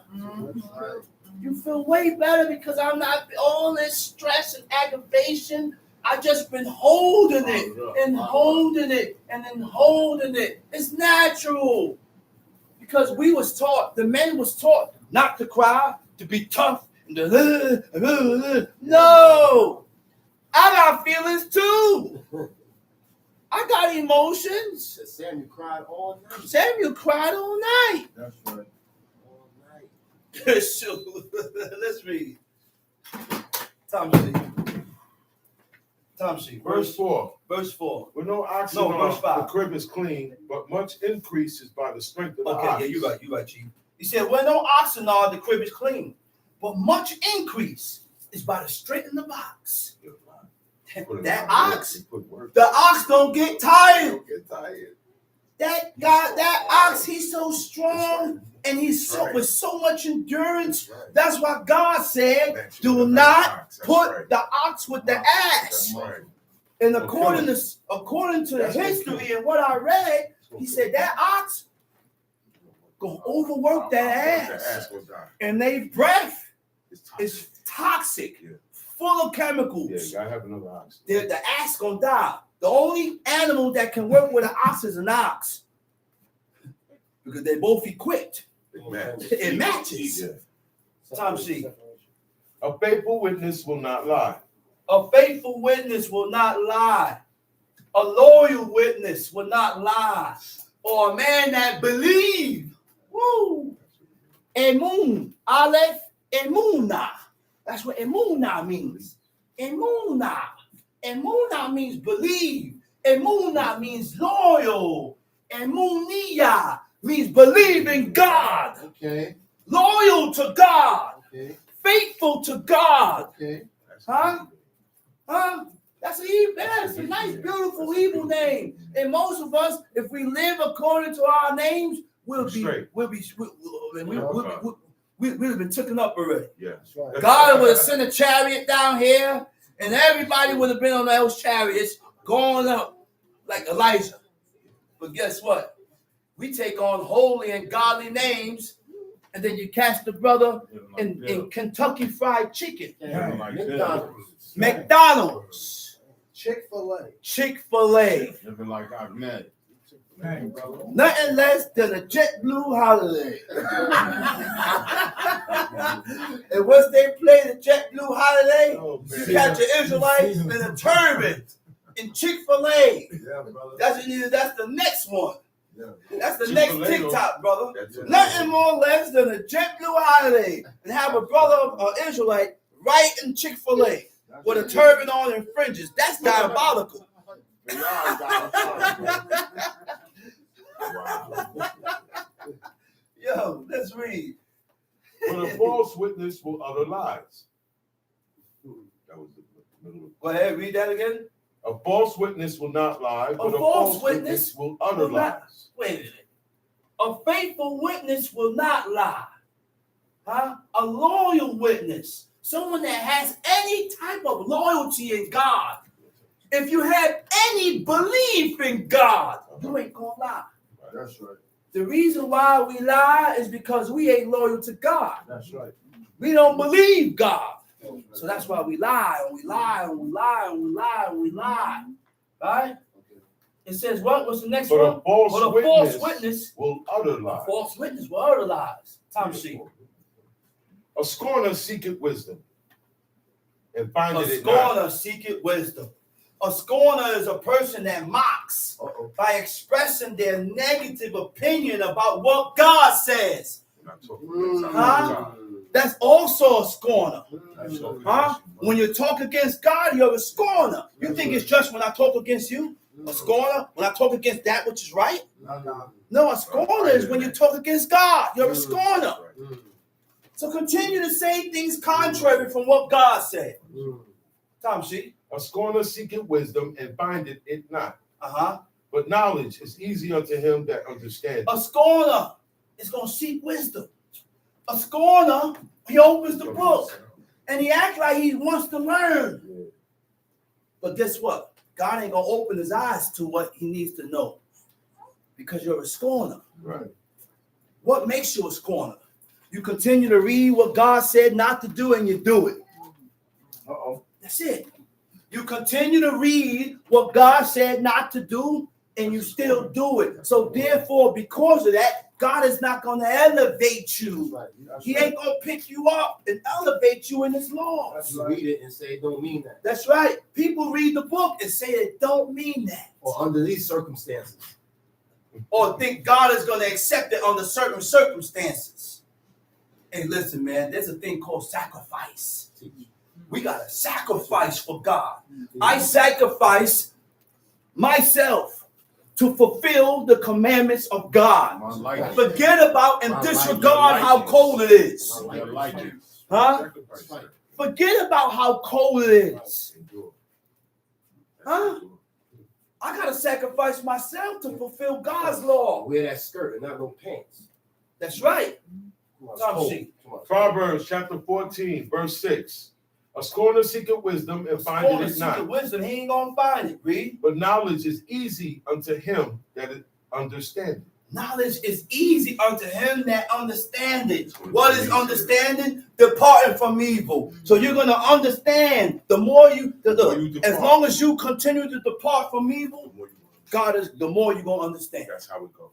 You feel way better because I'm not all this stress and aggravation. I just been holding it and holding it and then holding it. It's natural. Because we was taught, the men was taught not to cry, to be tough. No. I got feelings too. I got emotions. Samuel cried all night. Samuel cried all night. That's right. All night. Shoot. Let's read. Tom sheet. Verse 4. Verse 4. With no oxen No, verse on, 5. the crib is clean, but much increase is by the strength of the Okay, ox. yeah, you're right, Chief. He said, when no oxen are, the crib is clean, but much increase is by the strength in the ox. That ox, the ox don't get tired. Don't get tired. That ox, he's so strong and he's so with so much endurance. That's why God said, do not put the ox with the ass. And according to the history and what I read, he said that ox gonna overwork that ass. And their breath is toxic, full of chemicals. Yeah, I have another ox. The ass gonna die. The only animal that can work with an ox is an ox. Because they're both equipped. It matches. Tom sheet. A faithful witness will not lie. A faithful witness will not lie. A loyal witness will not lie. Or a man that believes. Woo. Emun. Aleph. Emunah. That's what emunah means. Emunah. Emunah means believe. Emunah means loyal. Emuniyah means believe in God. Okay. Loyal to God. Okay. Faithful to God. Okay. Huh? Huh? That's a nice, beautiful Hebrew name. And most of us, if we live according to our names, we'll have been taken up already. Yeah. God would have sent a chariot down here, and everybody would have been on those chariots going up like Elijah. But guess what? We take on holy and godly names, and then you catch the brother in Kentucky Fried Chicken. McDonald's. Chick-fil-A. Chick-fil-A. Living like I've met. Nothing less than a JetBlue holiday. And once they play the JetBlue holiday, you catch an Israelite in a turban in Chick-fil-A. Yeah, brother. That's the next one. Yeah. That's the next Chick-fil-A, TikTok, brother. That's Nothing more or less than a JetBlue holiday and have a brother, Israelite, right in Chick-fil-A with a turban on and fringes. That's diabolical. Yo, let's read. But a false witness will utter lies. That was the middle of. Go ahead, read that again. A false witness will not lie, but a false false witness will utter will not- lies. Wait a minute. A faithful witness will not lie. Huh? A loyal witness. Someone that has any type of loyalty in God. If you have any belief in God, you ain't gonna lie. That's right. The reason why we lie is because we ain't loyal to God. That's right. We don't believe God. So that's why we lie and we lie and we lie and we lie and we lie. Right? It says what? What's the next But one? a false witness will utter A lies. false witness will utter lies. Tom sheet. A scorner seeketh wisdom and A findeth it not. scorner seeketh wisdom. A scorner is a person that mocks by expressing their negative opinion about what God says. Huh? That's also a scorner. Huh? When you talk against God, you're a scorner. You think it's just when I talk against you? A scorner? When I talk against that which is right? No, a scorner is when you talk against God. You're a scorner. So continue to say things contrary from what God said. Tom sheet. A scorner seeketh wisdom and findeth it not. Uh-huh. But knowledge is easy unto him that understandeth. A scorner is going to seek wisdom. A scorner, he opens the book and he acts like he wants to learn. But guess what? God ain't going to open his eyes to what he needs to know because you're a scorner. Right. What makes you a scorner? You continue to read what God said not to do and you do it. That's it. You continue to read what God said not to do and you still do it. So therefore, because of that, God is not going to elevate you. Right. That's He right. ain't going to pick you up and elevate you in his law. That's right. Read it and say it don't mean that. That's right. People read the book and say it don't mean that. Or under these circumstances. Or think God is going to accept it under certain circumstances. Hey, listen, man, there's a thing called sacrifice. We got to sacrifice for God. I sacrifice myself to fulfill the commandments of God. Forget about and disregard how cold it is. Huh? Forget about how cold it is. Huh? I got to sacrifice myself to fulfill God's law. Wear that skirt and not no pants. That's right. Proverbs chapter 14, verse 6. A scorner seeketh wisdom and findeth it not. Wisdom, he ain't gonna find it. Read. But knowledge is easy unto him that understandeth. Knowledge is easy unto him that understandeth. What is understanding? Departing from evil. So you're gonna understand the more you, as long as you continue to depart from evil, God is the more you're gonna understand. That's how it goes.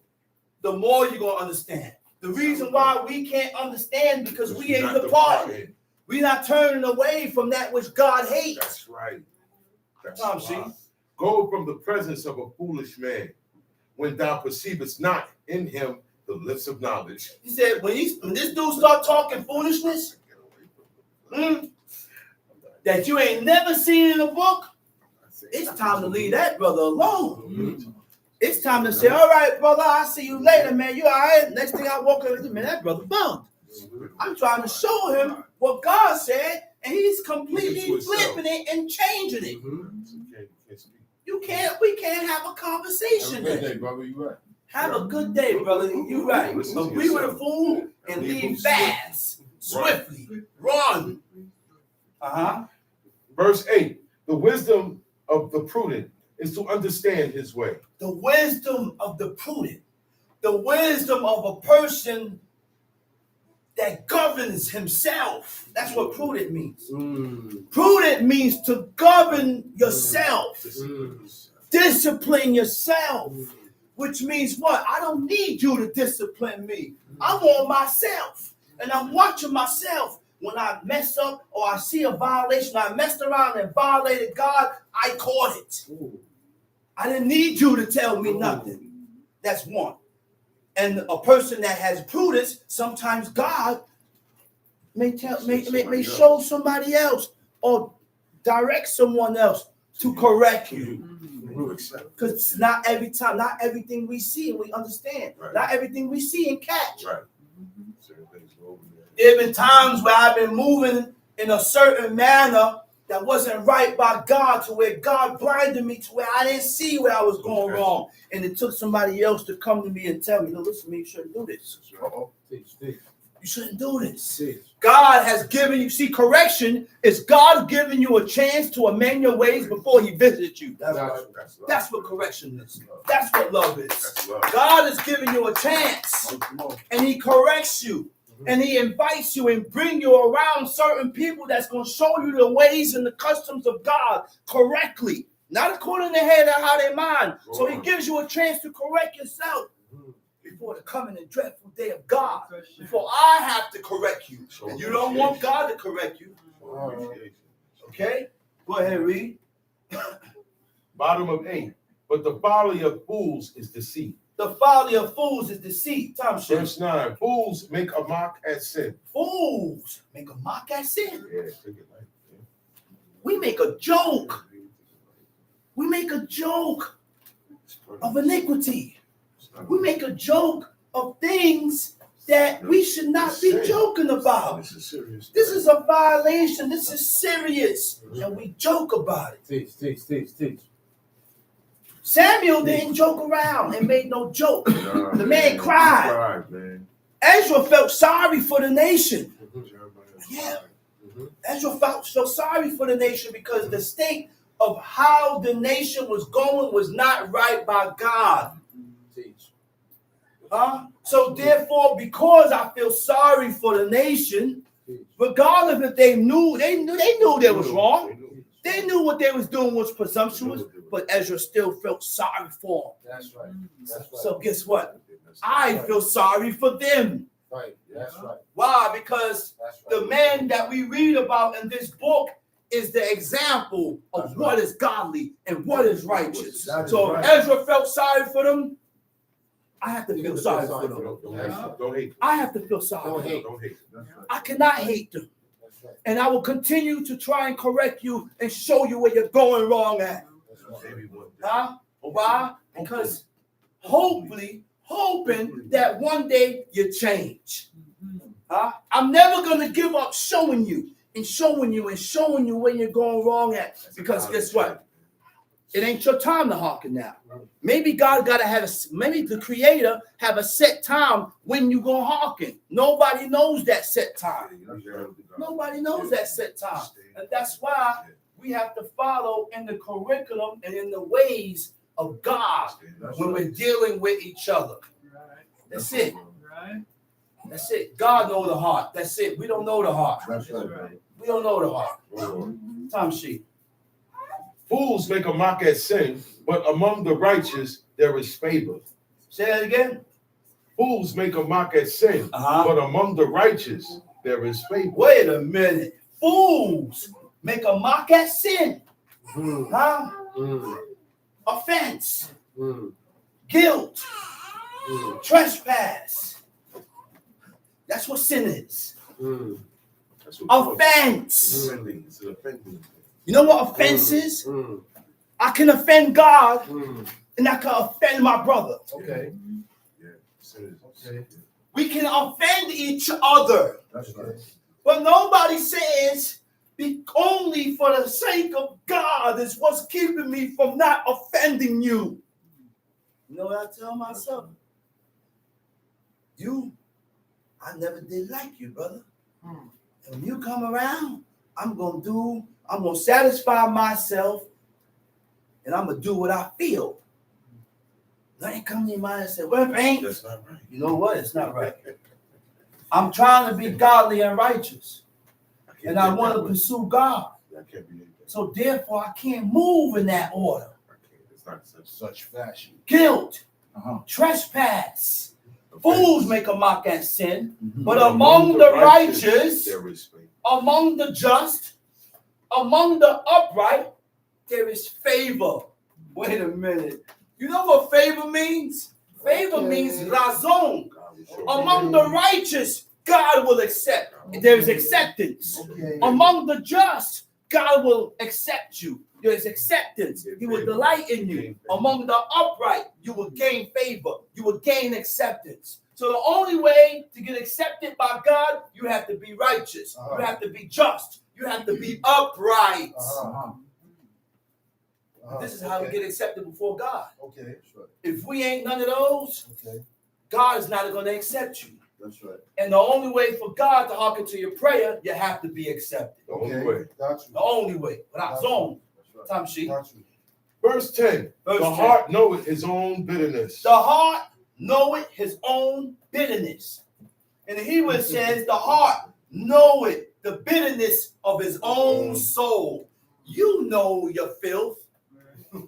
The more you're gonna understand. The reason why we can't understand because we ain't departing. We're not turning away from that which God hates. That's right. That's right. Go from the presence of a foolish man when thou perceivest not in him the lips of knowledge. He said, when this dude start talking foolishness that you ain't never seen in a book, it's time to leave that brother alone. It's time to say, all right, brother, I'll see you later, man. You all right? Next thing I walk over, man, that brother bummed. I'm trying to show him what God said, and he's completely flipping it and changing it. We can't have a conversation. Have a good day, brother. You right. Have a good day, brother. You right. Agree with a fool and leave fast, swiftly, run. Verse 8. The wisdom of the prudent is to understand his way. The wisdom of the prudent. The wisdom of a person that governs himself. That's what prudent means. Prudent means to govern yourself. Discipline yourself. Which means what? I don't need you to discipline me. I'm on myself. And I'm watching myself. When I mess up or I see a violation, I messed around and violated God, I caught it. I didn't need you to tell me nothing. That's one. And a person that has prudence, sometimes God may show somebody else or direct someone else to correct you. Because not every time, not everything we see and we understand. Right. Not everything we see and catch. Right. There have been times where I've been moving in a certain manner that wasn't right by God, to where God blinded me to where I didn't see where I was going wrong. And it took somebody else to come to me and tell me, no, listen, you shouldn't do this. You shouldn't do this. God has given you, see, correction is God giving you a chance to amend your ways before he visits you. That's what correction is. That's what love is. God is giving you a chance and he corrects you. And he invites you and bring you around certain people that's going to show you the ways and the customs of God correctly. Not according to head or how they mind. So he gives you a chance to correct yourself before the coming and dreadful day of God. Before I have to correct you. And you don't want God to correct you. Okay? Go ahead, read. Bottom of 8. But the folly of fools is deceit. The folly of fools is deceit. Verse 9. Fools make a mock at sin. Fools make a mock at sin. We make a joke. We make a joke of iniquity. We make a joke of things that we should not be joking about. This is a violation. This is serious. And we joke about it. Teach. Samuel didn't joke around and made no joke. The man cried. Ezra felt sorry for the nation. Yeah. Ezra felt so sorry for the nation because the state of how the nation was going was not right by God. So therefore, because I feel sorry for the nation, regardless if they knew they was wrong. They knew what they was doing was presumptuous, but Ezra still felt sorry for them. That's right. So guess what? I feel sorry for them. Right. That's right. Why? Because That's right. the man that we read about in this book is the example of That's what right. is godly and what is righteous. That is So right. if Ezra felt sorry for them, I have to You feel have to sorry feel for sorry them. for them. Don't hate. I have to feel sorry Don't for them. hate. Don't hate. That's right. I cannot hate them. That's right. And I will continue to try and correct you and show you where you're going wrong at. That's right. Maybe one day. Huh? Why? Because hoping that one day you change. Huh? I'm never going to give up showing you where you're going wrong at. Because guess what? It ain't your time to hearken now. Maybe God got to have maybe the Creator have a set time when you gonna hearken. Nobody knows that set time. Nobody knows that set time. And that's why we have to follow in the curriculum and in the ways of God when we're dealing with each other. That's it. That's it. God knows the heart. That's it. We don't know the heart. That's right. We don't know the heart. Time sheet. Fools make a mock at sin, but among the righteous there is favor. Say that again. Fools make a mock at sin, but among the righteous there is favor. Wait a minute. Fools make a mock at sin. Huh? Offense. Guilt. Trespass. That's what sin is. Offense. You know what offense is? I can offend God and I can offend my brother. Okay. We can offend each other. That's right. But nobody says be only for the sake of God is what's keeping me from not offending you. You know what I tell myself? I never did like you, brother. And when you come around, I'm going to satisfy myself and I'm going to do what I feel. I ain't come to your mind and say, well, it ain't. That's not right. You know what? It's not right. I'm trying to be godly and righteous. And I want to pursue God. So therefore, I can't move in that order. It's not Such fashion. Guilt, trespass. Fools make a mock at sin, but among the righteous, there is favor. among the just, among the upright, there is favor. Wait a minute. You know what favor means? Favor means razon. Among the righteous, God will accept. There is acceptance. Okay. Among the just, God will accept you. There is acceptance. He will delight in you. Among the upright, you will gain favor. You will gain acceptance. So the only way to get accepted by God, you have to be righteous. You have to be just. You have to be upright. This is how we get accepted before God. Okay. If we ain't none of those, Okay. God is not going to accept you. That's right. And the only way for God to hearken to your prayer, you have to be accepted. The only way. Got you. The only way. Without zone. That's right. Time sheet. Got you. Verse 10. Verse The 10. heart knoweth his own bitterness. The heart knoweth his own bitterness. In the Hebrew it says the heart knoweth the bitterness of his own soul. You know your filth.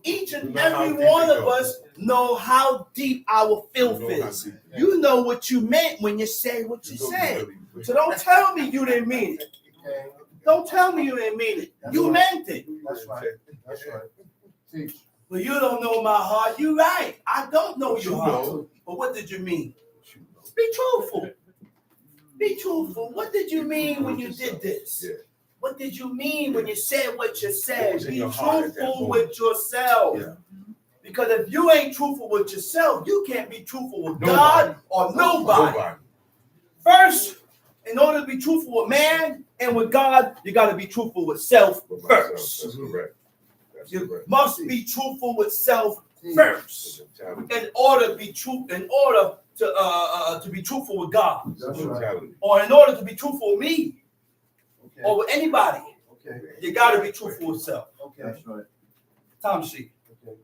Each and every one of us know how deep our filth is. You know what you meant when you say what you said. So don't tell me you didn't mean it. Okay. Don't tell me you didn't mean it. You meant it. That's right. That's right. Teach. Well, you don't know my heart. You're right. I don't know You your heart. know. But what did you mean? Be truthful. Be truthful. What did you mean when you did this? Yeah. What did you mean when you said what you said? was in Be your heart at that truthful moment. with yourself. Yeah. Because if you ain't truthful with yourself, you can't be truthful with God or nobody. First, in order to be truthful with man and with God, you got to be truthful with self first. That's correct. That's You correct. must be truthful with self first in order to be to be truthful with God, That's right. or in order to be truthful with me Okay. or with anybody. Okay. You got to be truthful with self. Okay. That's right. Time sheet. Okay.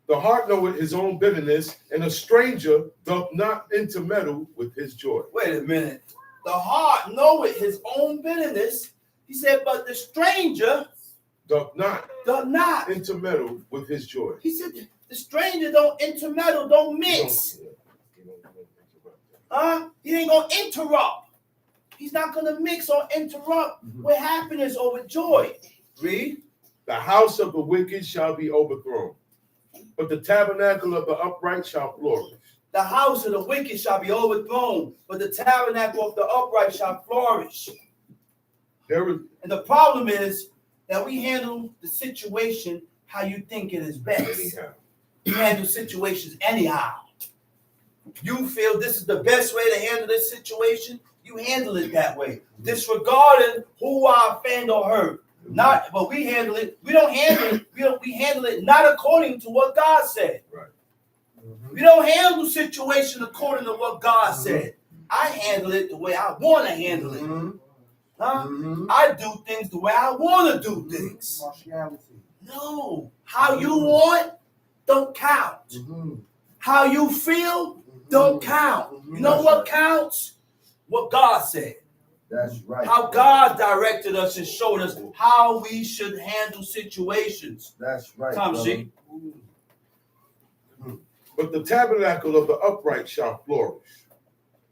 The heart knoweth his own bitterness, and a stranger doth not intermeddle with his joy. Wait a minute. The heart knoweth his own bitterness. He said, but the stranger Doth not does not. intermeddle with his joy. He said, the stranger don't intermeddle, don't mix. He ain't going to interrupt. He's not going to mix or interrupt with happiness or with joy. Read. The house of the wicked shall be overthrown, but the tabernacle of the upright shall flourish. The house of the wicked shall be overthrown, but the tabernacle of the upright shall flourish. And the problem is that we handle the situation how you think it is best. Anyhow. You handle situations anyhow. You feel this is the best way to handle this situation, you handle it that way, disregarding who I offend or hurt. Not, but we handle it. We don't handle it. We handle it not according to what God said. Right. We don't handle situation according to what God said. I handle it the way I want to handle it. I do things the way I want to do things. No, how you want don't count. How you feel don't count. You know what counts? What God said. That's right. How God directed us and showed us how we should handle situations. That's right. Tom, see? But the tabernacle of the upright shall flourish.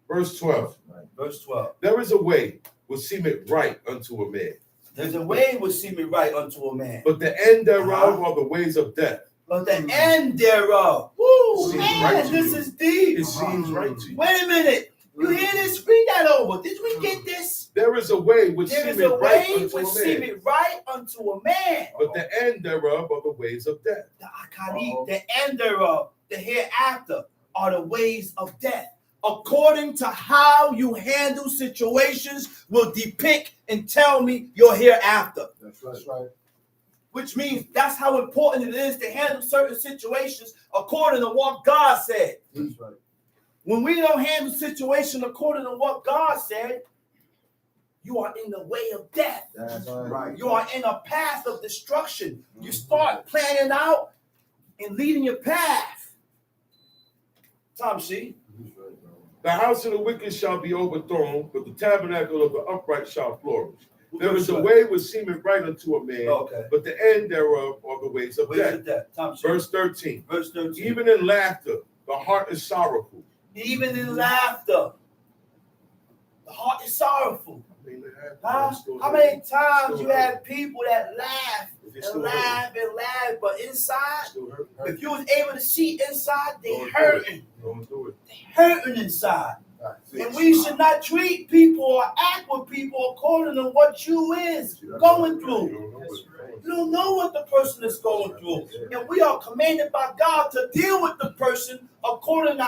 Verse 12. Verse 12. There is a way which seemeth right unto a man. There's a way which seemeth right unto a man. But the end thereof are the ways of death. But the end thereof. Woo, Seems man, right to this you. is deep. It seems right to you. Wait a minute. You hear this? Read that over. Did we get this? There is a way which There is seemeth a right way unto which a man. seemeth right unto a man. But the end thereof are the ways of death. The akari, the end thereof, the hereafter, are the ways of death. According to how you handle situations will depict and tell me your hereafter. That's right. That's right. Which means that's how important it is to handle certain situations according to what God said. That's right. When we don't handle situations according to what God said, you are in the way of death. That's right. You are in a path of destruction. You start planning out and leading your path. Tom, see? The house of the wicked shall be overthrown, but the tabernacle of the upright shall flourish. There is a way which seemeth right unto a man, but the end thereof are the ways of death. Tom, Verse 13. Verse 13. Even in laughter, the heart is sorrowful. Even in laughter, the heart is sorrowful. Huh? How many times you had people that laugh and laugh and laugh, but inside, if you was able to see inside, they hurting. They hurting inside. And we should not treat people or act with people according to what you is going through. You don't know what the person is going through. And we are commanded by God to deal with the person according to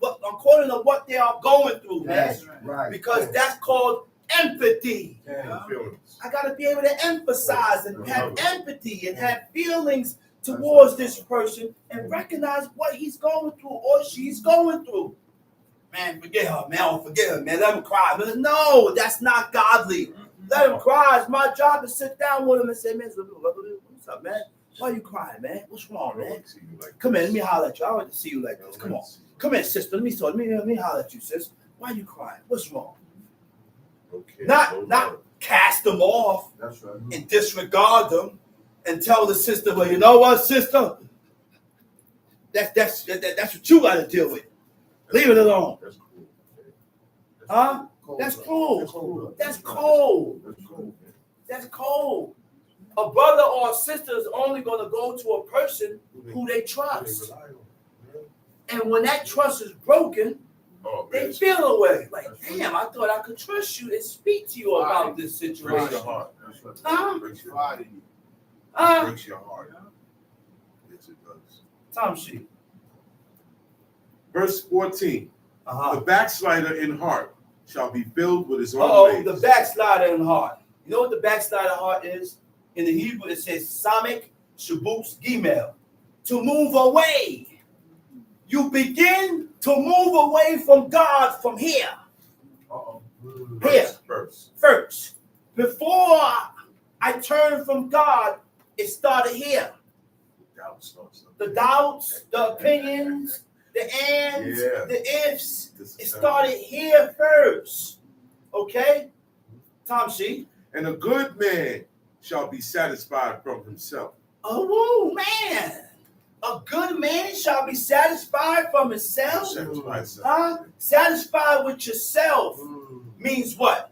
according to what they are going through, man. That's right. Because that's called empathy. I got to be able to emphasize and have empathy and have feelings towards this person and recognize what he's going through or she's going through. Man, forget her, man. Don't forget her, man. Let him cry. But no, that's not godly. Let him cry. It's my job to sit down with him and say, man, what's up, man? Why are you crying, man? What's wrong, man? Come here, let me holler at you. I want to see you like this. Come on. Come here, sister. Let me holler at you, sis. Why are you crying? What's wrong? Okay. Not cast them off. That's right. And disregard them and tell the sister, well, you know what, sister? That's what you got to deal with. Leave it alone. That's cool. Huh? That's cool. That's cold. That's cold. A brother or a sister is only going to go to a person who they trust. And when that trust is broken, they feel away. Like, damn, I thought I could trust you and speak to you about this situation. Huh? Breaks your heart. Breaks your heart. Yes, it does. Tom sheet. Verse 14. The backslider in heart shall be filled with his own ways. The backslider in heart. You know what the backslider heart is? In the Hebrew, it says Samek Shabuts Gimel. To move away. You begin to move away from God from here. Here. First. Before I turned from God, it started here. The doubts, the opinions, the ands, the ifs. It started here first. Okay? Tom sheet. And a good man shall be satisfied from himself. Oh, man. A good man shall be satisfied from himself. Satisfied with yourself means what?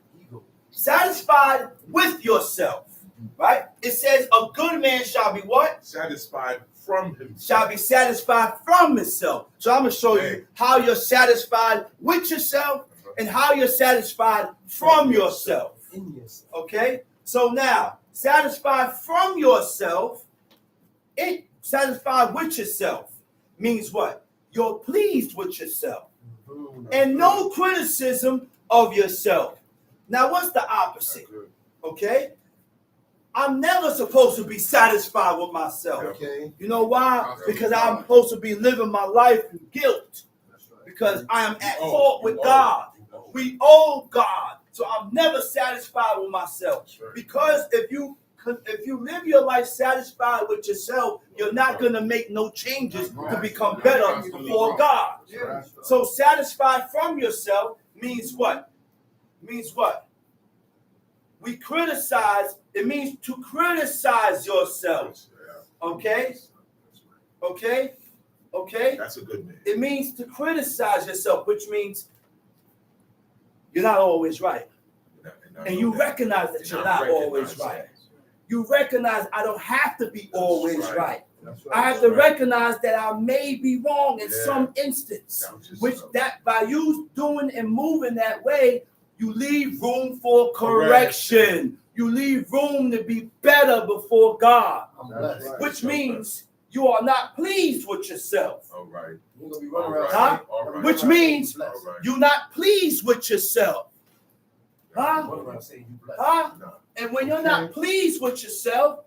Satisfied with yourself. Right? It says a good man shall be what? Satisfied from himself. Shall be satisfied from himself. So I'm going to show you how you're satisfied with yourself and how you're satisfied from yourself. Okay? So now, satisfied from yourself, satisfied with yourself means what? You're pleased with yourself. And no criticism of yourself. Now, what's the opposite? Okay? I'm never supposed to be satisfied with myself. Okay. You know why? Because I'm supposed to be living my life in guilt. Because I am at fault with God. We owe God. So I'm never satisfied with myself. Because if you live your life satisfied with yourself, you're not going to make no changes to become better before God. So satisfied from yourself means what? Means what? We criticize, it means to criticize yourself. Okay? Okay? Okay? That's a good man. It means to criticize yourself, which means you're not always right. And you recognize that you're not always right. You recognize I don't have to be always right. I have to recognize that I may be wrong in some instance, which that by you doing and moving that way, you leave room for correction. You leave room to be better before God, which means you are not pleased with yourself. All right. Huh? Which means you're not pleased with yourself. Huh? Huh? And when you're not pleased with yourself,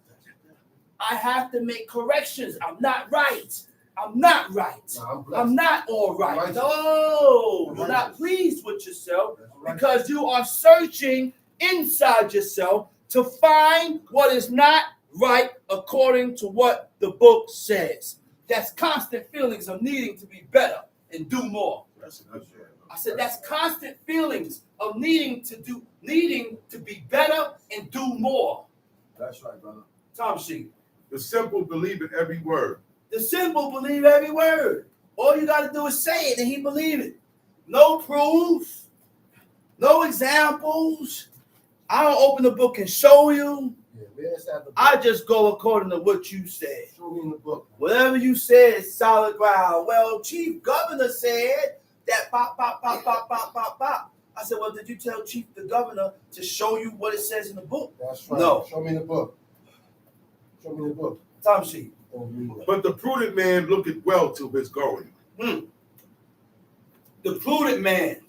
I have to make corrections. I'm not right. I'm not right. I'm not all right. No, you're not pleased with yourself because you are searching inside yourself to find what is not right according to what the book says. That's constant feelings of needing to be better and do more. I said that's constant feelings of needing to be better and do more. That's right, brother. Tom Sheep. The simple believe in every word. The simple believe every word. All you got to do is say it and he believe it. No proof. No examples. I don't open the book and show you. I just go according to what you said. Show me in the book. Whatever you said is solid ground. Well, Chief Governor said that pop, pop, pop, pop, pop, pop, pop. I said, well, did you tell Chief the Governor to show you what it says in the book? That's right. No. Show me the book. Show me the book. Tom Sheep. But the prudent man looketh well to his going. The prudent man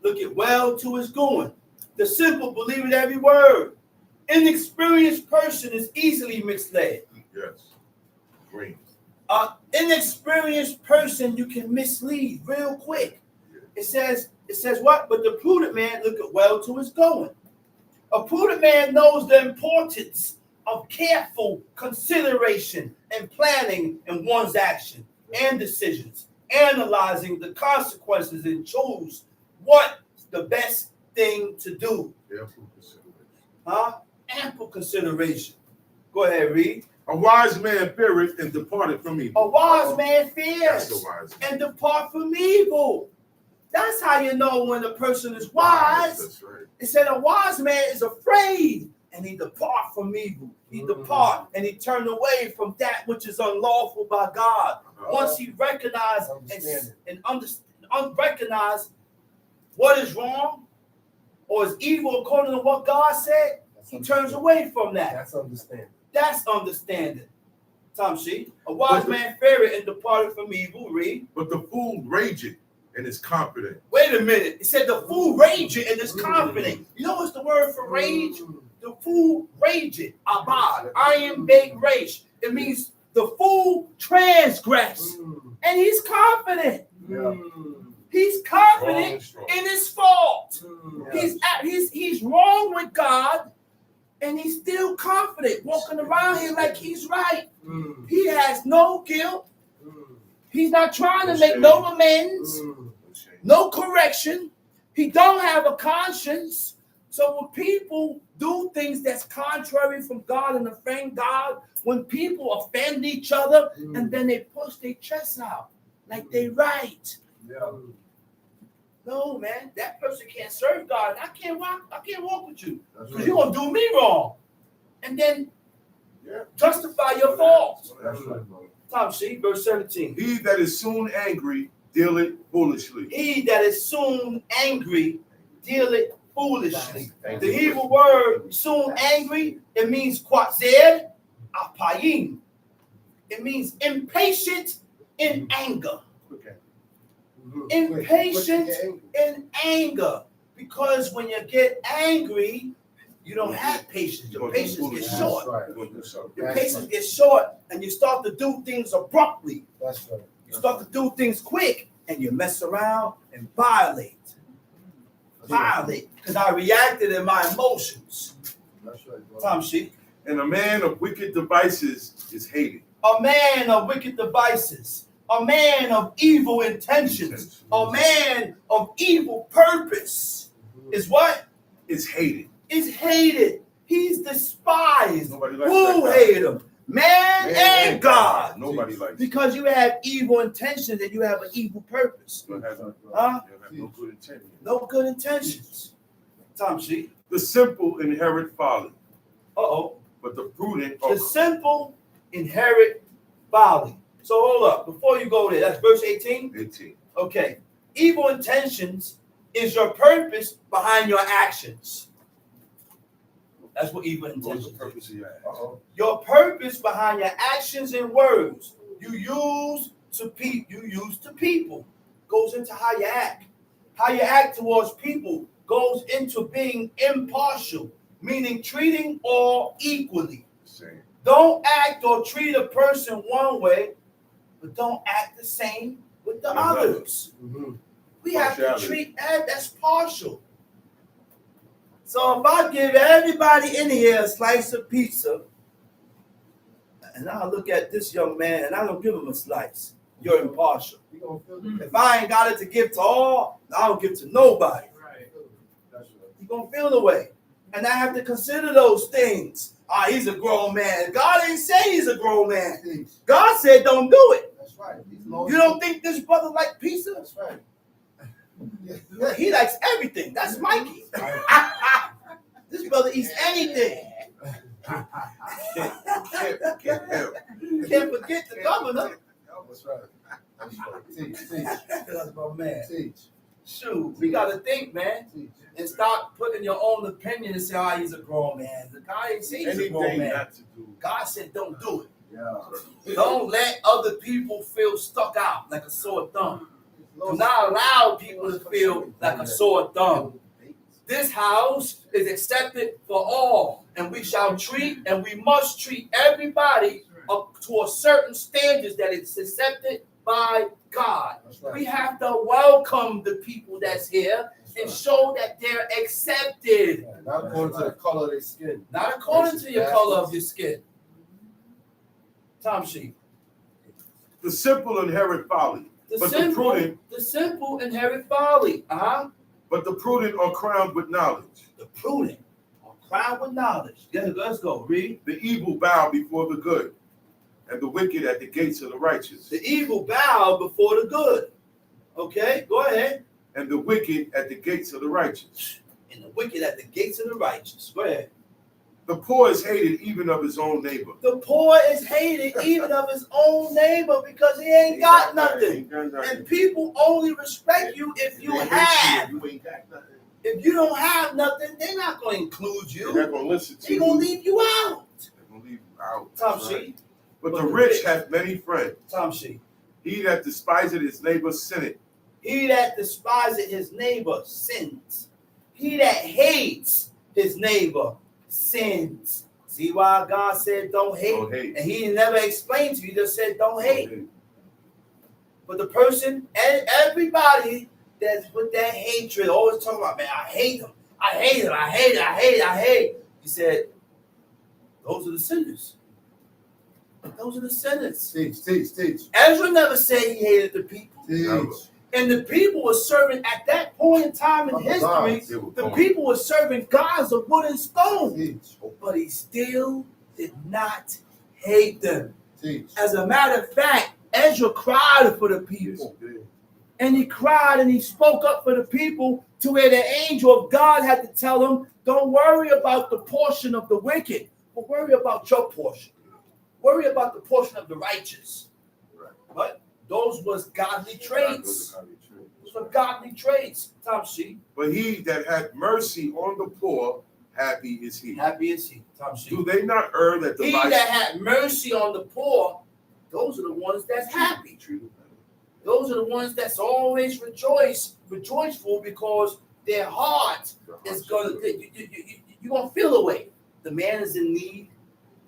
looketh well to his going. The simple believe in every word. Inexperienced person is easily misled. Yes. Green. Inexperienced person you can mislead real quick. It says what? But the prudent man looketh well to his going. A prudent man knows the importance of careful consideration and planning in one's action and decisions, analyzing the consequences and choose what's the best thing to do. Ample consideration. Go ahead, read. A wise man feareth and departed from evil. A wise man fears and depart from evil. That's how you know when a person is wise. That's right. It said a wise man is afraid and he depart from evil. He depart and he turn away from that which is unlawful by God. Once he recognize and recognize what is wrong or is evil according to what God said, he turns away from that. That's understanding. That's understanding. Tom Sheep. A wise man feared and departed from evil. Read. But the fool rageth and is confident. Wait a minute. It said the fool rageth and is confident. You know what's the word for rage? The fool rageth. Abad. Iron baked rage. It means the fool transgress. And he's confident. He's confident in his fault. He's wrong with God. And he's still confident, walking around here like he's right. He has no guilt. He's not trying to make no amends, no correction. He don't have a conscience. So when people do things that's contrary from God and offend God, when people offend each other and then they push their chests out like they right. Yeah. No, man, that person can't serve God. I can't walk with you That's because right. you're gonna do me wrong, and then Yeah. justify your faults. That's right, brother. Tom, see verse 17. He that is soon angry dealeth foolishly. He that is soon angry dealeth foolishly. Thank The you. Hebrew word soon angry, it means quatzer apayim. It means impatient in anger. Okay. Impatient in anger. Because when you get angry, you don't have patience. Your patience gets short. Right. You're gonna do something. Your patience gets short, and you start to do things abruptly. That's right. You start to do things quick, and you mess around and violate. Because I reacted in my emotions. That's right, brother. Tom Sheep. And a man of wicked devices is hated. A man of wicked devices. A man of evil intentions. A man of evil purpose. Is what? Is hated. Is hated. He's despised. Nobody likes Who that guy. hated him? Man and God. Nobody likes him. Because you have evil intentions and you have an evil purpose. You don't have Huh? no good intention. No good intentions. Tom Sheep. The simple inherit folly, Uh-oh. but the prudent The are simple inherit folly. So hold up. Before you go there, that's verse 18. 18. Okay. Evil intentions is your purpose behind your actions. That's what evil What is intentions the is. purpose of your act? Uh-oh. Your purpose behind your actions and words you use to people goes into how you act. How you act towards people goes into being impartial, meaning treating all equally. Same. Don't act or treat a person one way, but don't act the same with the others. Mm-hmm. We have to Partiality. treat that's partial. So if I give everybody in here a slice of pizza, and I'll look at this young man and I don't give him a slice, you're impartial. You gonna feel the If I ain't got it to give to all, I don't give to nobody. That's right. You're gonna feel the way. And I have to consider those things. He's a grown man. God ain't say he's a grown man. God said don't do it. That's right. You don't think this brother like pizza? That's right. He likes everything. That's Mikey. This brother eats anything. Can't help. Can't forget the governor. That's right. That's right. Teach. That's my man. Teach. Shoot, we gotta think, man, Teach. and stop putting your own opinion and say, he's a grown man. The guy ain't saying he's a grown Anything man. not to do. God said, don't do it. Yeah. Don't let other people feel stuck out like a sore thumb. Do not allow people to feel like a sore thumb. This house is accepted for all, and we shall treat, and we must treat everybody up to a certain standards that it's accepted by God. That's right. We have to welcome the people that's here and show that they're accepted, Yeah, not according to the color of their skin. not according to your color of your skin. Tom Sheep. The simple inherit folly, but The simple inherit folly. but the prudent are crowned with knowledge. The prudent are crowned with knowledge. Yeah, let's go. Read. The evil bow before the good, and the wicked at the gates of the righteous. The evil bow before the good. Okay, go ahead. And the wicked at the gates of the righteous. And the wicked at the gates of the righteous. Go ahead. The poor is hated even of his own neighbor. The poor is hated even of his own neighbor because he ain't got nothing. Ain't got nothing. And people only respect you if you have. You ain't got nothing. If you don't have nothing, they're not going to include you. They're not going to listen to They're you. going to leave you out. They're going to leave you out. Tom That's right. Sheep. But the rich hath many friends. Tom Sheep. He that despiseth his neighbor sinneth. He that despiseth his neighbor sins. He that hates his neighbor sins. See why God said don't hate? Don't hate. And he never explained to you, he just said don't hate. But the person and everybody that's with that hatred, always talking about, man, I hate him. I hate him. I hate it. I hate it. I hate. He said, those are the sinners. Those are the sinners. Teach. Ezra never said he hated the people. Teach. And the people were serving at that point in time in history. The people were serving gods of wood and stone. But he still did not hate them. As a matter of fact, Ezra cried for the people. And he cried and he spoke up for the people to where the angel of God had to tell him, don't worry about the portion of the wicked, but worry about your portion. Worry about the portion of the righteous. But those was godly traits. Those were godly traits. Tom C. But he that had mercy on the poor, happy is he. Happy is he. Tom C. Do they not err that the he that had mercy on the poor, those are the ones that's happy. Those are the ones that's always rejoiceful, because their heart is gonna you're gonna feel away. The man is in need.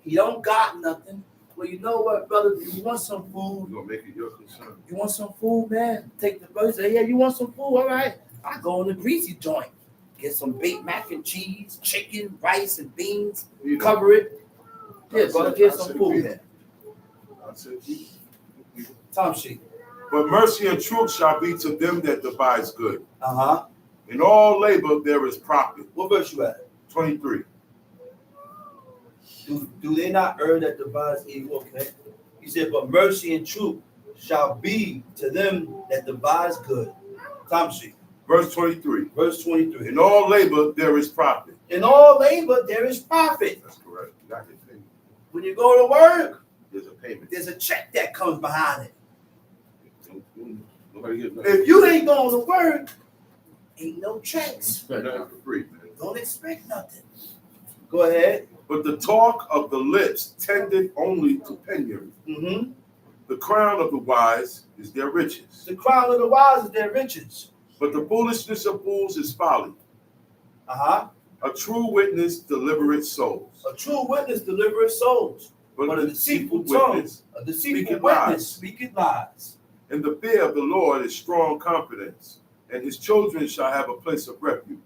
He don't got nothing. Well, you know what, brother? You want some food? You're gonna make it your concern. You want some food, man? Take the brother. Say, yeah, you want some food? All right. I go in the greasy joint. Get some baked mac and cheese, chicken, rice, and beans. Cover it. Yeah, brother, get some food, man. Tom sheet. But mercy and truth shall be to them that devise good. Uh-huh. In all labor there is profit. What verse you at? 23. Do they not err that devise evil? Okay. He said, but mercy and truth shall be to them that devise good. Tom sheet. Verse 23. Verse 23. In all labor there is profit. In all labor there is profit. That's correct. You got it. When you go to work, there's a payment. There's a check that comes behind it. Nobody gets nothing. If you ain't going to work, ain't no checks. Nothing for free, man. Don't expect nothing. Go ahead. But the talk of the lips tended only to penury. Mm-hmm. The crown of the wise is their riches. The crown of the wise is their riches. But the foolishness of fools is folly. Uh-huh. A true witness delivereth souls. A true witness delivereth souls. But a deceitful tongue, a deceitful witness speaketh lies. And the fear of the Lord is strong confidence, and his children shall have a place of refuge.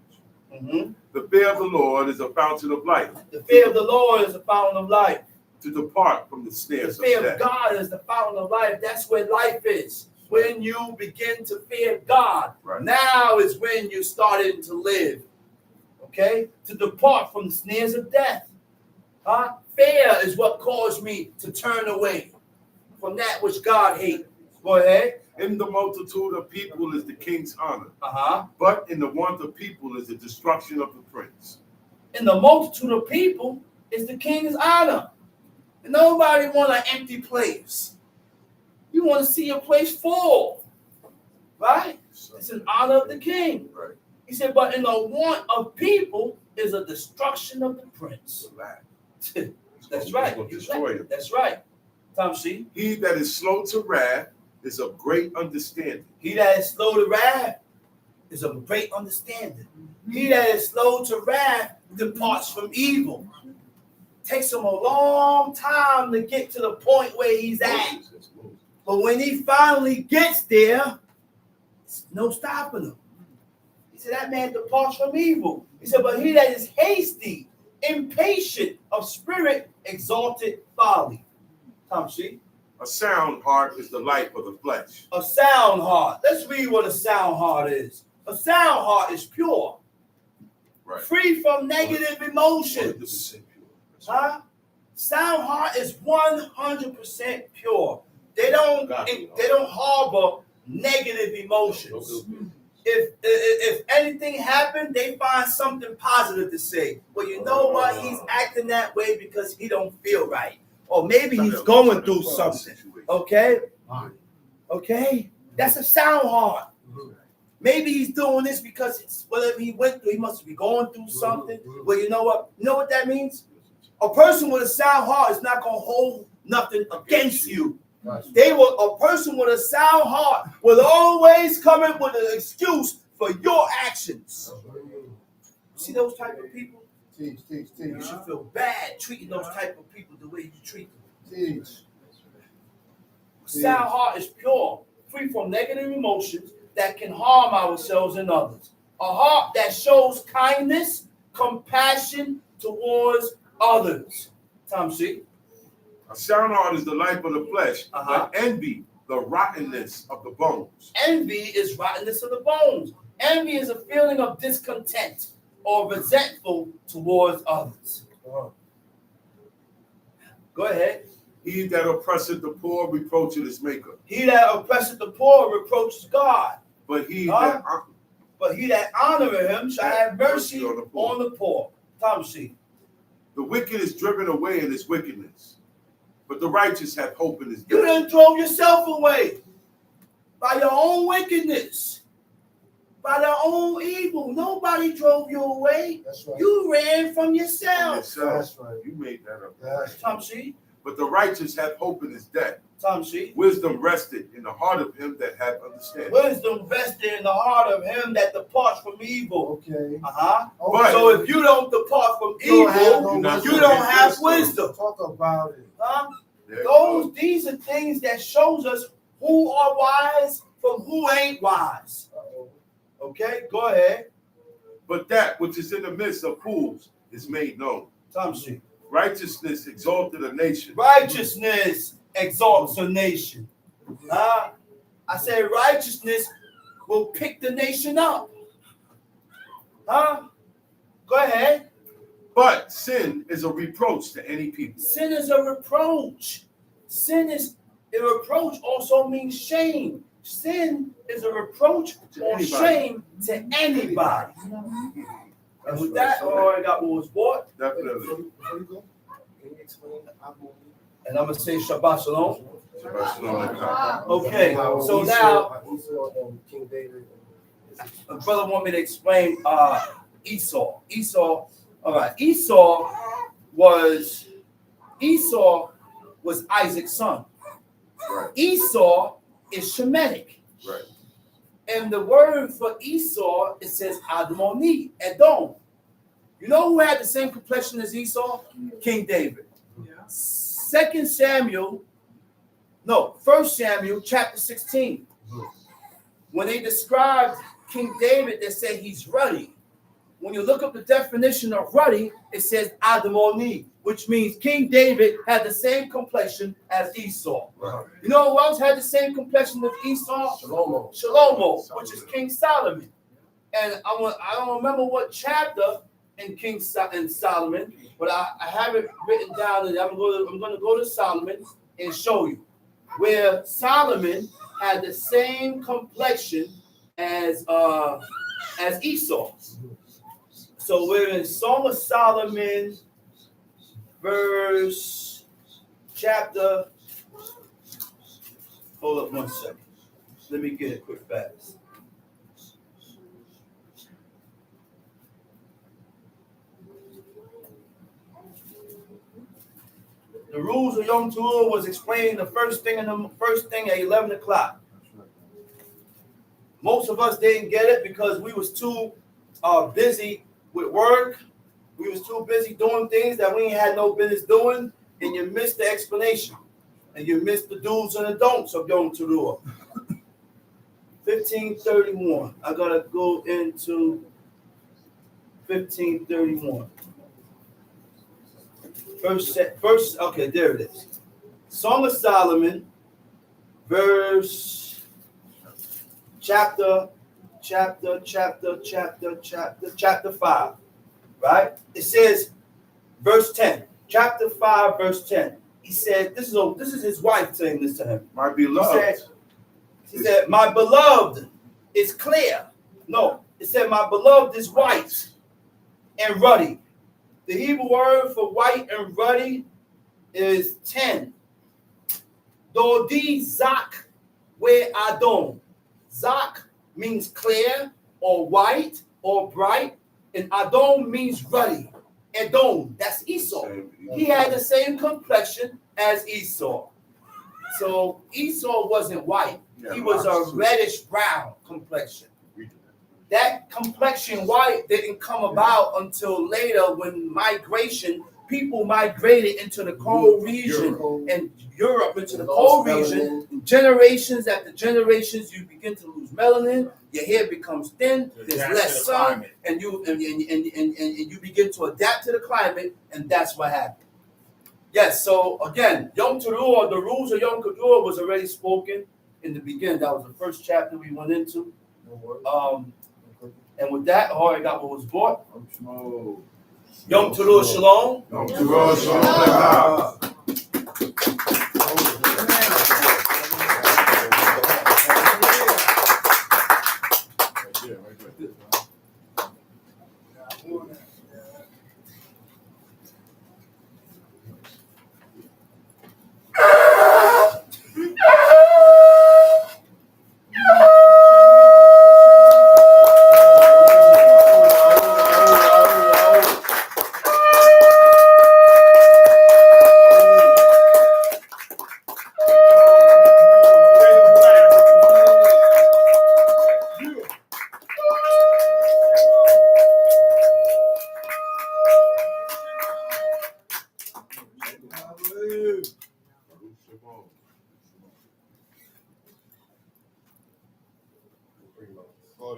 Mm-hmm. The fear of the Lord is a fountain of life. The fear of the Lord is a fountain of life. To depart from the snares of death. The fear of God is the fountain of life. That's where life is. When you begin to fear God, right. Now is when you started to live. Okay? To depart from the snares of death. Huh? Fear is what caused me to turn away from that which God hates. Go ahead. In the multitude of people is the king's honor. Uh-huh. But in the want of people is the destruction of the prince. In the multitude of people is the king's honor. And nobody want an empty place. You want to see a place full. Right? It's an honor of the king. Right. He said, but in the want of people is a destruction of the prince. That's right. That's right. Tom C. He that is slow to wrath is of great understanding. He that is slow to wrath is of great understanding. He that is slow to wrath departs from evil. Takes him a long time to get to the point where he's at. But when he finally gets there, there's no stopping him. He said, that man departs from evil. He said, but he that is hasty, impatient of spirit, exalted folly. Tom C. A sound heart is the life of the flesh. A sound heart. Let's read what a sound heart is. A sound heart is pure. Right. Free from negative emotions. Huh? Sound heart is 100% pure. They don't harbor negative emotions. If anything happened, they find something positive to say. Well, you know what? He's acting that way because he don't feel right. Or maybe he's going through something. Okay? Okay? That's a sound heart. Maybe he's doing this because it's whatever he went through. He must be going through something. Well, you know what? You know what that means? A person with a sound heart is not going to hold nothing against you. A person with a sound heart will always come in with an excuse for your actions. See those type of people? You should feel bad treating those type of people the way you treat them. Sound heart is pure, free from negative emotions that can harm ourselves and others. A heart that shows kindness, compassion towards others. Tom C. A sound heart is the life of the flesh, but envy the rottenness of the bones. Envy is rottenness of the bones. Envy is a feeling of discontent or resentful towards others. Go ahead. He that oppresseth the poor reproacheth his maker. He that oppresseth the poor reproaches God. But he that honoreth him shall have mercy on the poor. Tom C. The wicked is driven away in his wickedness, but the righteous have hope in his death. You done drove yourself away by your own wickedness, by their own evil. Nobody drove you away. That's right. You ran from yourself. That's right. You made that up. That's right. Tom C. But the righteous have hope in his death. Tom C. Wisdom rested in the heart of him that hath understanding. Wisdom vested in the heart of him that departs from evil. Okay. But So if you don't depart from evil, you don't have wisdom. Talk about it. These are things that shows us who are wise from who ain't wise. Okay, go ahead. But that which is in the midst of fools is made known. Tom C. Righteousness exalted a nation. Righteousness exalts a nation. I said righteousness will pick the nation up. Go ahead. But sin is a reproach to any people. Sin is a reproach. Sin is a reproach also means shame. Sin is a reproach or shame to anybody. And with that, I got what was bought. Definitely. Before you go, can you explain the adherence? And I'm going to say Shabbat Shalom. Shabbat Shalom. Okay, so now, King David. a brother want me to explain Esau. All right, Esau was Isaac's son. Right. Esau is Shemitic. Right. And the word for Esau, it says Admoni, Edom. You know who had the same complexion as Esau? King David. Yeah. 1 Samuel chapter 16. When they described King David, they say he's ruddy. When you look up the definition of ruddy, it says Admoni, which means King David had the same complexion as Esau. Right. You know who else had the same complexion as Esau? Shalomo, which is King Solomon. And I don't remember what chapter in Solomon, but I have it written down, and I'm going to go to Solomon and show you where Solomon had the same complexion as Esau. So we're in Song of Solomon, chapter. Hold up 1 second. Let me get it quick fast. The rules of Yom Teruah was explained the first thing at 11 o'clock. Most of us didn't get it because we was too busy with work. We was too busy doing things that we ain't had no business doing, and you missed the explanation. And you missed the do's and the don'ts of Yom Teruah. 1531. I gotta go into 1531. First, okay, there it is. Song of Solomon, chapter 5, right? It says, verse 10, chapter 5, verse 10. He said, this is his wife saying this to him. My beloved. He said, my beloved is clear. No, it said, my beloved is white and ruddy. The Hebrew word for white and ruddy is 10. Dodi zak we adon. Zak means clear or white or bright, and Adon means ruddy. Edom, that's Esau. He had the same complexion as Esau. So Esau wasn't white. He was a reddish brown complexion. That complexion white didn't come about until later when people migrated into the cold region and Europe into the cold region. Generations after generations, you begin to lose melanin. Your hair becomes thin. There's less sun, and you begin to adapt to the climate, and that's what happened. Yes. So again, Yom Teruah, the rules of Yom Teruah was already spoken. in the beginning. That was the first chapter we went into. No worries. And with that, all I got what was bought. No. Yom Teruah Shalom. Yom Teruah Shalom.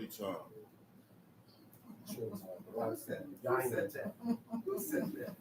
Party time. Y'all ain't got that.